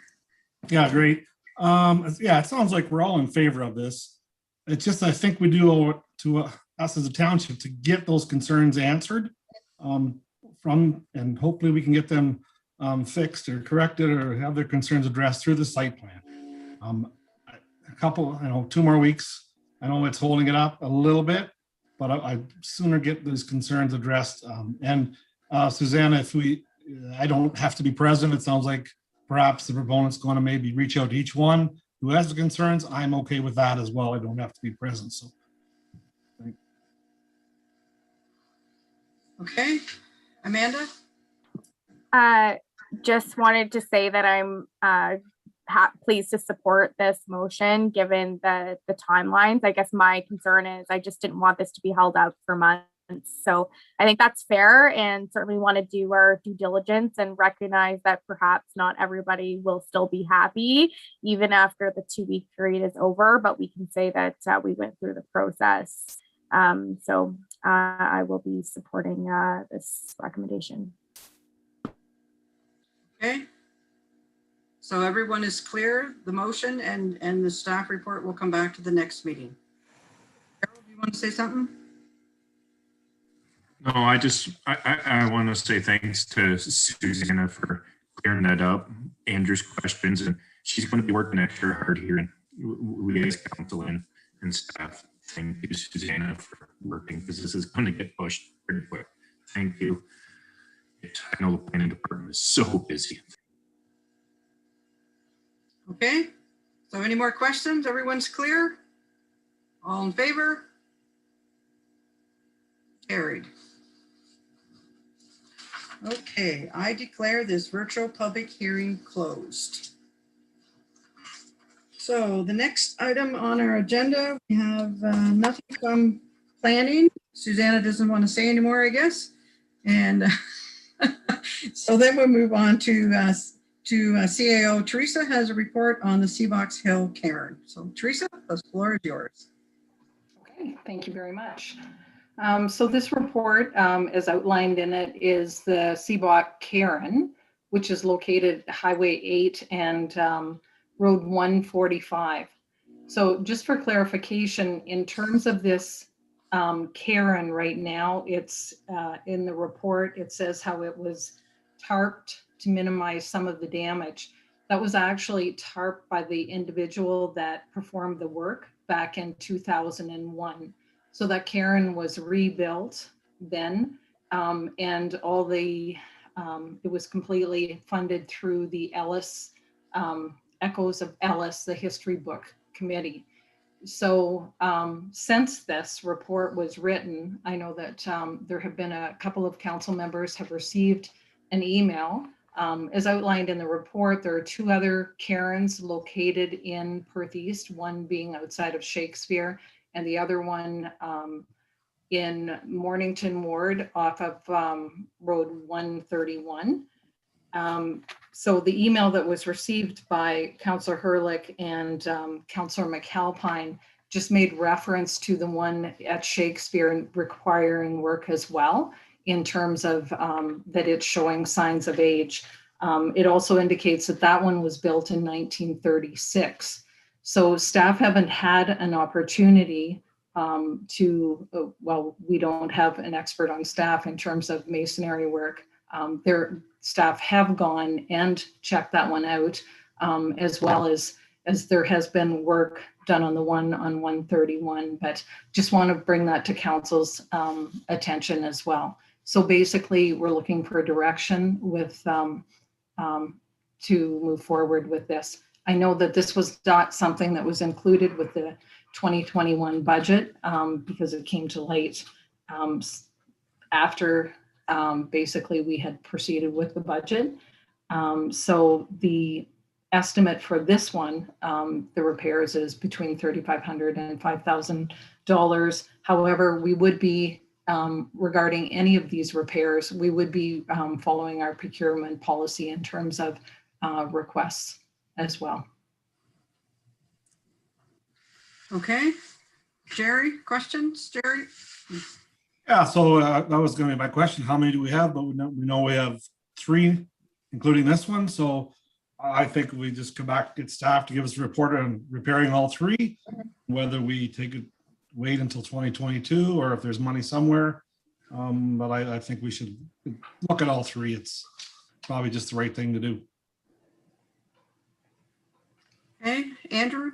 Yeah, great. Yeah, it sounds like we're all in favor of this. It's just, I think we do owe it to us as a township to get those concerns answered and hopefully we can get them fixed or corrected or have their concerns addressed through the site plan. A couple, 2 more weeks. I know it's holding it up a little bit, but I'd sooner get those concerns addressed. Susanna, I don't have to be present. It sounds like perhaps the proponent's going to maybe reach out to each one who has the concerns. I'm okay with that as well. I don't have to be present. So. Okay, Amanda? Just wanted to say that I'm pleased to support this motion, given the timelines. I guess my concern is I just didn't want this to be held up for months. So I think that's fair, and certainly want to do our due diligence and recognize that perhaps not everybody will still be happy even after the 2-week period is over, but we can say that we went through the process. So I will be supporting this recommendation. Okay. So everyone is clear, the motion and the staff report will come back to the next meeting. Daryl, do you want to say something? No, I want to say thanks to Susanna for clearing that up, Andrew's questions, and she's going to be working extra hard here, and we as council and staff, thank you, Susanna, for working, because this is going to get pushed pretty quick. Thank you. I know the planning department is so busy. Okay, so any more questions? Everyone's clear? All in favor? Carried. Okay, I declare this virtual public hearing closed. So the next item on our agenda, we have nothing from planning. Susanna doesn't want to say anymore, I guess. And so then we'll move on to CAO. Teresa has a report on the Seabox Hill Cairn. So Teresa, the floor is yours. Okay, thank you very much. So this report, as outlined in it, is the Seabox Cairn, which is located Highway 8 and Road 145. So just for clarification, in terms of this cairn right now, it's in the report, it says how it was tarped to minimize some of the damage. That was actually tarped by the individual that performed the work back in 2001. So that cairn was rebuilt then, and all the, it was completely funded through the Ellis, Echoes of Ellis, the history book committee. So since this report was written, I know that there have been a couple of council members have received an email. As outlined in the report, there are 2 other cairns located in Perth East, one being outside of Shakespeare and the other one in Mornington Ward off of Road 131. So the email that was received by Councillor Herlick and Councillor McAlpine just made reference to the one at Shakespeare requiring work as well, in terms of that it's showing signs of age. It also indicates that that one was built in 1936. So staff haven't had an opportunity well, we don't have an expert on staff in terms of masonry work. Their staff have gone and checked that one out, as well as there has been work done on the one on 131, but just want to bring that to council's attention as well. So basically we're looking for direction with to move forward with this. I know that this was not something that was included with the 2021 budget because it came to light after basically we had proceeded with the budget. So the estimate for this one, the repairs is between $3,500 and $5,000. However, we would be regarding any of these repairs, we would be following our procurement policy in terms of requests as well. Okay. Jerry, questions, Jerry? Yeah, so that was going to be my question. How many do we have? But we know we have 3, including this one. So I think we just come back, get staff to give us a report on repairing all 3, whether we wait until 2022 or if there's money somewhere. But I think we should look at all 3. It's probably just the right thing to do. Okay, Andrew?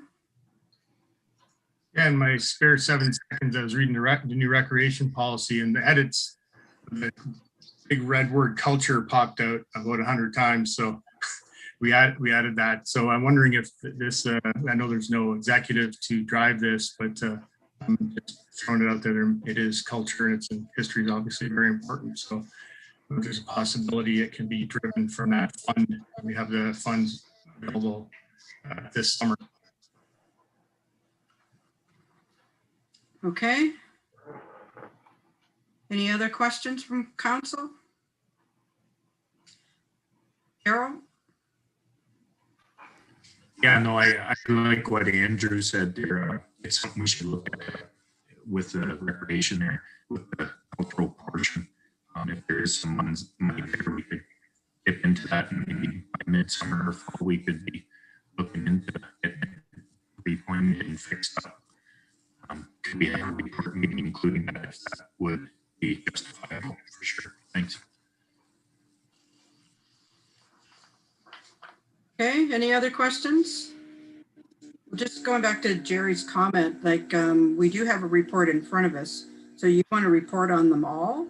Yeah, in my spare 7 seconds, I was reading the new recreation policy, and the edits, the big red word culture popped out about 100 times. So we added that. So I'm wondering if this, I know there's no executive to drive this, but I'm just throwing it out there. It is culture, and history is obviously very important. So if there's a possibility it can be driven from that fund. We have the funds available this summer. Okay. Any other questions from council? Daryl? Yeah, no, I like what Andrew said there. It's something we should look at with the recreation there, with the cultural portion. If there is some money there, we could dip into that, and maybe by midsummer or fall, we could be looking into it, repointed and fixed up. Could we have a report meeting including that if that would be justifiable for sure? Thanks. Okay, any other questions? Just going back to Jerry's comment, like we do have a report in front of us. So you want to report on them all?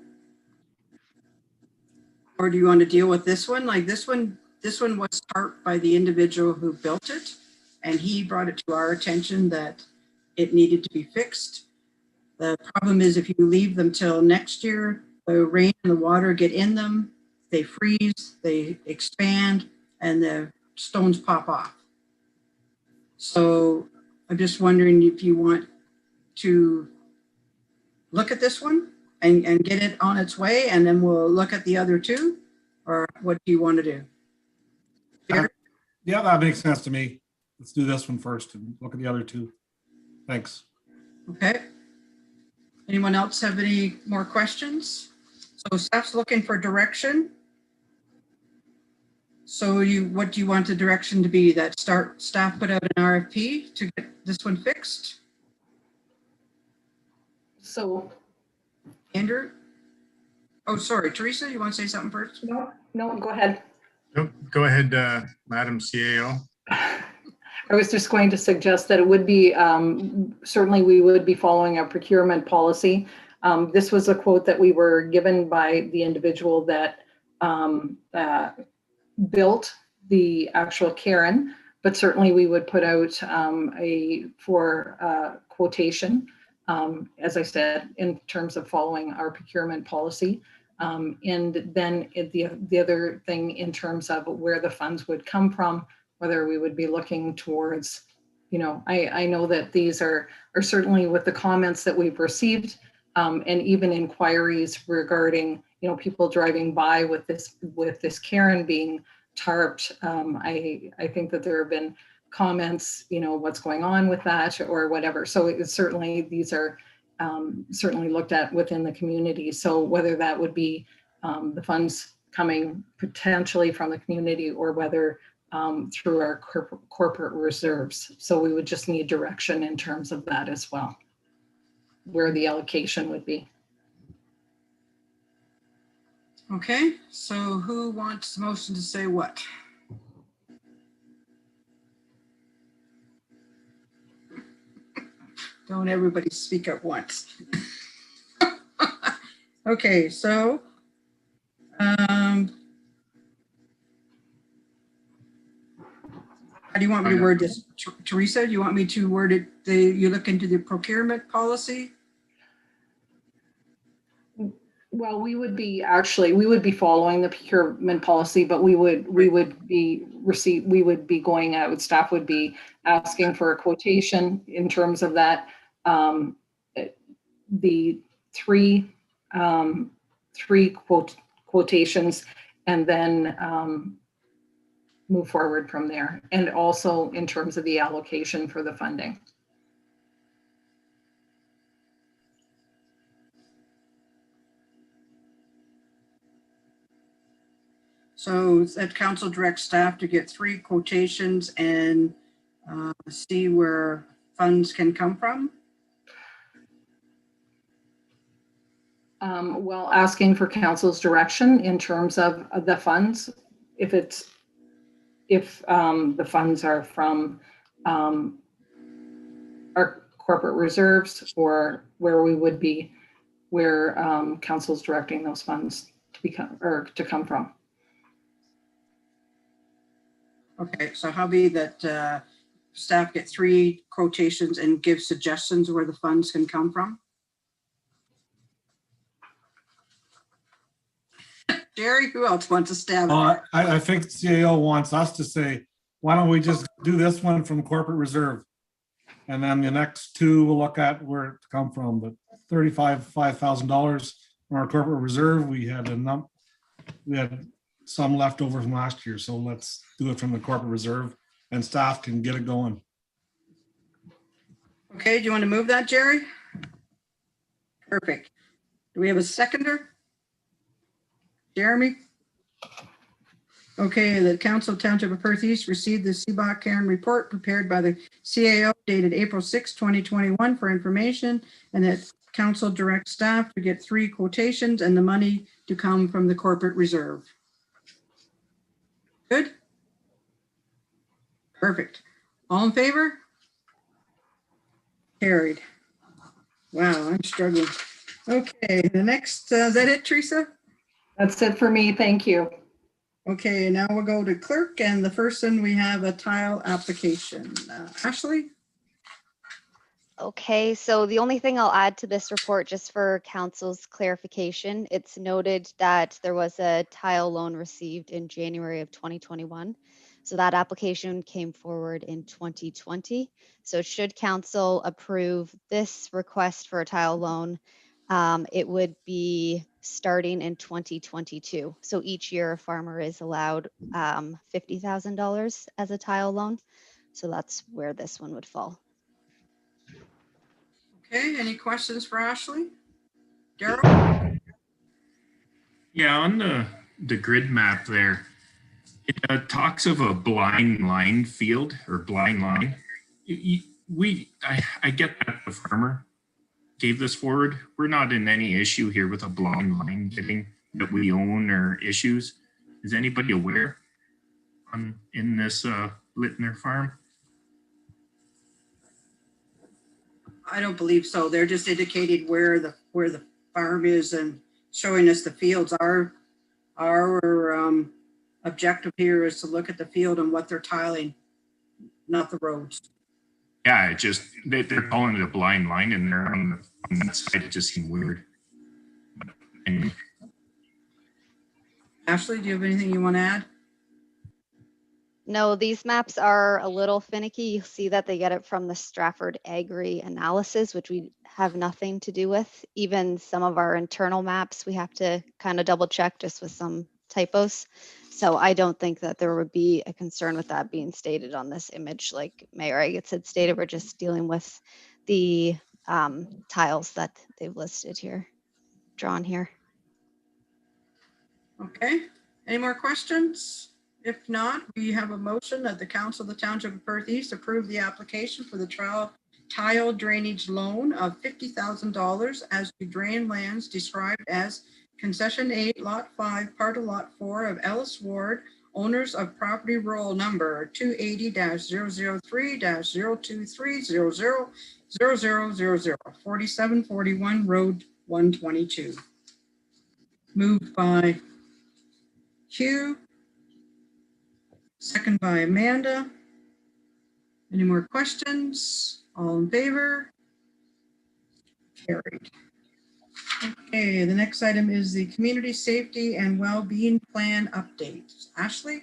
Or do you want to deal with this one? Like this one was tarped by the individual who built it, and he brought it to our attention that it needed to be fixed. The problem is if you leave them till next year, the rain and the water get in them, they freeze, they expand, and the stones pop off. So I'm just wondering if you want to look at this one and get it on its way, and then we'll look at the other 2, or what do you want to do? Yeah, that makes sense to me. Let's do this one first and look at the other 2. Thanks. Okay. Anyone else have any more questions? So staff's looking for direction. So what do you want the direction to be? That staff put out an RFP to get this one fixed? So Andrew? Oh, sorry, Teresa, you want to say something first? No, go ahead. Nope. Go ahead, Madam CAO. I was just going to suggest that it would be, certainly we would be following our procurement policy. This was a quote that we were given by the individual that built the actual Karen, but certainly we would put out for quotation, as I said, in terms of following our procurement policy. And then the other thing in terms of where the funds would come from, whether we would be looking towards, I know that these are certainly with the comments that we've received, and even inquiries regarding, people driving by with this Karen being tarped. I think that there have been comments, what's going on with that or whatever. So it's certainly, these are certainly looked at within the community. So whether that would be the funds coming potentially from the community or whether through our corporate reserves. So we would just need direction in terms of that as well, where the allocation would be. Okay, so who wants the motion to say what? Don't everybody speak at once. Okay, so How do you want me to word this? Teresa, do you want me to word it, you look into the procurement policy? Well, we would be following the procurement policy, but we would be going out, staff would be asking for a quotation in terms of that. The three quotations, and then move forward from there. And also in terms of the allocation for the funding. So that council directs staff to get 3 quotations and see where funds can come from? Well, asking for council's direction in terms of the funds, if the funds are from our corporate reserves, or where council's directing those funds to come from. Okay, so how be that staff get 3 quotations and give suggestions where the funds can come from? Jerry, who else wants to stab it? I think CAO wants us to say, why don't we just do this one from corporate reserve? And then the next 2 we'll look at where it come from, but $5,000 from our corporate reserve, we had some left over from last year. So let's do it from the corporate reserve and staff can get it going. Okay, do you want to move that, Jerry? Perfect. Do we have a seconder? Jeremy? Okay, the Council Township of Perth East received the Seabock Karen report prepared by the CAO dated April 6, 2021 for information, and that council directs staff to get 3 quotations and the money to come from the corporate reserve. Good? Perfect. All in favor? Carried. Wow, I'm struggling. Okay, the next, is that it, Teresa? That's it for me. Thank you. Okay, now we'll go to clerk, and the first one we have a tile application. Ashley? Okay, so the only thing I'll add to this report, just for council's clarification, it's noted that there was a tile loan received in January of 2021. So that application came forward in 2020. So should council approve this request for a tile loan, it would be starting in 2022. So each year a farmer is allowed $50,000 as a tile loan. So that's where this one would fall. Okay, any questions for Ashley? Daryl? Yeah, on the grid map there, it talks of a blind line field or blind line. I get that the farmer gave this forward. We're not in any issue here with a blind line getting that we own or issues. Is anybody aware in this Littner farm? I don't believe so. They're just indicating where the farm is and showing us the fields. Our objective here is to look at the field and what they're tiling, not the roads. Yeah, it just they're calling it a blind line, and they're on that side. It just seemed weird. Anyway. Ashley, do you have anything you want to add? No, these maps are a little finicky. You see that they get it from the Stratford Agri analysis, which we have nothing to do with. Even some of our internal maps, we have to kind of double check just with some typos. So I don't think that there would be a concern with that being stated on this image. Like Mayor Agate had stated, we're just dealing with the tiles that they've listed here, drawn here. Okay, any more questions? If not, we have a motion that the Council of the Township of Perth East approve the application for the tile drainage loan of $50,000 as to drain lands described as Concession 8, Lot 5, Part of Lot 4 of Ellis Ward, owners of property roll number 280-003-023000000, 4741 Road 122. Moved by Hugh. Second by Amanda. Any more questions? All in favor? Carried. Okay, the next item is the Community Safety and Wellbeing Plan update. Ashley?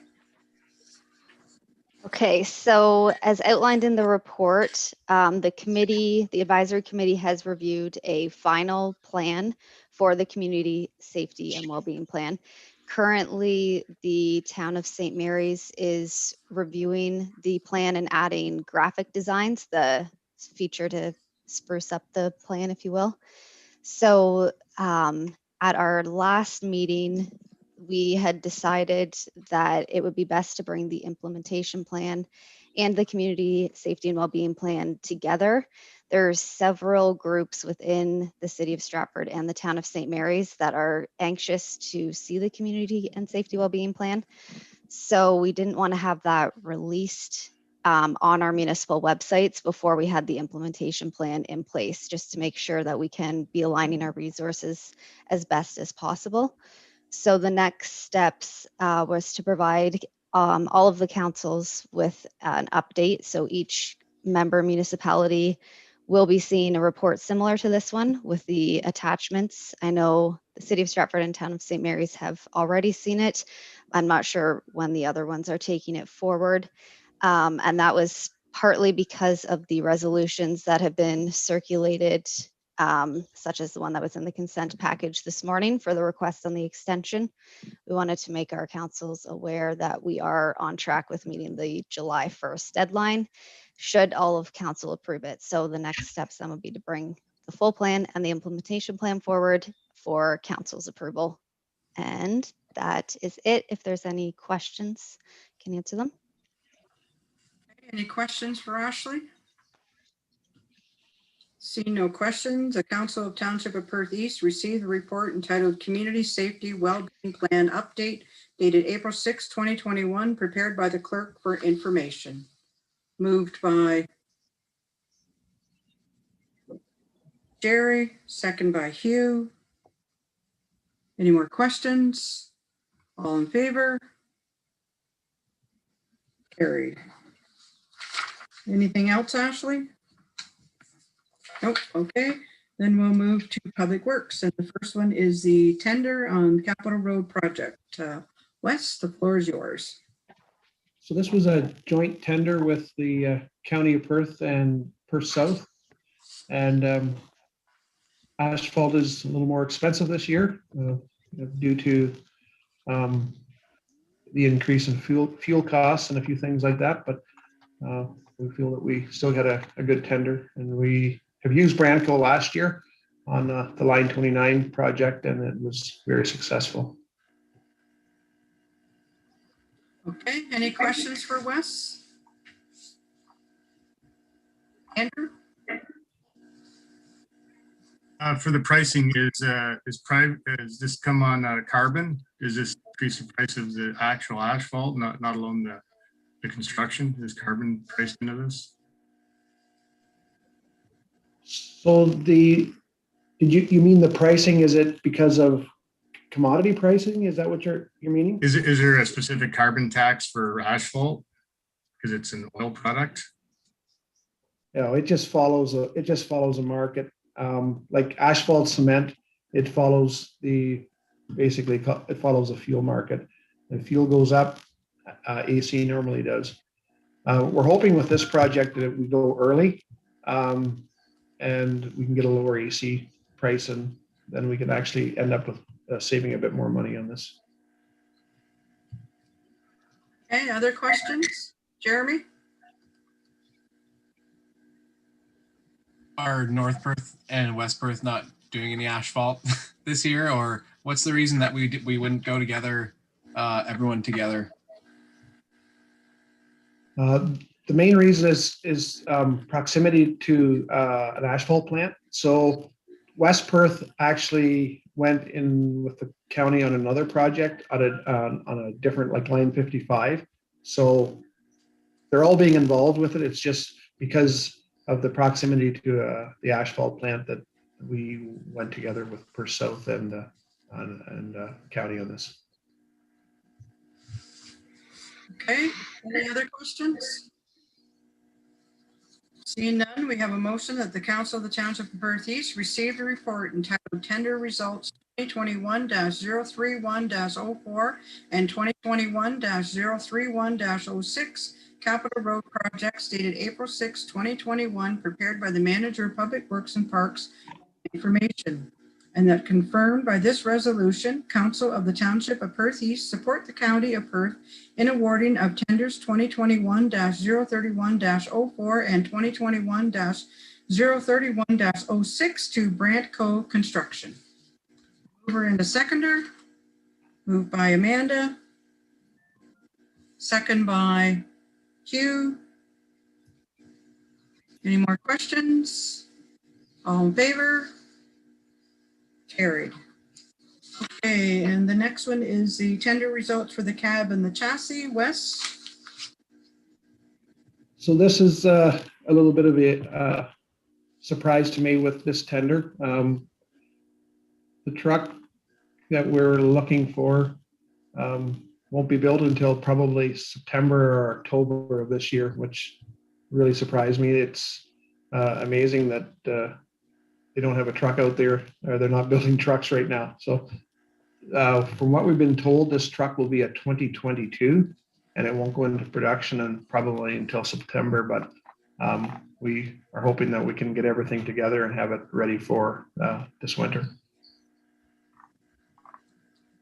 Okay, so as outlined in the report, the advisory committee has reviewed a final plan for the Community Safety and Wellbeing Plan. Currently, the town of St. Mary's is reviewing the plan and adding graphic designs, the feature to spruce up the plan, if you will. So at our last meeting, we had decided that it would be best to bring the implementation plan and the community safety and wellbeing plan together. There's several groups within the city of Stratford and the town of St. Mary's that are anxious to see the community and safety wellbeing plan. So we didn't want to have that released on our municipal websites before we had the implementation plan in place, just to make sure that we can be aligning our resources as best as possible. So the next steps was to provide all of the councils with an update. So each member municipality will be seeing a report similar to this one with the attachments. I know the city of Stratford and town of St. Mary's have already seen it. I'm not sure when the other ones are taking it forward. And that was partly because of the resolutions that have been circulated, such as the one that was in the consent package this morning for the request on the extension. We wanted to make our councils aware that we are on track with meeting the July 1st deadline, should all of council approve it. So the next steps then would be to bring the full plan and the implementation plan forward for council's approval. And that is it. If there's any questions, I can answer them. Any questions for Ashley? Seeing no questions, the Council of Township of Perth East received a report entitled Community Safety Wellbeing Plan Update dated April 6, 2021, prepared by the clerk for information. Moved by Jerry, second by Hugh. Any more questions? All in favor? Carried. Anything else, Ashley? Nope. Okay. Then we'll move to Public Works. And the first one is the tender on Capitol Road project. Wes, the floor is yours. So this was a joint tender with the County of Perth and Perth South. And asphalt is a little more expensive this year due to the increase in fuel costs and a few things like that. But we feel that we still got a good tender, and we have used Branco last year on the Line 29 project, and it was very successful. Okay, any questions for Wes? Andrew? For the pricing, is this come on carbon? Is this increase the price of the actual asphalt, not alone the construction? Is carbon priced into this? So you mean the pricing? Is it because of commodity pricing? Is that what you're meaning? Is there a specific carbon tax for asphalt because it's an oil product? No, it just follows a market. Like asphalt cement, it follows the fuel market. If fuel goes up, AC normally does. We're hoping with this project that we go early, and we can get a lower AC price, and then we can actually end up with saving a bit more money on this. Okay, other questions? Jeremy? Are North Perth and West Perth not doing any asphalt this year, or what's the reason that we wouldn't go together, everyone together? The main reason is proximity to an asphalt plant. So West Perth actually went in with the county on another project on a different, like Line 55. So they're all being involved with it. It's just because of the proximity to the asphalt plant that we went together with Perth South and county on this. Okay, any other questions? Seeing none, we have a motion that the Council of the Township of Perth East received a report entitled Tender Results 2021-031-04 and 2021-031-06 Capital Road Projects dated April 6, 2021, prepared by the Manager of Public Works and Parks information. And that confirmed by this resolution, Council of the Township of Perth East support the County of Perth in awarding of tenders 2021-031-04 and 2021-031-06 to Brant Co. Construction. Mover and a seconder. Moved by Amanda. Second by Hugh. Any more questions? All in favor? Carried. Okay, and the next one is the tender results for the cab and the chassis. Wes? So this is a little bit of a surprise to me with this tender. The truck that we're looking for won't be built until probably September or October of this year, which really surprised me. It's amazing that they don't have a truck out there, or they're not building trucks right now. So from what we've been told, this truck will be a 2022, and it won't go into production and probably until September, but we are hoping that we can get everything together and have it ready for this winter.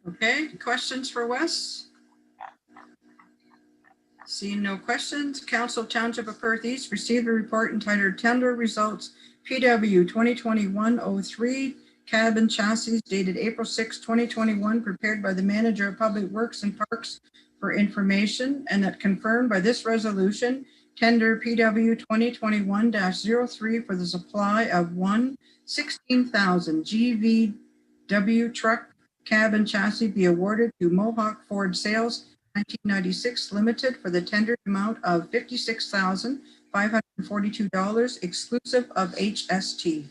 Okay, questions for Wes? Seeing no questions, Council of Township of Perth East received a report entitled Tender Results PW 2021-03 Cab and Chassis dated April 6, 2021, prepared by the Manager of Public Works and Parks for information, and that confirmed by this resolution, tender PW 2021-03 for the supply of one 16,000 GVW truck cab and chassis be awarded to Mohawk Ford Sales 1996 Limited for the tendered amount of $56,542 exclusive of HST.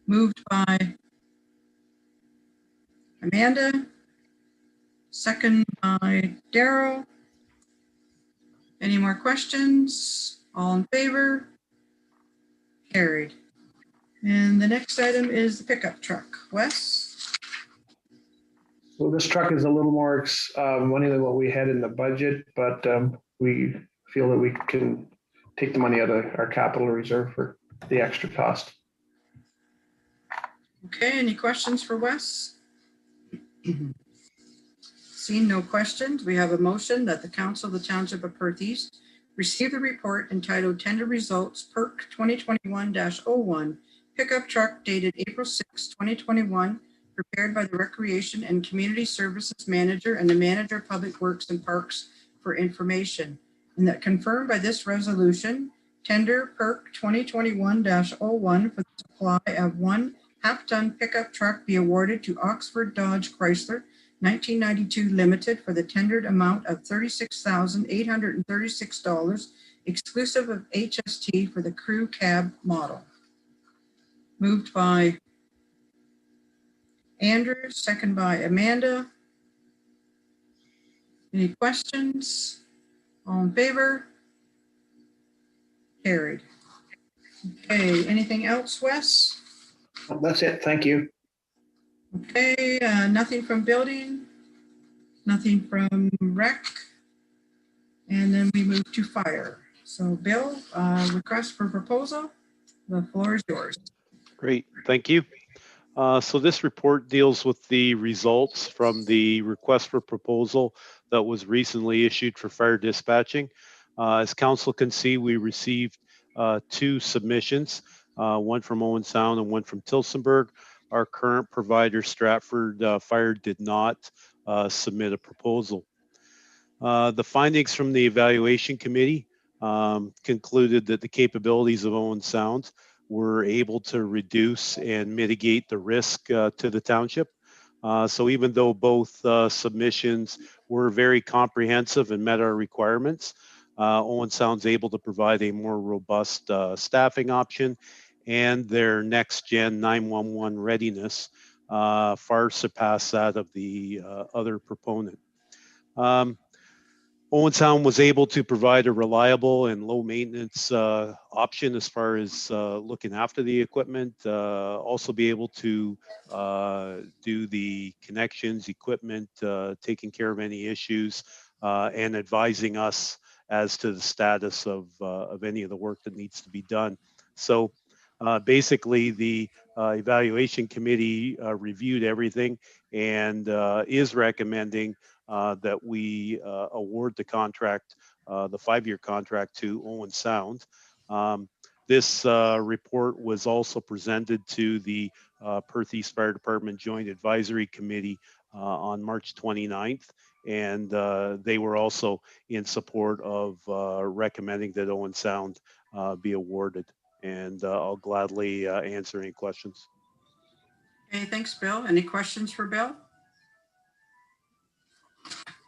Moved by Amanda, second by Daryl. Any more questions? All in favor? Carried. And the next item is the pickup truck. Wes? So this truck is a little more money than what we had in the budget, but we feel that we can take the money out of our capital reserve for the extra cost. Okay, any questions for Wes? Seeing no questions, we have a motion that the Council of the Township of Perth East receive the report entitled Tender Results PERC 2021-01 Pickup Truck dated April 6, 2021, prepared by the Recreation and Community Services Manager and the Manager of Public Works and Parks for information, and that confirmed by this resolution, tender PERC 2021-01 for the supply of one half-ton pickup truck be awarded to Oxford Dodge Chrysler 1992 Limited for the tendered amount of $36,836 exclusive of HST for the crew cab model. Moved by Andrew, second by Amanda. Any questions? All in favor? Carried. Okay, anything else, Wes? That's it. Thank you. Okay, nothing from building, nothing from rec, and then we move to fire. So Bill, request for proposal, the floor is yours. Great, thank you. So this report deals with the results from the request for proposal that was recently issued for fire dispatching. As council can see, we received two submissions, one from Owen Sound and one from Tillsonburg. Our current provider, Stratford Fire, did not submit a proposal. The findings from the evaluation committee concluded that the capabilities of Owen Sound were able to reduce and mitigate the risk to the township. So even though both submissions were very comprehensive and met our requirements, Owen Sound's able to provide a more robust staffing option, and their next gen 911 readiness far surpassed that of the other proponent. Owen Sound was able to provide a reliable and low maintenance option as far as looking after the equipment, also be able to do the connections, equipment, taking care of any issues, and advising us as to the status of any of the work that needs to be done. So basically the evaluation committee reviewed everything and is recommending that we award the contract, the 5-year contract to Owen Sound. This report was also presented to the Perth East Fire Department Joint Advisory Committee on March 29th. And they were also in support of recommending that Owen Sound be awarded. And I'll gladly answer any questions. Okay, thanks, Bill. Any questions for Bill?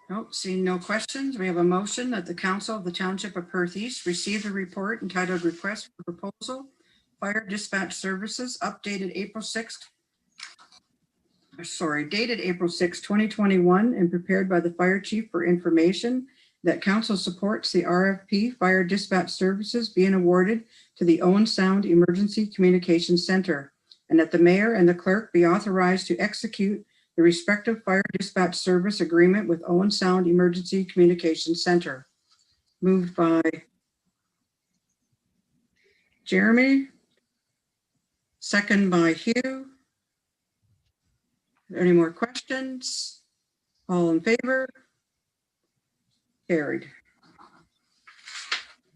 Nope, seeing no questions, we have a motion that the Council of the Township of Perth East receive a report entitled Request for Proposal, Fire Dispatch Services, updated April 6th, dated April 6, 2021, and prepared by the Fire Chief for information that Council supports the RFP Fire Dispatch Services being awarded to the Owen Sound Emergency Communications Center, and that the Mayor and the Clerk be authorized to execute the respective fire dispatch service agreement with Owen Sound Emergency Communications Center. Moved by Jeremy, second by Hugh. Are there any more questions? All in favor? Carried.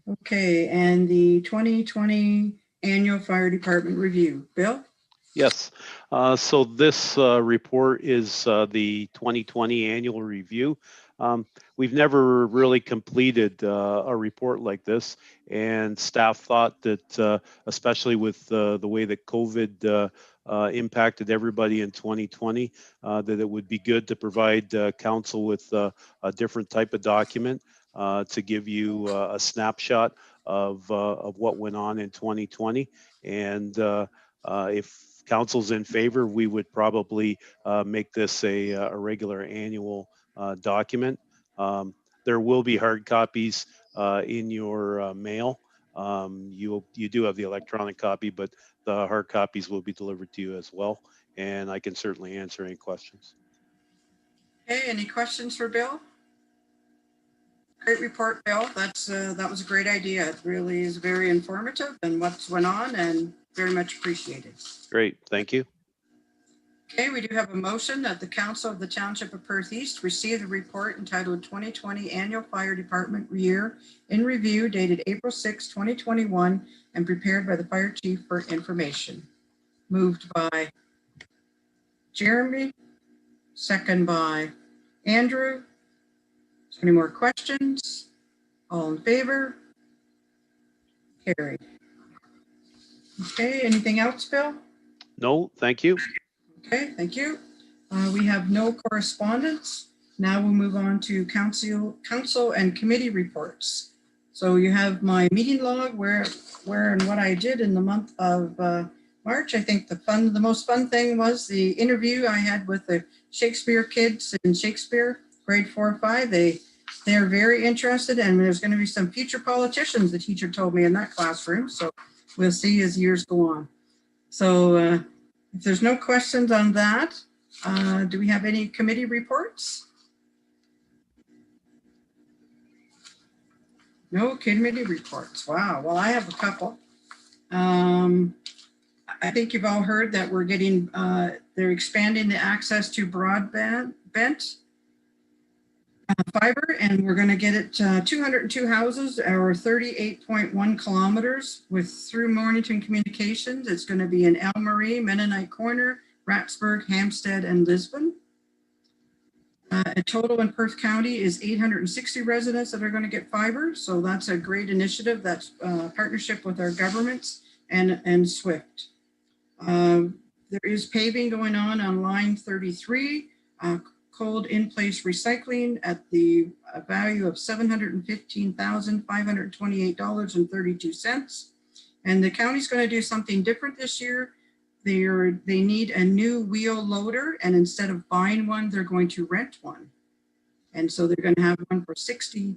Okay, and the 2020 annual fire department review. Bill? Yes, so this report is the 2020 annual review. We've never really completed a report like this, and staff thought that, especially with the way that COVID impacted everybody in 2020, that it would be good to provide council with a different type of document to give you a snapshot of what went on in 2020. And if council's in favor, we would probably make this a regular annual document. There will be hard copies in your mail. You do have the electronic copy, but the hard copies will be delivered to you as well. And I can certainly answer any questions. Okay, any questions for Bill? Great report, Bill. That was a great idea. It really is very informative and what's went on, and very much appreciated. Great, thank you. Okay, we do have a motion that the Council of the Township of Perth East receive the report entitled 2020 Annual Fire Department Year in Review, dated April 6, 2021, and prepared by the Fire Chief for information. Moved by Jeremy, second by Andrew. Is there any more questions? All in favor? Carried. Okay, anything else, Bill? No, thank you. Okay, thank you. We have no correspondence. Now we'll move on to council and committee reports. So you have my meeting log where and what I did in the month of March. I think the most fun thing was the interview I had with the Shakespeare kids in Shakespeare, grade 4 or 5. They're very interested, and there's going to be some future politicians, the teacher told me, in that classroom. So we'll see as years go on. So if there's no questions on that, do we have any committee reports? No committee reports. Wow. Well, I have a couple. I think you've all heard that we're getting, they're expanding the access to broadband fiber, and we're going to get it 202 houses or 38.1 kilometers through Mornington Communications. It's going to be in El Marie, Mennonite Corner, Rattsburg, Hampstead, and Lisbon. A total in Perth County is 860 residents that are going to get fiber. So that's a great initiative. That's a partnership with our governments and SWIFT. There is paving going on line 33, cold in-place recycling at the value of $715,528.32. And the county's going to do something different this year. They need a new wheel loader, and instead of buying one, they're going to rent one. And so they're going to have one for 60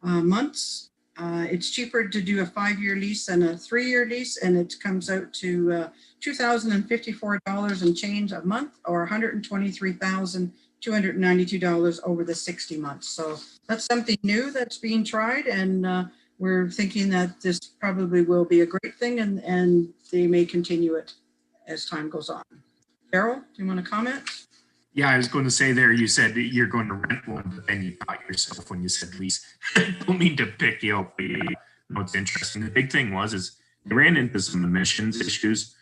months. It's cheaper to do a 5-year lease than a 3-year lease, and it comes out to $2,054 and change a month, or $123,292 over the 60 months. So that's something new that's being tried, and we're thinking that this probably will be a great thing, and they may continue it as time goes on. Daryl, do you want to comment? Yeah, I was going to say there, you said that you're going to rent one, but then you caught yourself when you said lease. Don't mean to pick you up. No, it's interesting. The big thing is they ran into some emissions issues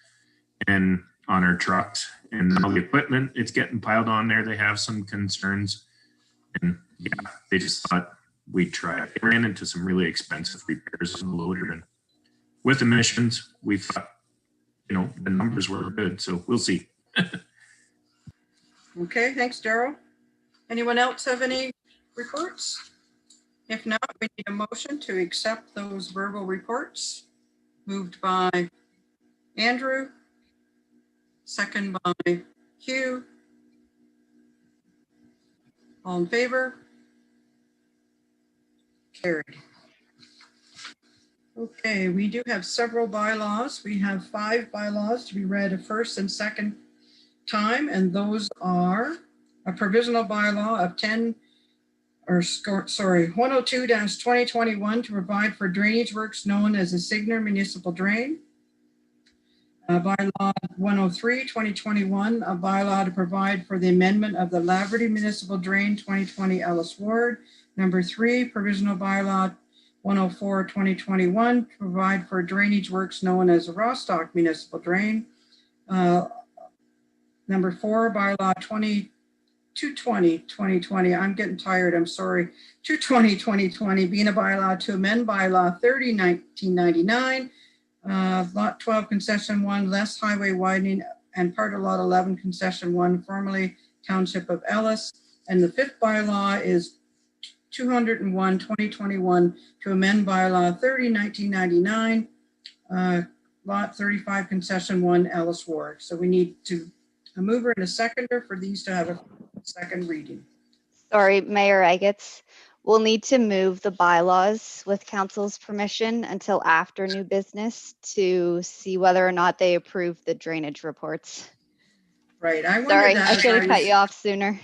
and on our trucks, and all the equipment, it's getting piled on there. They have some concerns, and yeah, they just thought we'd try it. They ran into some really expensive repairs on the loader, and with emissions, we thought, the numbers were good, so we'll see. Okay, thanks, Daryl. Anyone else have any reports? If not, we need a motion to accept those verbal reports. Moved by Andrew, second by Hugh. All in favor? Carried. Okay, we do have several bylaws. We have 5 bylaws to be read a first and second time, and those are a provisional bylaw of 102-2021 to provide for drainage works known as the Signer Municipal Drain. Bylaw 103-2021, a bylaw to provide for the amendment of the Laverty Municipal Drain 2020 Ellis Ward. Number 3, provisional bylaw 104-2021 to provide for drainage works known as the Rostock Municipal Drain. Number 4, bylaw 220-2020. I'm getting tired, I'm sorry. 220-2020 being a bylaw to amend bylaw 30-1999, lot 12 concession 1, less highway widening, and part of lot 11 concession 1, formerly Township of Ellis. And the 5th bylaw is 201-2021 to amend bylaw 30-1999, lot 35 concession 1, Ellis Ward. So we need a mover and a seconder for these to have a second reading. Sorry, Mayor Agates. We'll need to move the bylaws with council's permission until after new business to see whether or not they approve the drainage reports. Right. Sorry, I should have cut you off sooner.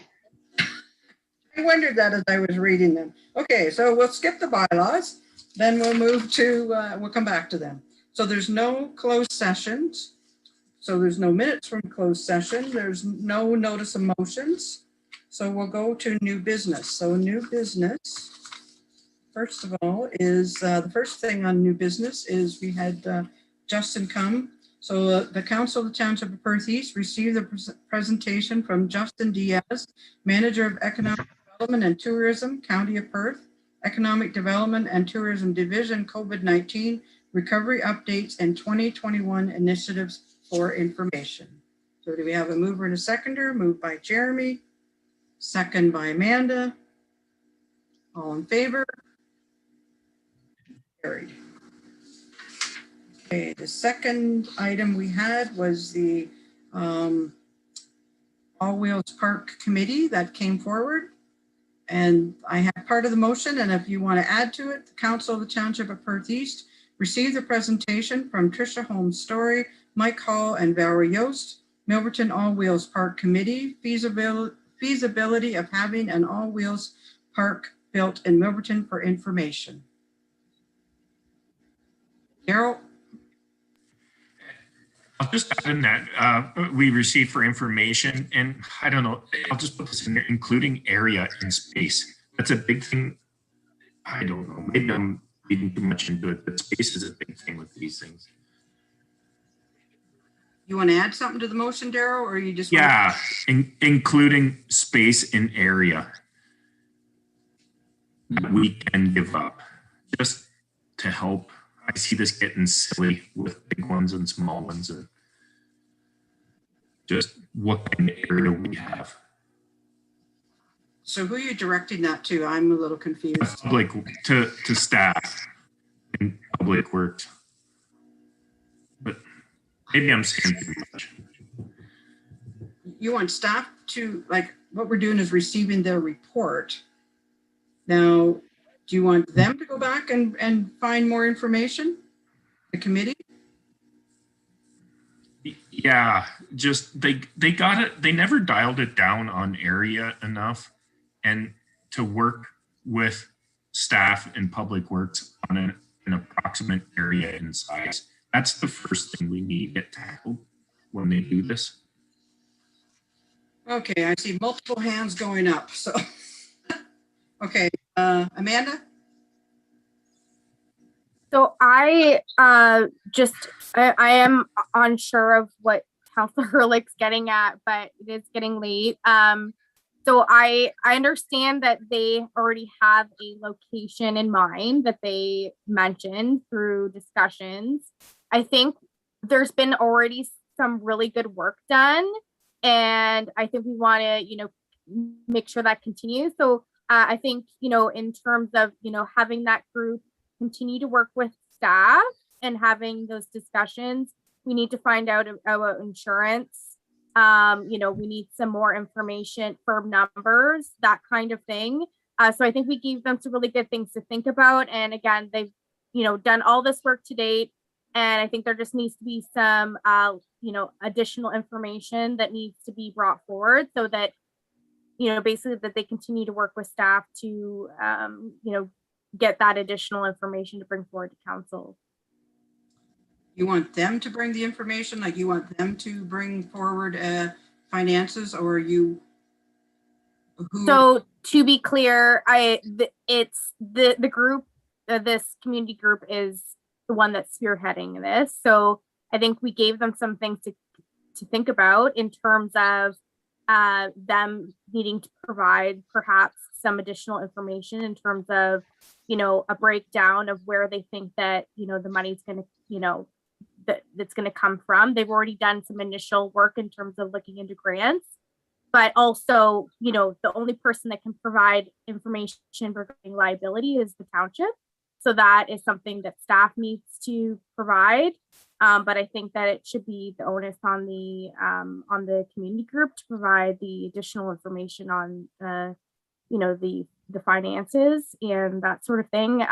I wondered that as I was reading them. Okay, so we'll skip the bylaws. Then we'll move to, we'll come back to them. So there's no closed sessions. So there's no minutes from closed session. There's no notice of motions. So we'll go to new business. So new business, first of all, is the first thing on new business is we had Justin come. So the Council of the Township of Perth East received a presentation from Justin Diaz, Manager of Economic Development and Tourism, County of Perth, Economic Development and Tourism Division, COVID-19 Recovery Updates and 2021 Initiatives for Information. So do we have a mover and a seconder? Moved by Jeremy, second by Amanda. All in favor? Carried. Okay, the second item we had was the All Wheels Park Committee that came forward. And I have part of the motion, and if you want to add to it, the Council of the Township of Perth East received a presentation from Tricia Holmes Story, Mike Hall, and Valerie Yost, Milverton All Wheels Park Committee, feasibility of having an all wheels park built in Milverton for information. Daryl? I'll just add in that we received for information, and I don't know, I'll just put this in there, including area and space. That's a big thing. I don't know, maybe I'm reading too much into it, but space is a big thing with these things. You want to add something to the motion, Daryl, or you just? Yeah, including space and area that we can give up just to help. I see this getting silly with big ones and small ones, and just what kind of area we have. So who are you directing that to? I'm a little confused. Public to staff in public works. But maybe I'm saying too much. You want staff to, like, what we're doing is receiving their report Now, do you want them to go back and find more information? The committee? Yeah, just they got it. They never dialed it down on area enough, and to work with staff and public works on an approximate area and size. That's the first thing we need to get tackled when they do this. Okay, I see multiple hands going up, so. Okay, Amanda? So I I am unsure of what Councilor Hurlick's getting at, but it is getting late. So I understand that they already have a location in mind that they mentioned through discussions. I think there's been already some really good work done, and I think we want to, make sure that continues. So I think, in terms of, having that group continue to work with staff and having those discussions, we need to find out about insurance. We need some more information, firm numbers, that kind of thing. So I think we gave them some really good things to think about. And again, they've, done all this work to date. And I think there just needs to be some, additional information that needs to be brought forward so that, basically that they continue to work with staff to, get that additional information to bring forward to council. You want them to bring the information, like you want them to bring forward finances, or you? So to be clear, it's the group, this community group is the one that's spearheading this. So I think we gave them some things to think about in terms of them needing to provide perhaps some additional information in terms of, a breakdown of where they think that, the money's going to, that's going to come from. They've already done some initial work in terms of looking into grants, but also, the only person that can provide information regarding liability is the township. So that is something that staff needs to provide. But I think that it should be the onus on the community group to provide the additional information on, the finances and that sort of thing.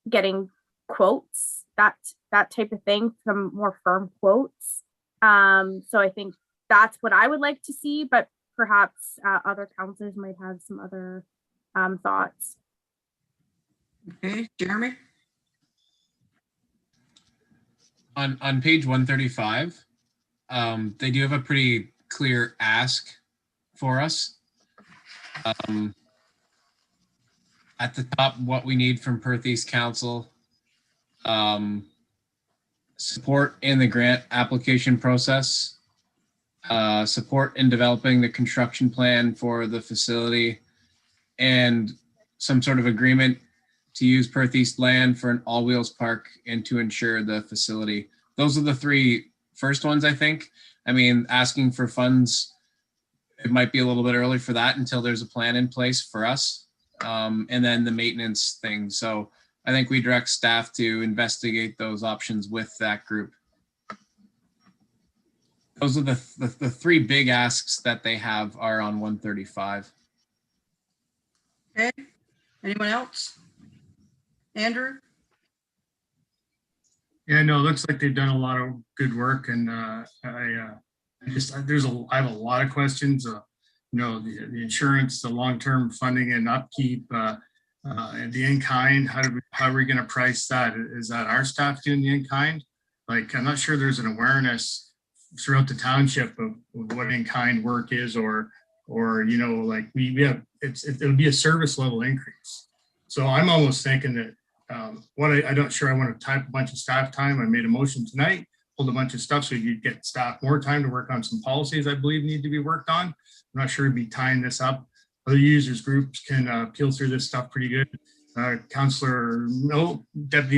Getting quotes, that type of thing, some more firm quotes. So I think that's what I would like to see, but perhaps other councilors might have some other thoughts. Okay, Jeremy? On page 135, they do have a pretty clear ask for us. At the top, what we need from Perth East Council, support in the grant application process, support in developing the construction plan for the facility, and some sort of agreement to use Perth East land for an all-wheels park and to ensure the facility. Those are the three first ones, I think. I mean, asking for funds, it might be a little bit early for that until there's a plan in place for us. And then the maintenance thing. So I think we direct staff to investigate those options with that group. Those are the three big asks that they have are on 135. Okay, anyone else? Andrew? Yeah, no, it looks like they've done a lot of good work, and I have a lot of questions. The insurance, the long-term funding and upkeep, and the in-kind. How are we going to price that? Is that our staff doing the in-kind? Like, I'm not sure there's an awareness throughout the township of what in-kind work is, or like we have. It'll be a service level increase. So I'm almost thinking that I'm not sure I want to type a bunch of staff time. I made a motion tonight, pulled a bunch of stuff so you get staff more time to work on some policies I believe need to be worked on. I'm not sure we'd be tying this up. Other users groups can peel through this stuff pretty good. Deputy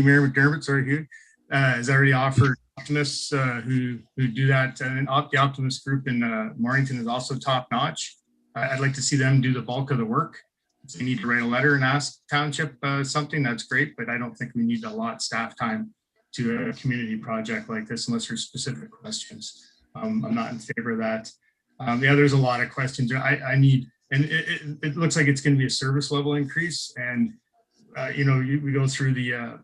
Mayor McDermott, sorry, Hugh, has already offered optimists who do that. And the optimist group in Mornington is also top notch. I'd like to see them do the bulk of the work. If they need to write a letter and ask Township something, that's great, but I don't think we need to allot staff time to a community project like this unless there's specific questions. I'm not in favor of that. There's a lot of questions. I need and it looks like it's going to be a service level increase. And we go through the,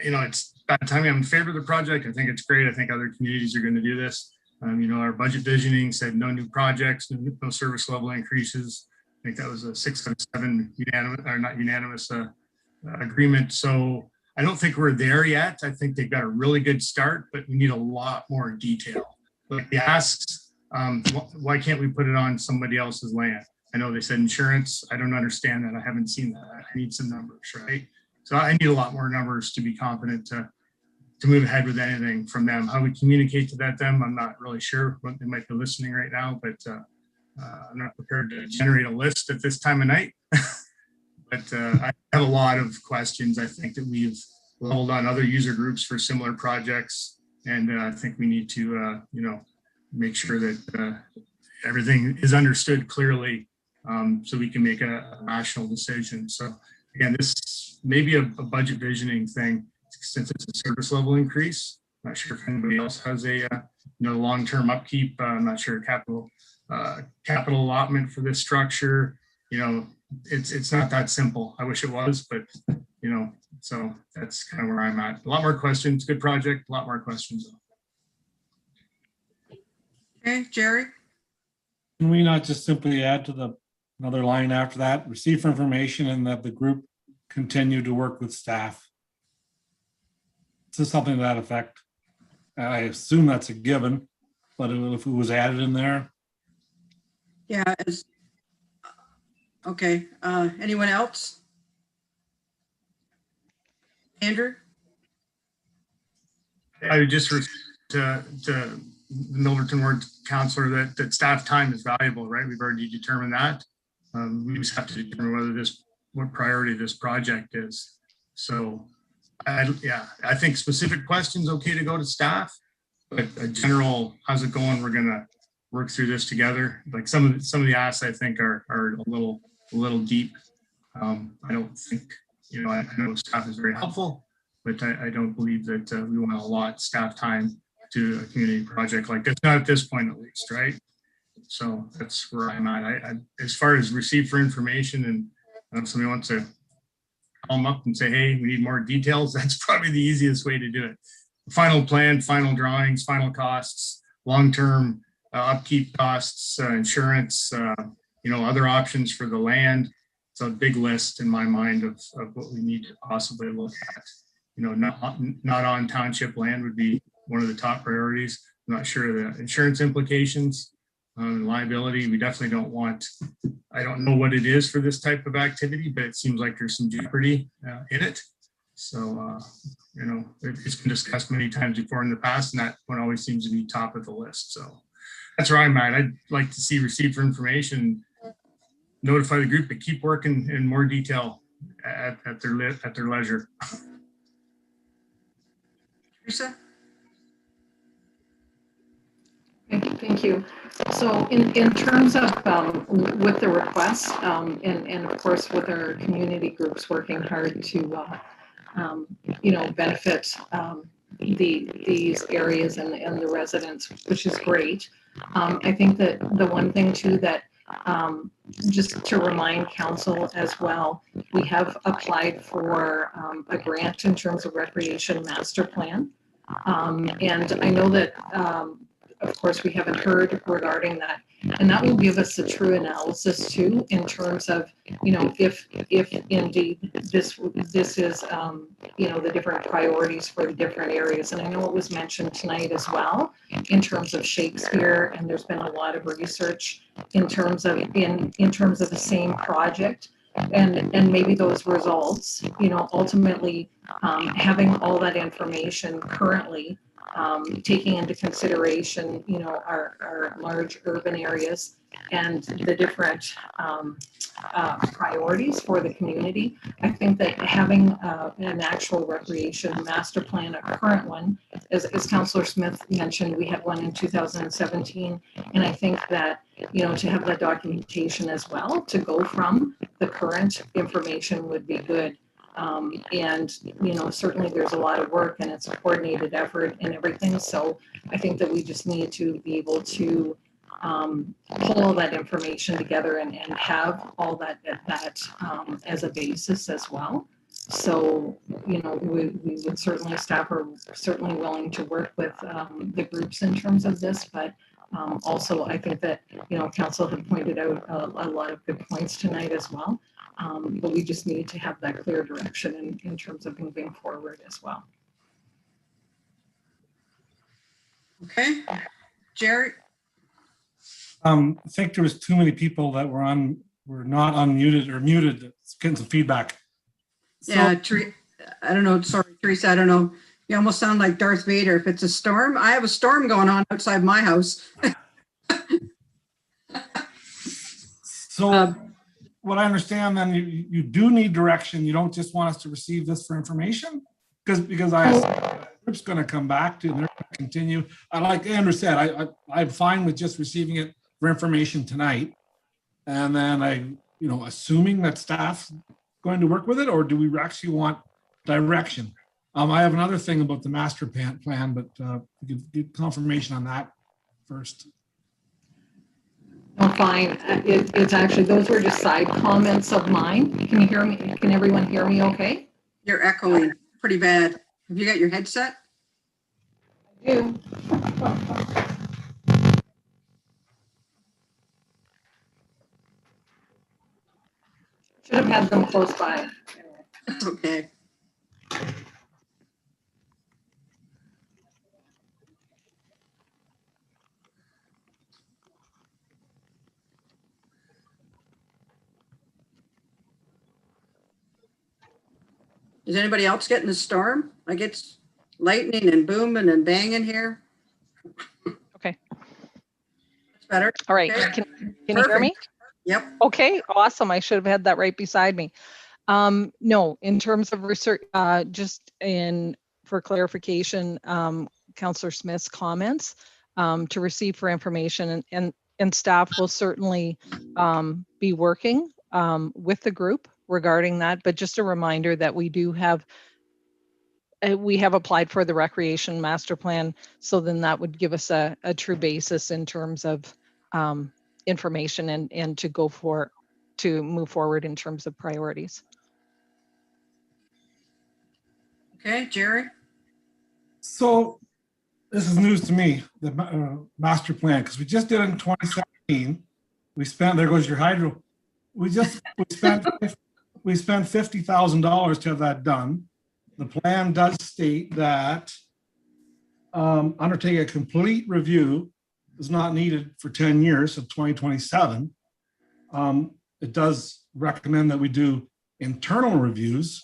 it's bad timing. I'm in favor of the project. I think it's great. I think other communities are going to do this. Our budget visioning said no new projects, no service level increases. I think that was a 6 out of 7 unanimous, or not unanimous agreement. So I don't think we're there yet. I think they've got a really good start, but we need a lot more detail. Like the asks, why can't we put it on somebody else's land? I know they said insurance. I don't understand that. I haven't seen that. I need some numbers, right? So I need a lot more numbers to be confident to move ahead with anything from them. How we communicate to them, I'm not really sure. But they might be listening right now, but I'm not prepared to generate a list at this time of night. But I have a lot of questions. I think that we've leveled on other user groups for similar projects. And I think we need to, make sure that everything is understood clearly so we can make a rational decision. So again, this may be a budget visioning thing since it's a service level increase. Not sure if anybody else has a long-term upkeep. I'm not sure capital allotment for this structure. It's not that simple. I wish it was, but so that's kind of where I'm at. A lot more questions. Good project. A lot more questions. Okay, Jerry. Can we not just simply add to another line after that, receive information and that the group continue to work with staff? Just something to that effect. I assume that's a given, but if it was added in there. Yeah. Okay. Anyone else? Andrew? I would just to the Milverton Ward Councillor that staff time is valuable, right? We've already determined that. We just have to determine what priority this project is. So I think specific questions okay to go to staff, but a general, how's it going? We're gonna work through this together. Like some of the asks I think are a little deep. I don't think, I know staff is very helpful, but I don't believe that we want to allot staff time to a community project like this, not at this point at least, right? So that's where I'm at. I as far as receive for information, and if somebody wants to call them up and say, hey, we need more details, that's probably the easiest way to do it. Final plan, final drawings, final costs, long-term upkeep costs, insurance, other options for the land. It's a big list in my mind of what we need to possibly look at. Not on township land would be one of the top priorities. I'm not sure the insurance implications, liability. We definitely don't want, I don't know what it is for this type of activity, but it seems like there's some jeopardy in it. So, it's been discussed many times before in the past, and that one always seems to be top of the list. So that's where I'm at. I'd like to see receive for information, notify the group, but keep working in more detail at their leisure. Teresa? Thank you. So in terms of with the request and of course with our community groups working hard to benefit these areas and the residents, which is great. I think that the one thing too that just to remind council as well, we have applied for a grant in terms of recreation master plan. And I know that of course, we haven't heard regarding that, and that will give us a true analysis too, in terms of, if indeed this is, the different priorities for the different areas. And I know it was mentioned tonight as well, in terms of Shakespeare, and there's been a lot of research in terms of the same project, and maybe those results, ultimately having all that information currently. Taking into consideration, our large urban areas and the different priorities for the community. I think that having an actual recreation master plan, a current one, as Councillor Smith mentioned, we had one in 2017, and I think that to have that documentation as well to go from the current information would be good. And certainly there's a lot of work and it's a coordinated effort and everything. So I think that we just need to be able to pull all that information together and have all that as a basis as well. So, you know, we would certainly, staff are certainly willing to work with the groups in terms of this, but also I think that, you know, council had pointed out a lot of good points tonight as well. But we just need to have that clear direction in terms of moving forward as well. Okay, Jerry? I think there was too many people that were not unmuted or muted. It's getting some feedback. So, Yeah, I don't know. Sorry, Teresa, I don't know. You almost sound like Darth Vader. If it's a storm, I have a storm going on outside my house. So what I understand then, you do need direction. You don't just want us to receive this for information? Because I group's going to come back to, and they're going to continue. Like Andrew said, I'm fine with just receiving it for information tonight. And then assuming that staff's going to work with it, or do we actually want direction? I have another thing about the master plan, but we could get confirmation on that first. Oh, fine. It's actually, those were just side comments of mine. Can you hear me? Can everyone hear me okay? You're echoing pretty bad. Have you got your headset? I do. Should have had them close by. That's okay. Is anybody else getting the storm? Like it's lightning and booming and banging here. Okay. That's better. All right. Okay. Can you hear me? Yep. Okay, awesome. I should have had that right beside me. No, in terms of research, for clarification, Councillor Smith's comments to receive for information, and staff will certainly be working with the group regarding that. But just a reminder that we have applied for the recreation master plan, so then that would give us a true basis in terms of information and to move forward in terms of priorities. Okay, Jerry. So this is news to me, the master plan, because we just did it in 2017. We spent, there goes your hydro. We spent $50,000 to have that done. The plan does state that undertake a complete review is not needed for 10 years, so 2027. It does recommend that we do internal reviews.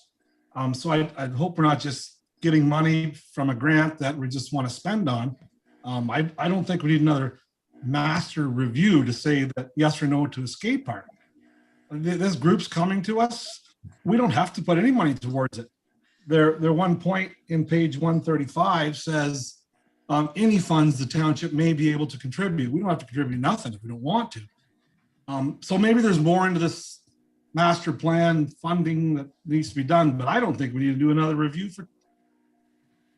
So I'd hope we're not just getting money from a grant that we just want to spend on. I don't think we need another master review to say that yes or no to a skate park. This group's coming to us. We don't have to put any money towards it. Their one point in page 135 says any funds the township may be able to contribute. We don't have to contribute nothing if we don't want to. So maybe there's more into this master plan funding that needs to be done, but I don't think we need to do another review for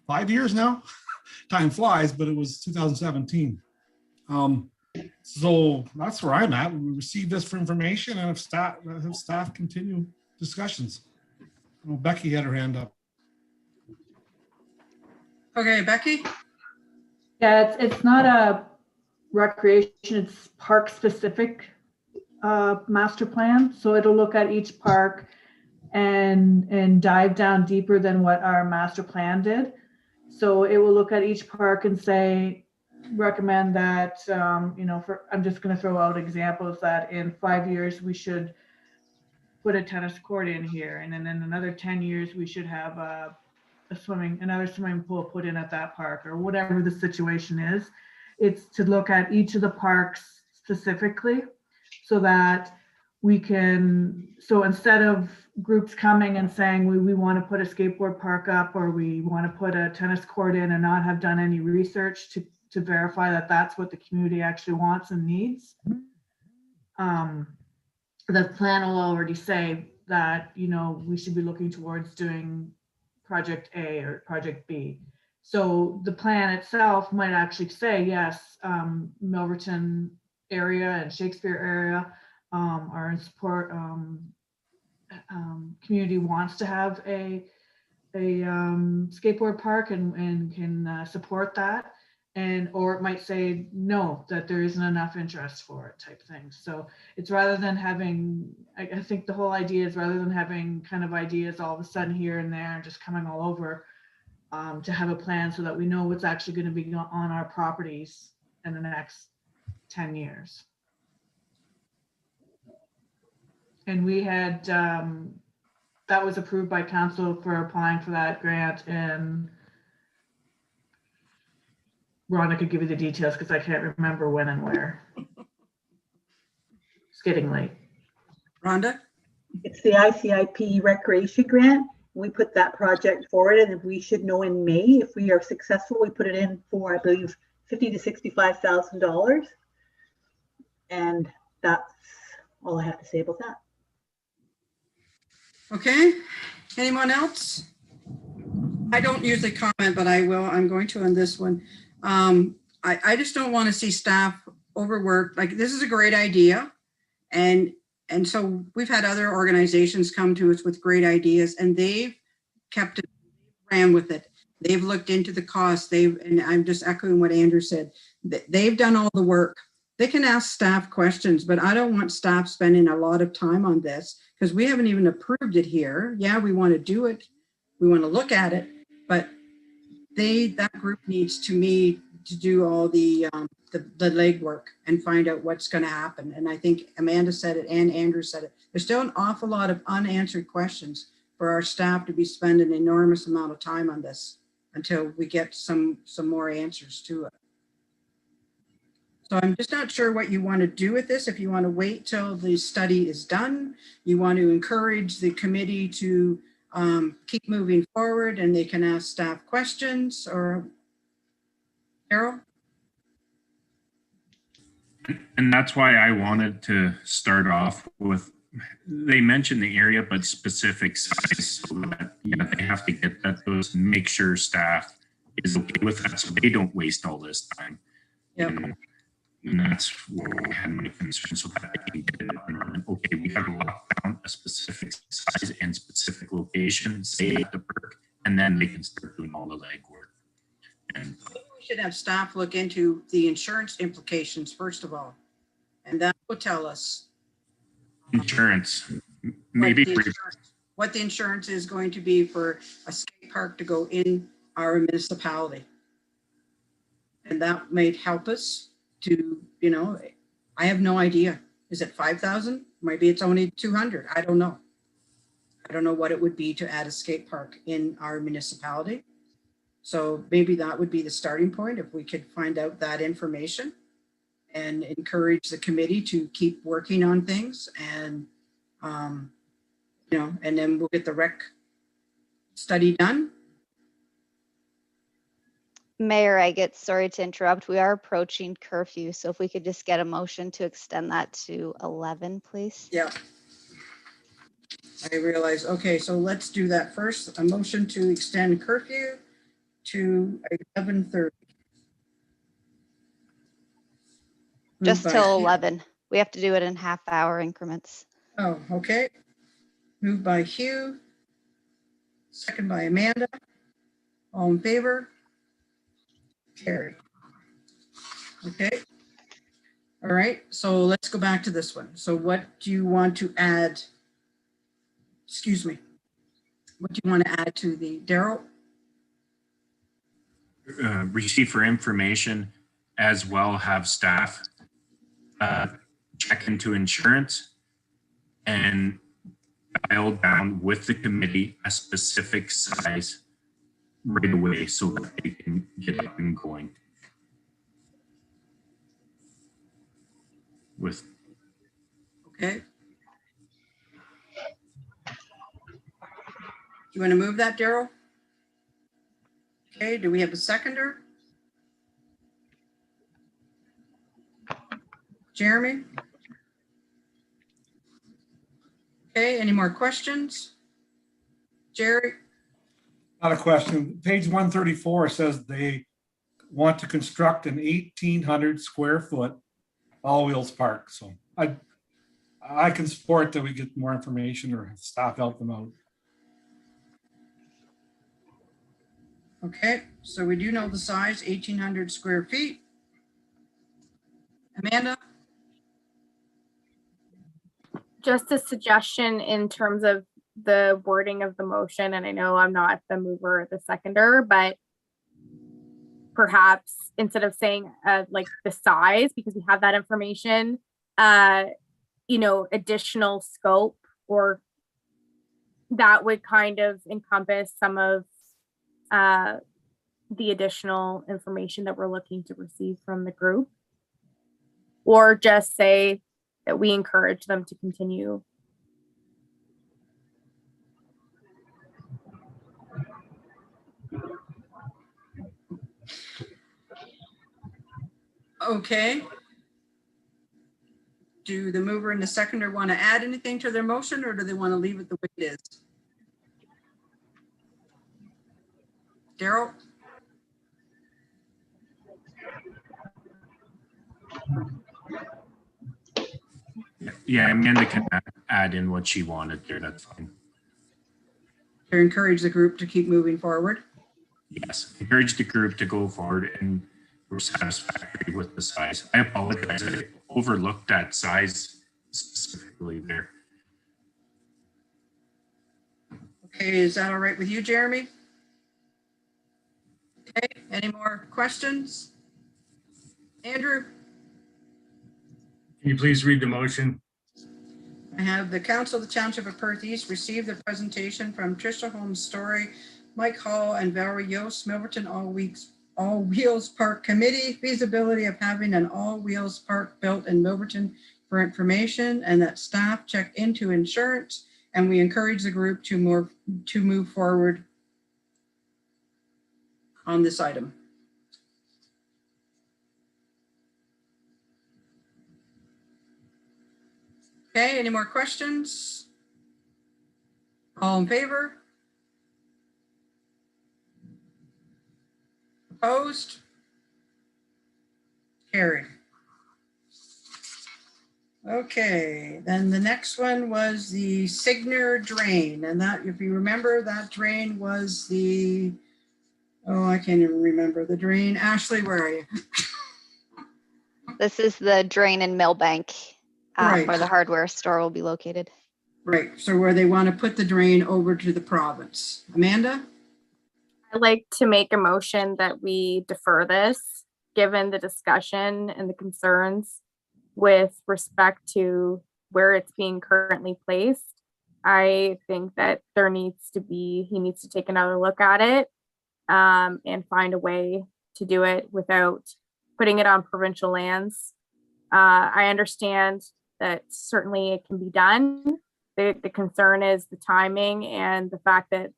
5 years now. Time flies, but it was 2017. So that's where I'm at. We receive this for information, and if staff continue discussions. Well, Becky had her hand up. Okay, Becky. Yeah, it's not a recreation, it's park specific master plan. So it'll look at each park and dive down deeper than what our master plan did. So it will look at each park and say, recommend that, I'm just going to throw out examples that in 5 years we should put a tennis court in here, and then in another 10 years we should have another swimming pool put in at that park, or whatever the situation is. It's to look at each of the parks specifically, so that we can, so instead of groups coming and saying we want to put a skateboard park up, or we want to put a tennis court in, and not have done any research to verify that that's what the community actually wants and needs. The plan will already say that, we should be looking towards doing project A or project B. So the plan itself might actually say, yes, Milverton area and Shakespeare area are in support. Community wants to have a skateboard park and can support that. And, or it might say no, that there isn't enough interest for it type thing. So it's rather than having, I think the whole idea is rather than having kind of ideas all of a sudden here and there and just coming all over, to have a plan so that we know what's actually going to be on our properties in the next 10 years. And we had, that was approved by council for applying for that grant, and Rhonda could give you the details because I can't remember when and where. It's getting late. Rhonda? It's the ICIP recreation grant. We put that project forward, and we should know in May if we are successful. We put it in for, I believe, $50,000 to $65,000, and that's all I have to say about that. Okay, anyone else? I don't usually comment, but I will. I'm going to on this one. I just don't want to see staff overworked. Like, this is a great idea. And so we've had other organizations come to us with great ideas, and they've kept it, ran with it. They've looked into the cost. And I'm just echoing what Andrew said. They've done all the work. They can ask staff questions, but I don't want staff spending a lot of time on this because we haven't even approved it here. Yeah, we want to do it. We want to look at it, but that group needs to do all the legwork and find out what's going to happen. And I think Amanda said it and Andrew said it. There's still an awful lot of unanswered questions for our staff to be spending an enormous amount of time on this until we get some more answers to it. So I'm just not sure what you want to do with this. If you want to wait till the study is done, you want to encourage the committee to keep moving forward and they can ask staff questions, or Daryl? And that's why I wanted to start off with, they mentioned the area, but specific size, so that they have to get that those and make sure staff is okay with that so they don't waste all this time. Yep. You know? And that's where I had my concern, so that they can get it up and running. Okay, we have to lock down a specific size and specific location, say at the park, and then they can start doing all the legwork. And we should have staff look into the insurance implications first of all, and that will tell us insurance, maybe what the insurance is going to be for a skate park to go in our municipality, and that may help us to, I have no idea. Is it 5,000? Maybe it's only 200. I don't know. I don't know what it would be to add a skate park in our municipality. So maybe that would be the starting point if we could find out that information and encourage the committee to keep working on things, and, and then we'll get the rec study done. Mayor, sorry to interrupt. We are approaching curfew, so if we could just get a motion to extend that to 11, please. Yeah. I realize. Okay, so let's do that first. A motion to extend curfew to 11:30. Just till 11. We have to do it in half-hour increments. Oh, okay. Moved by Hugh. Second by Amanda. All in favor? Carry. Okay. All right. So let's go back to this one. So what do you want to add? Excuse me. What do you want to add to the Daryl? Receive for information, as well have staff check into insurance and dial down with the committee a specific size right away so that they can get up and going with. Okay. You want to move that, Daryl? Okay, do we have a seconder? Jeremy? Okay, any more questions? Jerry? Not a question. Page 134 says they want to construct an 1,800 square foot all-wheels park. So I can support that we get more information or have staff help them out. Okay, so we do know the size, 1,800 square feet. Amanda? Just a suggestion in terms of the wording of the motion, and I know I'm not the mover or the seconder, but perhaps instead of saying like the size, because we have that information, additional scope, or that would kind of encompass some of the additional information that we're looking to receive from the group, or just say that we encourage them to continue. Okay. Do the mover and the seconder want to add anything to their motion, or do they want to leave it the way it is? Daryl? Yeah, Amanda can add in what she wanted there. That's fine. To encourage the group to keep moving forward. Yes, encourage the group to go forward, and we're satisfactory with the size. I apologize. I overlooked that size specifically there. Okay, is that all right with you, Jeremy? Okay, any more questions? Andrew? Can you please read the motion? I have the Council of the Township of Perth East receive the presentation from Tricia Holmes Story, Mike Hall, and Valerie Yost, Milverton All Wheels Park Committee, feasibility of having an all wheels park built in Milverton for information, and that staff check into insurance, and we encourage the group to move forward on this item. Okay, any more questions? All in favor? Opposed? Carried. Okay, then the next one was the Signer drain, and that, if you remember, that drain was the, oh, I can't even remember the drain. Ashley, where are you? This is the drain in Millbank, Right. where the hardware store will be located. Right, so where they want to put the drain over to the province. Amanda? I'd like to make a motion that we defer this, given the discussion and the concerns with respect to where it's being currently placed. I think that he needs to take another look at it and find a way to do it without putting it on provincial lands. I understand that certainly it can be done. The concern is the timing and the fact that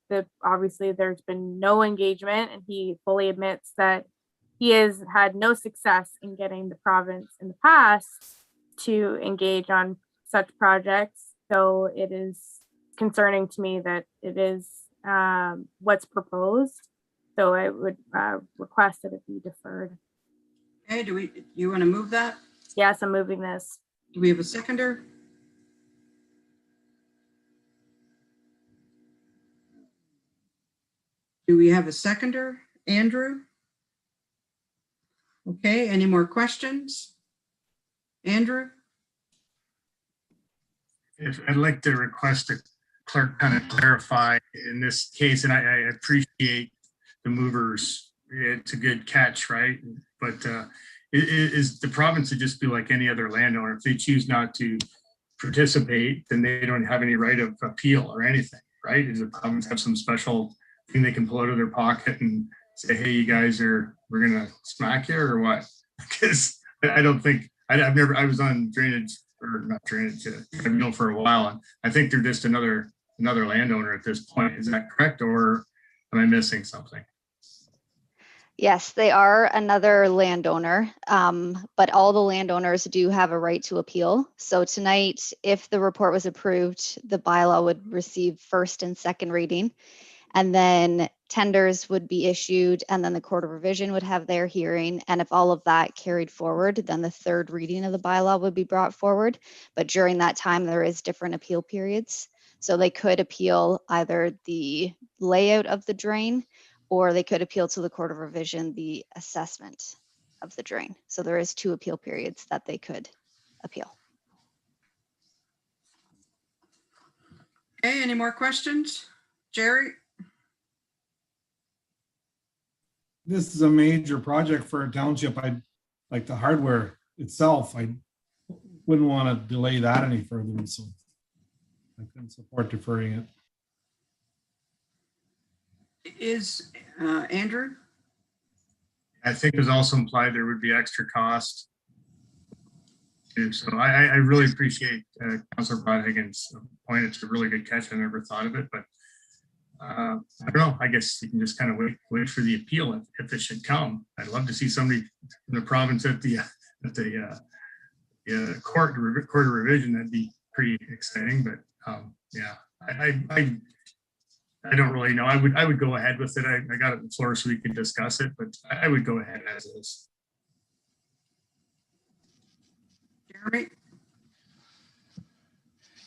obviously there's been no engagement, and he fully admits that he has had no success in getting the province in the past to engage on such projects. So it is concerning to me that it is what's proposed. So I would request that it be deferred. Okay, you want to move that? Yes, I'm moving this. Do we have a seconder? Do we have a seconder, Andrew? Okay, any more questions? Andrew? I'd like to request the clerk kind of clarify in this case, and I appreciate the movers. It's a good catch, right? But is the province to just be like any other landowner? If they choose not to participate, then they don't have any right of appeal or anything, right? Does the province have some special thing they can pull out of their pocket and say, hey, you guys we're gonna smack you, or what? Because I don't think, I was on drainage, or not drainage, tribunal for a while, and I think they're just another landowner at this point. Is that correct, or am I missing something? Yes, they are another landowner, but all the landowners do have a right to appeal. So tonight, if the report was approved, the bylaw would receive first and second reading. And then tenders would be issued, and then the Court of Revision would have their hearing. And if all of that carried forward, then the third reading of the bylaw would be brought forward. But during that time, there is different appeal periods. So they could appeal either the layout of the drain, or they could appeal to the Court of Revision the assessment of the drain. So there is 2 appeal periods that they could appeal. Okay, any more questions? Jerry? This is a major project for a township. I like the hardware itself. I wouldn't want to delay that any further, so I couldn't support deferring it. Is Andrew? I think it was also implied there would be extra cost. And so I really appreciate Councilor Broadhagen's point. It's a really good catch. I never thought of it, but I don't know. I guess you can just kind of wait for the appeal if it should come. I'd love to see somebody in the province at the court of revision. That'd be pretty exciting. But yeah, I don't really know. I would go ahead with it. I got it on the floor so we could discuss it, but I would go ahead as is. Jeremy?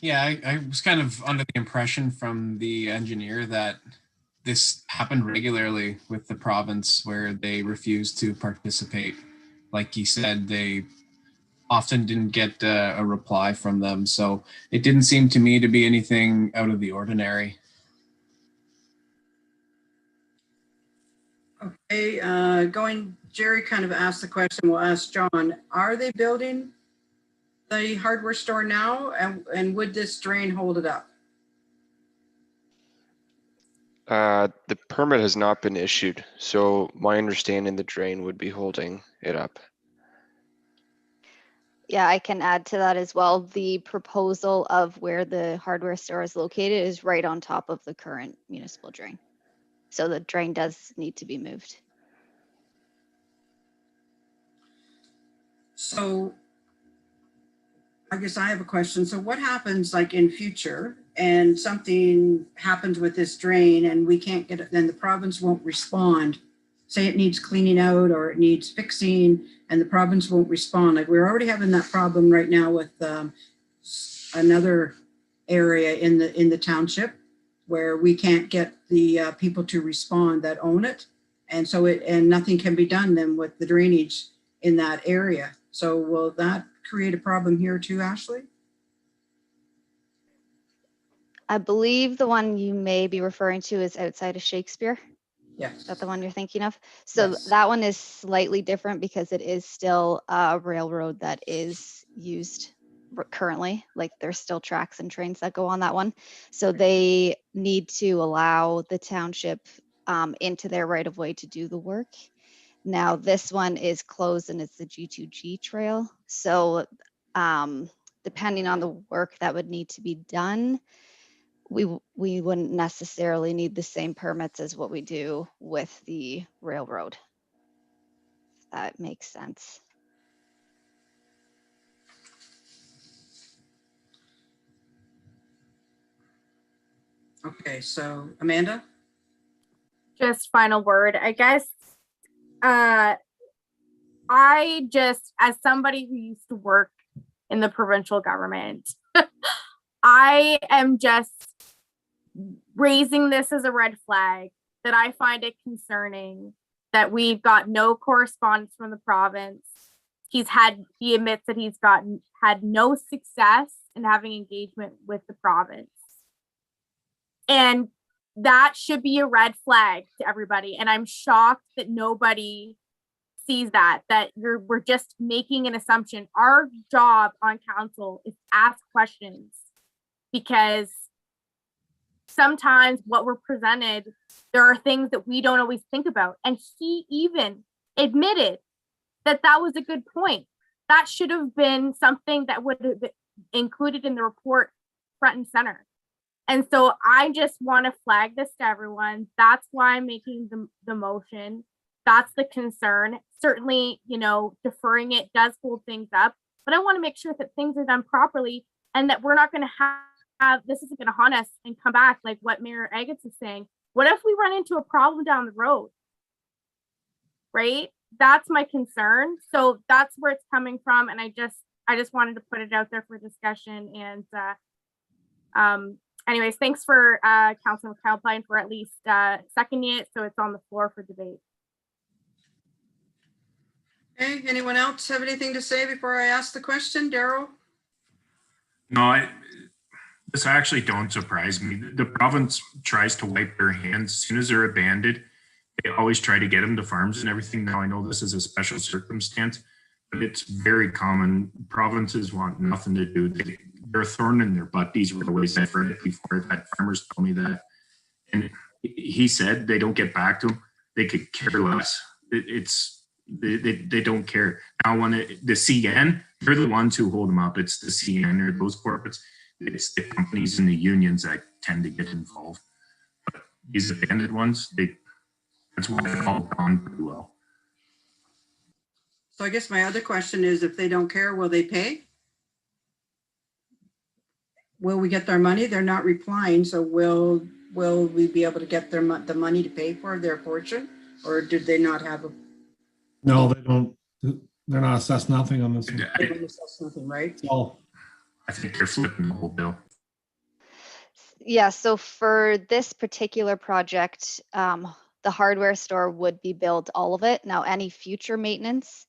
Yeah, I was kind of under the impression from the engineer that this happened regularly with the province where they refused to participate. Like he said, they often didn't get a reply from them. So it didn't seem to me to be anything out of the ordinary. Okay, Jerry kind of asked the question, we'll ask John, are they building the hardware store now, and would this drain hold it up? The permit has not been issued, so my understanding the drain would be holding it up. Yeah, I can add to that as well. The proposal of where the hardware store is located is right on top of the current municipal drain. So the drain does need to be moved. So I guess I have a question. So what happens like in future and something happens with this drain and we can't get it, then the province won't respond. Say it needs cleaning out or it needs fixing and the province won't respond. Like we're already having that problem right now with another area in the township where we can't get the people to respond that own it. And so nothing can be done then with the drainage in that area. So will that create a problem here too, Ashley? I believe the one you may be referring to is outside of Shakespeare. Yes. Is that the one you're thinking of? So yes. That one is slightly different because it is still a railroad that is used currently. Like there's still tracks and trains that go on that one. So they need to allow the township into their right of way to do the work. Now this one is closed and it's the G2G trail. So depending on the work that would need to be done, we wouldn't necessarily need the same permits as what we do with the railroad. If that makes sense. Okay, so Amanda? Just final word, I guess. I just, as somebody who used to work in the provincial government, I am just raising this as a red flag that I find it concerning that we've got no correspondence from the province. He admits that he's had no success in having engagement with the province. And that should be a red flag to everybody. And I'm shocked that nobody sees that we're just making an assumption. Our job on council is to ask questions because sometimes what we're presented, there are things that we don't always think about. And he even admitted that was a good point. That should have been something that would have been included in the report front and center. And so I just want to flag this to everyone. That's why I'm making the motion. That's the concern. Certainly, deferring it does hold things up, but I want to make sure that things are done properly and that we're not going to have this isn't going to haunt us and come back like what Mayor Agates is saying. What if we run into a problem down the road? Right? That's my concern. So that's where it's coming from. And I just wanted to put it out there for discussion. And anyways, thanks for Councilor Calpine for at least seconding it, so it's on the floor for debate. Okay, anyone else have anything to say before I ask the question? Daryl? No, this actually don't surprise me. The province tries to wipe their hands as soon as they're abandoned. They always try to get them to farms and everything. Now I know this is a special circumstance, but it's very common. Provinces want nothing to do. They're a thorn in their butt. These railways, I've heard it before. I've had farmers tell me that. And he said they don't get back to them. They could care less. They don't care. Now when the CN, they're the ones who hold them up. It's the CN or those corporates. It's the companies and the unions that tend to get involved. But these abandoned ones, that's why they're all gone pretty well. So I guess my other question is, if they don't care, will they pay? Will we get their money? They're not replying. So will we be able to get the money to pay for their portion, or did they not have a? No, they don't. They're not assessed nothing on this one. They don't assess nothing, right? So I think they're flipping the whole bill. Yeah, so for this particular project, the hardware store would be billed all of it. Now, any future maintenance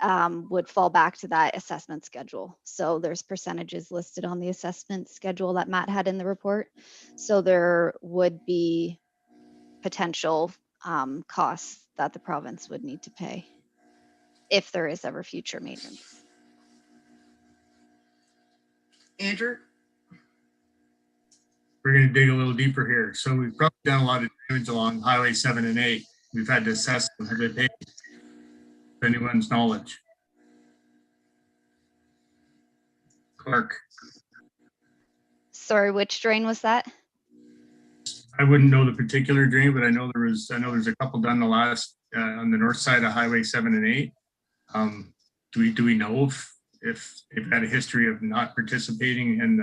would fall back to that assessment schedule. So there's percentages listed on the assessment schedule that Matt had in the report. So there would be potential costs that the province would need to pay if there is ever future maintenance. Andrew? We're going to dig a little deeper here. So we've probably done a lot of damage along Highway 7 and 8. We've had to assess them. Have they paid? Anyone's knowledge? Clark. Sorry, which drain was that? I wouldn't know the particular drain, but I know there's a couple done the last on the north side of Highway 7 and 8. Do we know if they've had a history of not participating in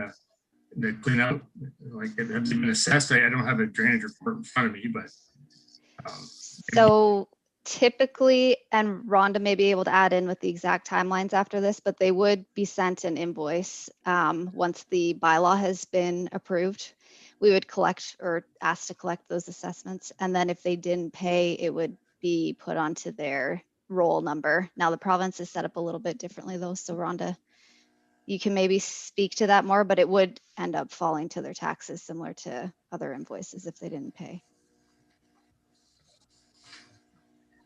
the cleanup? Like, have they been assessed? I don't have a drainage report in front of me, but. So typically, and Rhonda may be able to add in with the exact timelines after this, but they would be sent an invoice once the bylaw has been approved. We would collect or ask to collect those assessments. And then if they didn't pay, it would be put onto their roll number. Now the province is set up a little bit differently though. So Rhonda, you can maybe speak to that more, but it would end up falling to their taxes similar to other invoices if they didn't pay.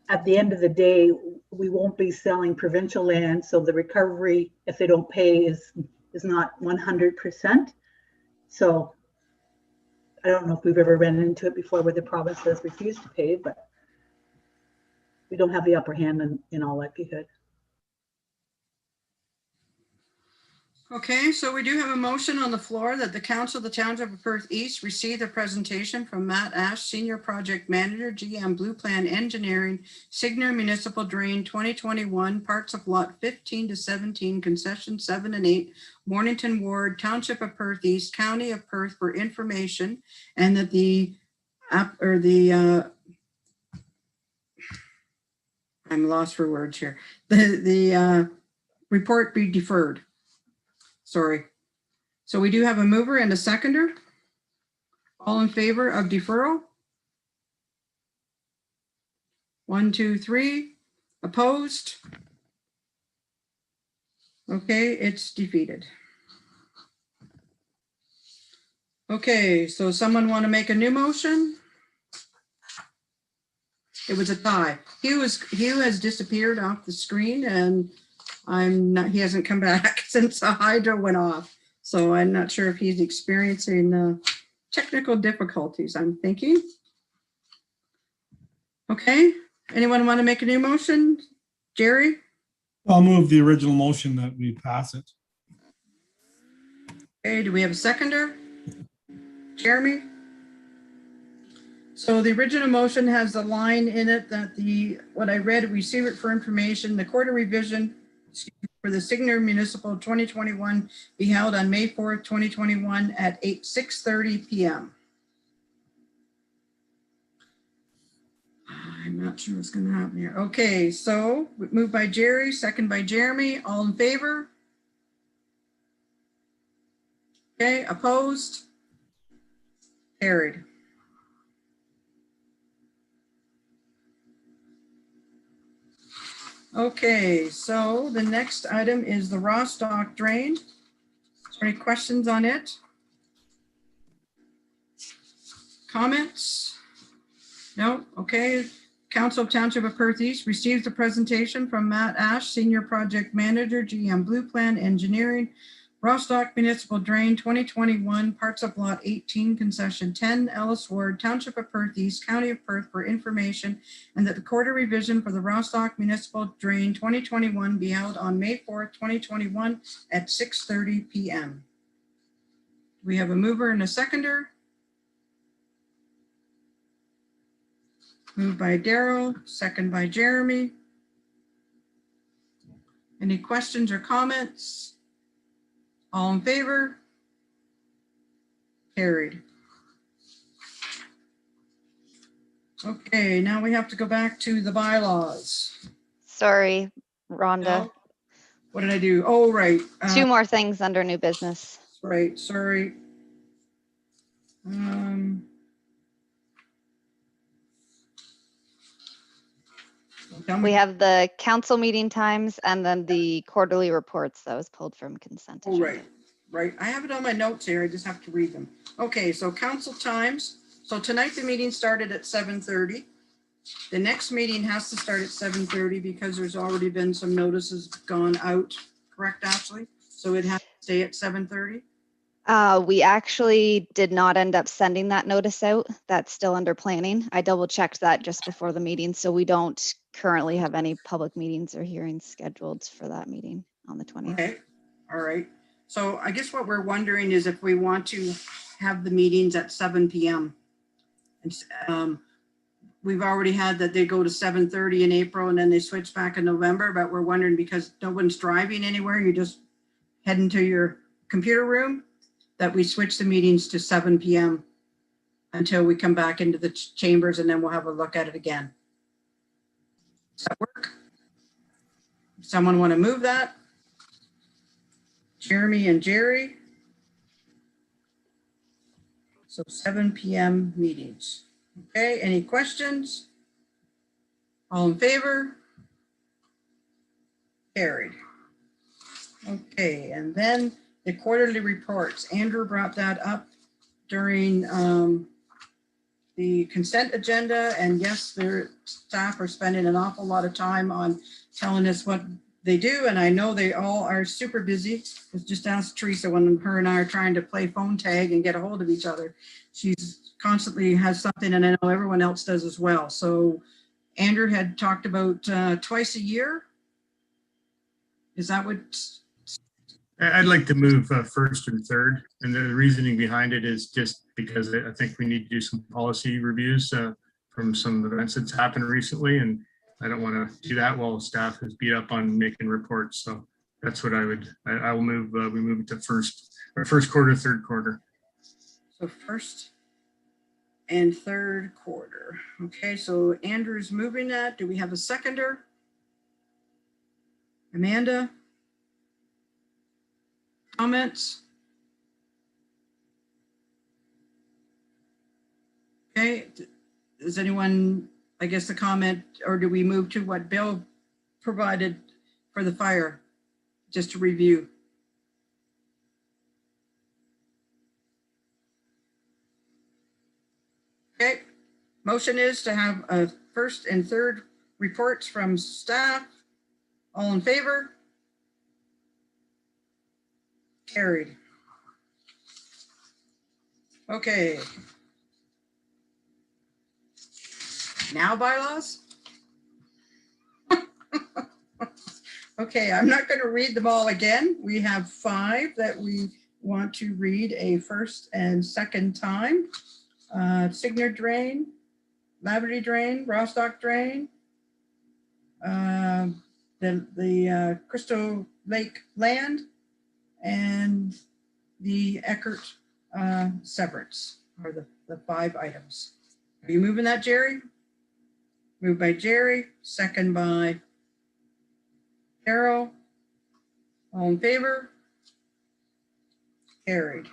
At the end of the day, we won't be selling provincial land. So the recovery, if they don't pay, is not 100%. So I don't know if we've ever ran into it before where the province has refused to pay, but we don't have the upper hand in all likelihood. Okay, so we do have a motion on the floor that the Council of the Township of Perth East receive the presentation from Matt Ash, Senior Project Manager, GM Blue Plan Engineering, Signer Municipal Drain 2021, parts of lot 15 to 17, concession 7 and 8, Mornington Ward, Township of Perth East, County of Perth for information, and that I'm lost for words here. The report be deferred. Sorry. So we do have a mover and a seconder. All in favor of deferral? 1, 2, 3. Opposed? Okay, it's defeated. Okay, so someone want to make a new motion? It was a tie. Hugh has disappeared off the screen and he hasn't come back since the hydro went off. So I'm not sure if he's experiencing technical difficulties, I'm thinking. Okay, anyone want to make a new motion? Jerry? I'll move the original motion that we pass it. Okay, do we have a seconder? Jeremy? So the original motion has the line in it that what I read, receive it for information, the quarter revision for the Signer Municipal 2021 be held on May 4th, 2021 at 6:30 p.m. I'm not sure what's gonna happen here. Okay, so moved by Jerry, second by Jeremy, all in favor? Okay, opposed? Carried. Okay, so the next item is the Rostock drain. Is there any questions on it? Comments? No, okay. Council of Township of Perth East receives a presentation from Matt Ash, Senior Project Manager, GM Blue Plan Engineering, Rostock Municipal Drain 2021, parts of Lot 18, Concession 10, Ellis Ward, Township of Perth East, County of Perth for information, and that the quarter revision for the Rostock Municipal Drain 2021 be held on May 4th, 2021 at 6:30 p.m. We have a mover and a seconder. Moved by Daryl, second by Jeremy. Any questions or comments? All in favor? Carried. Okay, now we have to go back to the bylaws. Sorry, Rhonda. No? What did I do? Oh, right. Two more things under new business. Right, sorry. We have the council meeting times and then the quarterly reports that was pulled from consent. Oh, right, right. I have it on my notes here. I just have to read them. Okay, so council times. So tonight the meeting started at 7:30. The next meeting has to start at 7:30 because there's already been some notices gone out. Correct, Ashley? So it has to stay at 7:30? We actually did not end up sending that notice out. That's still under planning. I double checked that just before the meeting. So we don't currently have any public meetings or hearings scheduled for that meeting on the 20th. Okay, all right. So I guess what we're wondering is if we want to have the meetings at 7 p.m. We've already had that they go to 7:30 in April and then they switch back in November, but we're wondering because no one's driving anywhere, you just head into your computer room, that we switch the meetings to 7 p.m. until we come back into the chambers and then we'll have a look at it again. Does that work? Someone want to move that? Jeremy and Jerry. So 7 p.m. meetings. Okay, any questions? All in favor? Carried. Okay, and then the quarterly reports. Andrew brought that up during the consent agenda. And yes, their staff are spending an awful lot of time on telling us what they do. And I know they all are super busy. Just ask Teresa when her and I are trying to play phone tag and get a hold of each other. She's constantly has something, and I know everyone else does as well. So Andrew had talked about twice a year. Is that what? I'd like to move first and third. And the reasoning behind it is just because I think we need to do some policy reviews from some events that's happened recently. And I don't want to do that while staff is beat up on making reports. So that's what I will move. We move it to first quarter, third quarter. So first and third quarter. Okay, so Andrew's moving that. Do we have a seconder? Amanda? Comments? Okay, does anyone, I guess the comment, or do we move to what Bill provided for the fire? Just to review. Okay, motion is to have a first and third reports from staff. All in favor? Carried. Okay. Now bylaws? Okay, I'm not going to read them all again. We have 5 that we want to read a first and second time. Signer Drain, Laverty Drain, Rostock Drain, the Crystal Lake Land, and the Eckert severance are the 5 items. Are you moving that, Jerry? Moved by Jerry, second by Daryl. All in favor? Carried.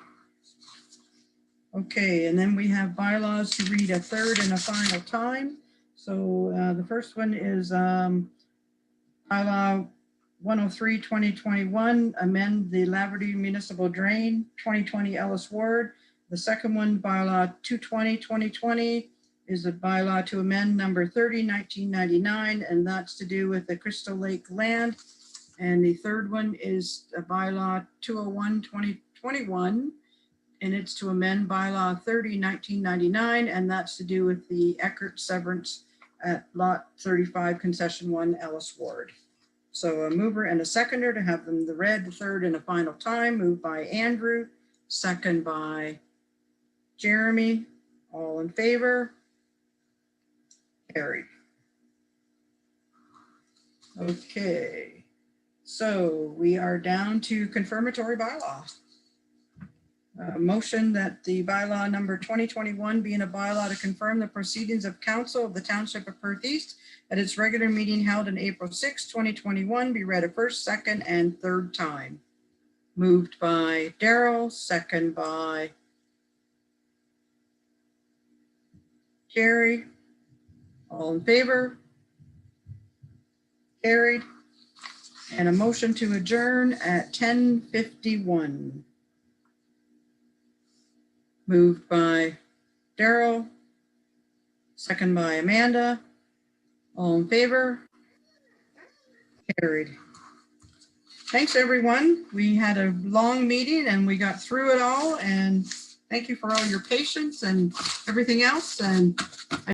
Okay, and then we have bylaws to read a third and a final time. So the first one is bylaw 103, 2021, amend the Laverty Municipal Drain, 2020 Ellis Ward. The second one, bylaw 220, 2020, is a bylaw to amend number 30, 1999, and that's to do with the Crystal Lake land. And the third one is a bylaw 201, 2021, and it's to amend bylaw 30, 1999, and that's to do with the Eckert severance at lot 35, concession 1, Ellis Ward. So a mover and a seconder to have them the read, the third and a final time. Moved by Andrew, second by Jeremy. All in favor? Carried. Okay, so we are down to confirmatory bylaw. Motion that the bylaw number 2021 being a bylaw to confirm the proceedings of council of the Township of Perth East at its regular meeting held on April 6, 2021 be read a first, second, and third time. Moved by Daryl, second by Jerry. All in favor? Carried. And a motion to adjourn at 10:51. Moved by Daryl, second by Amanda. All in favor? Carried. Thanks, everyone. We had a long meeting and we got through it all. And thank you for all your patience and everything else. And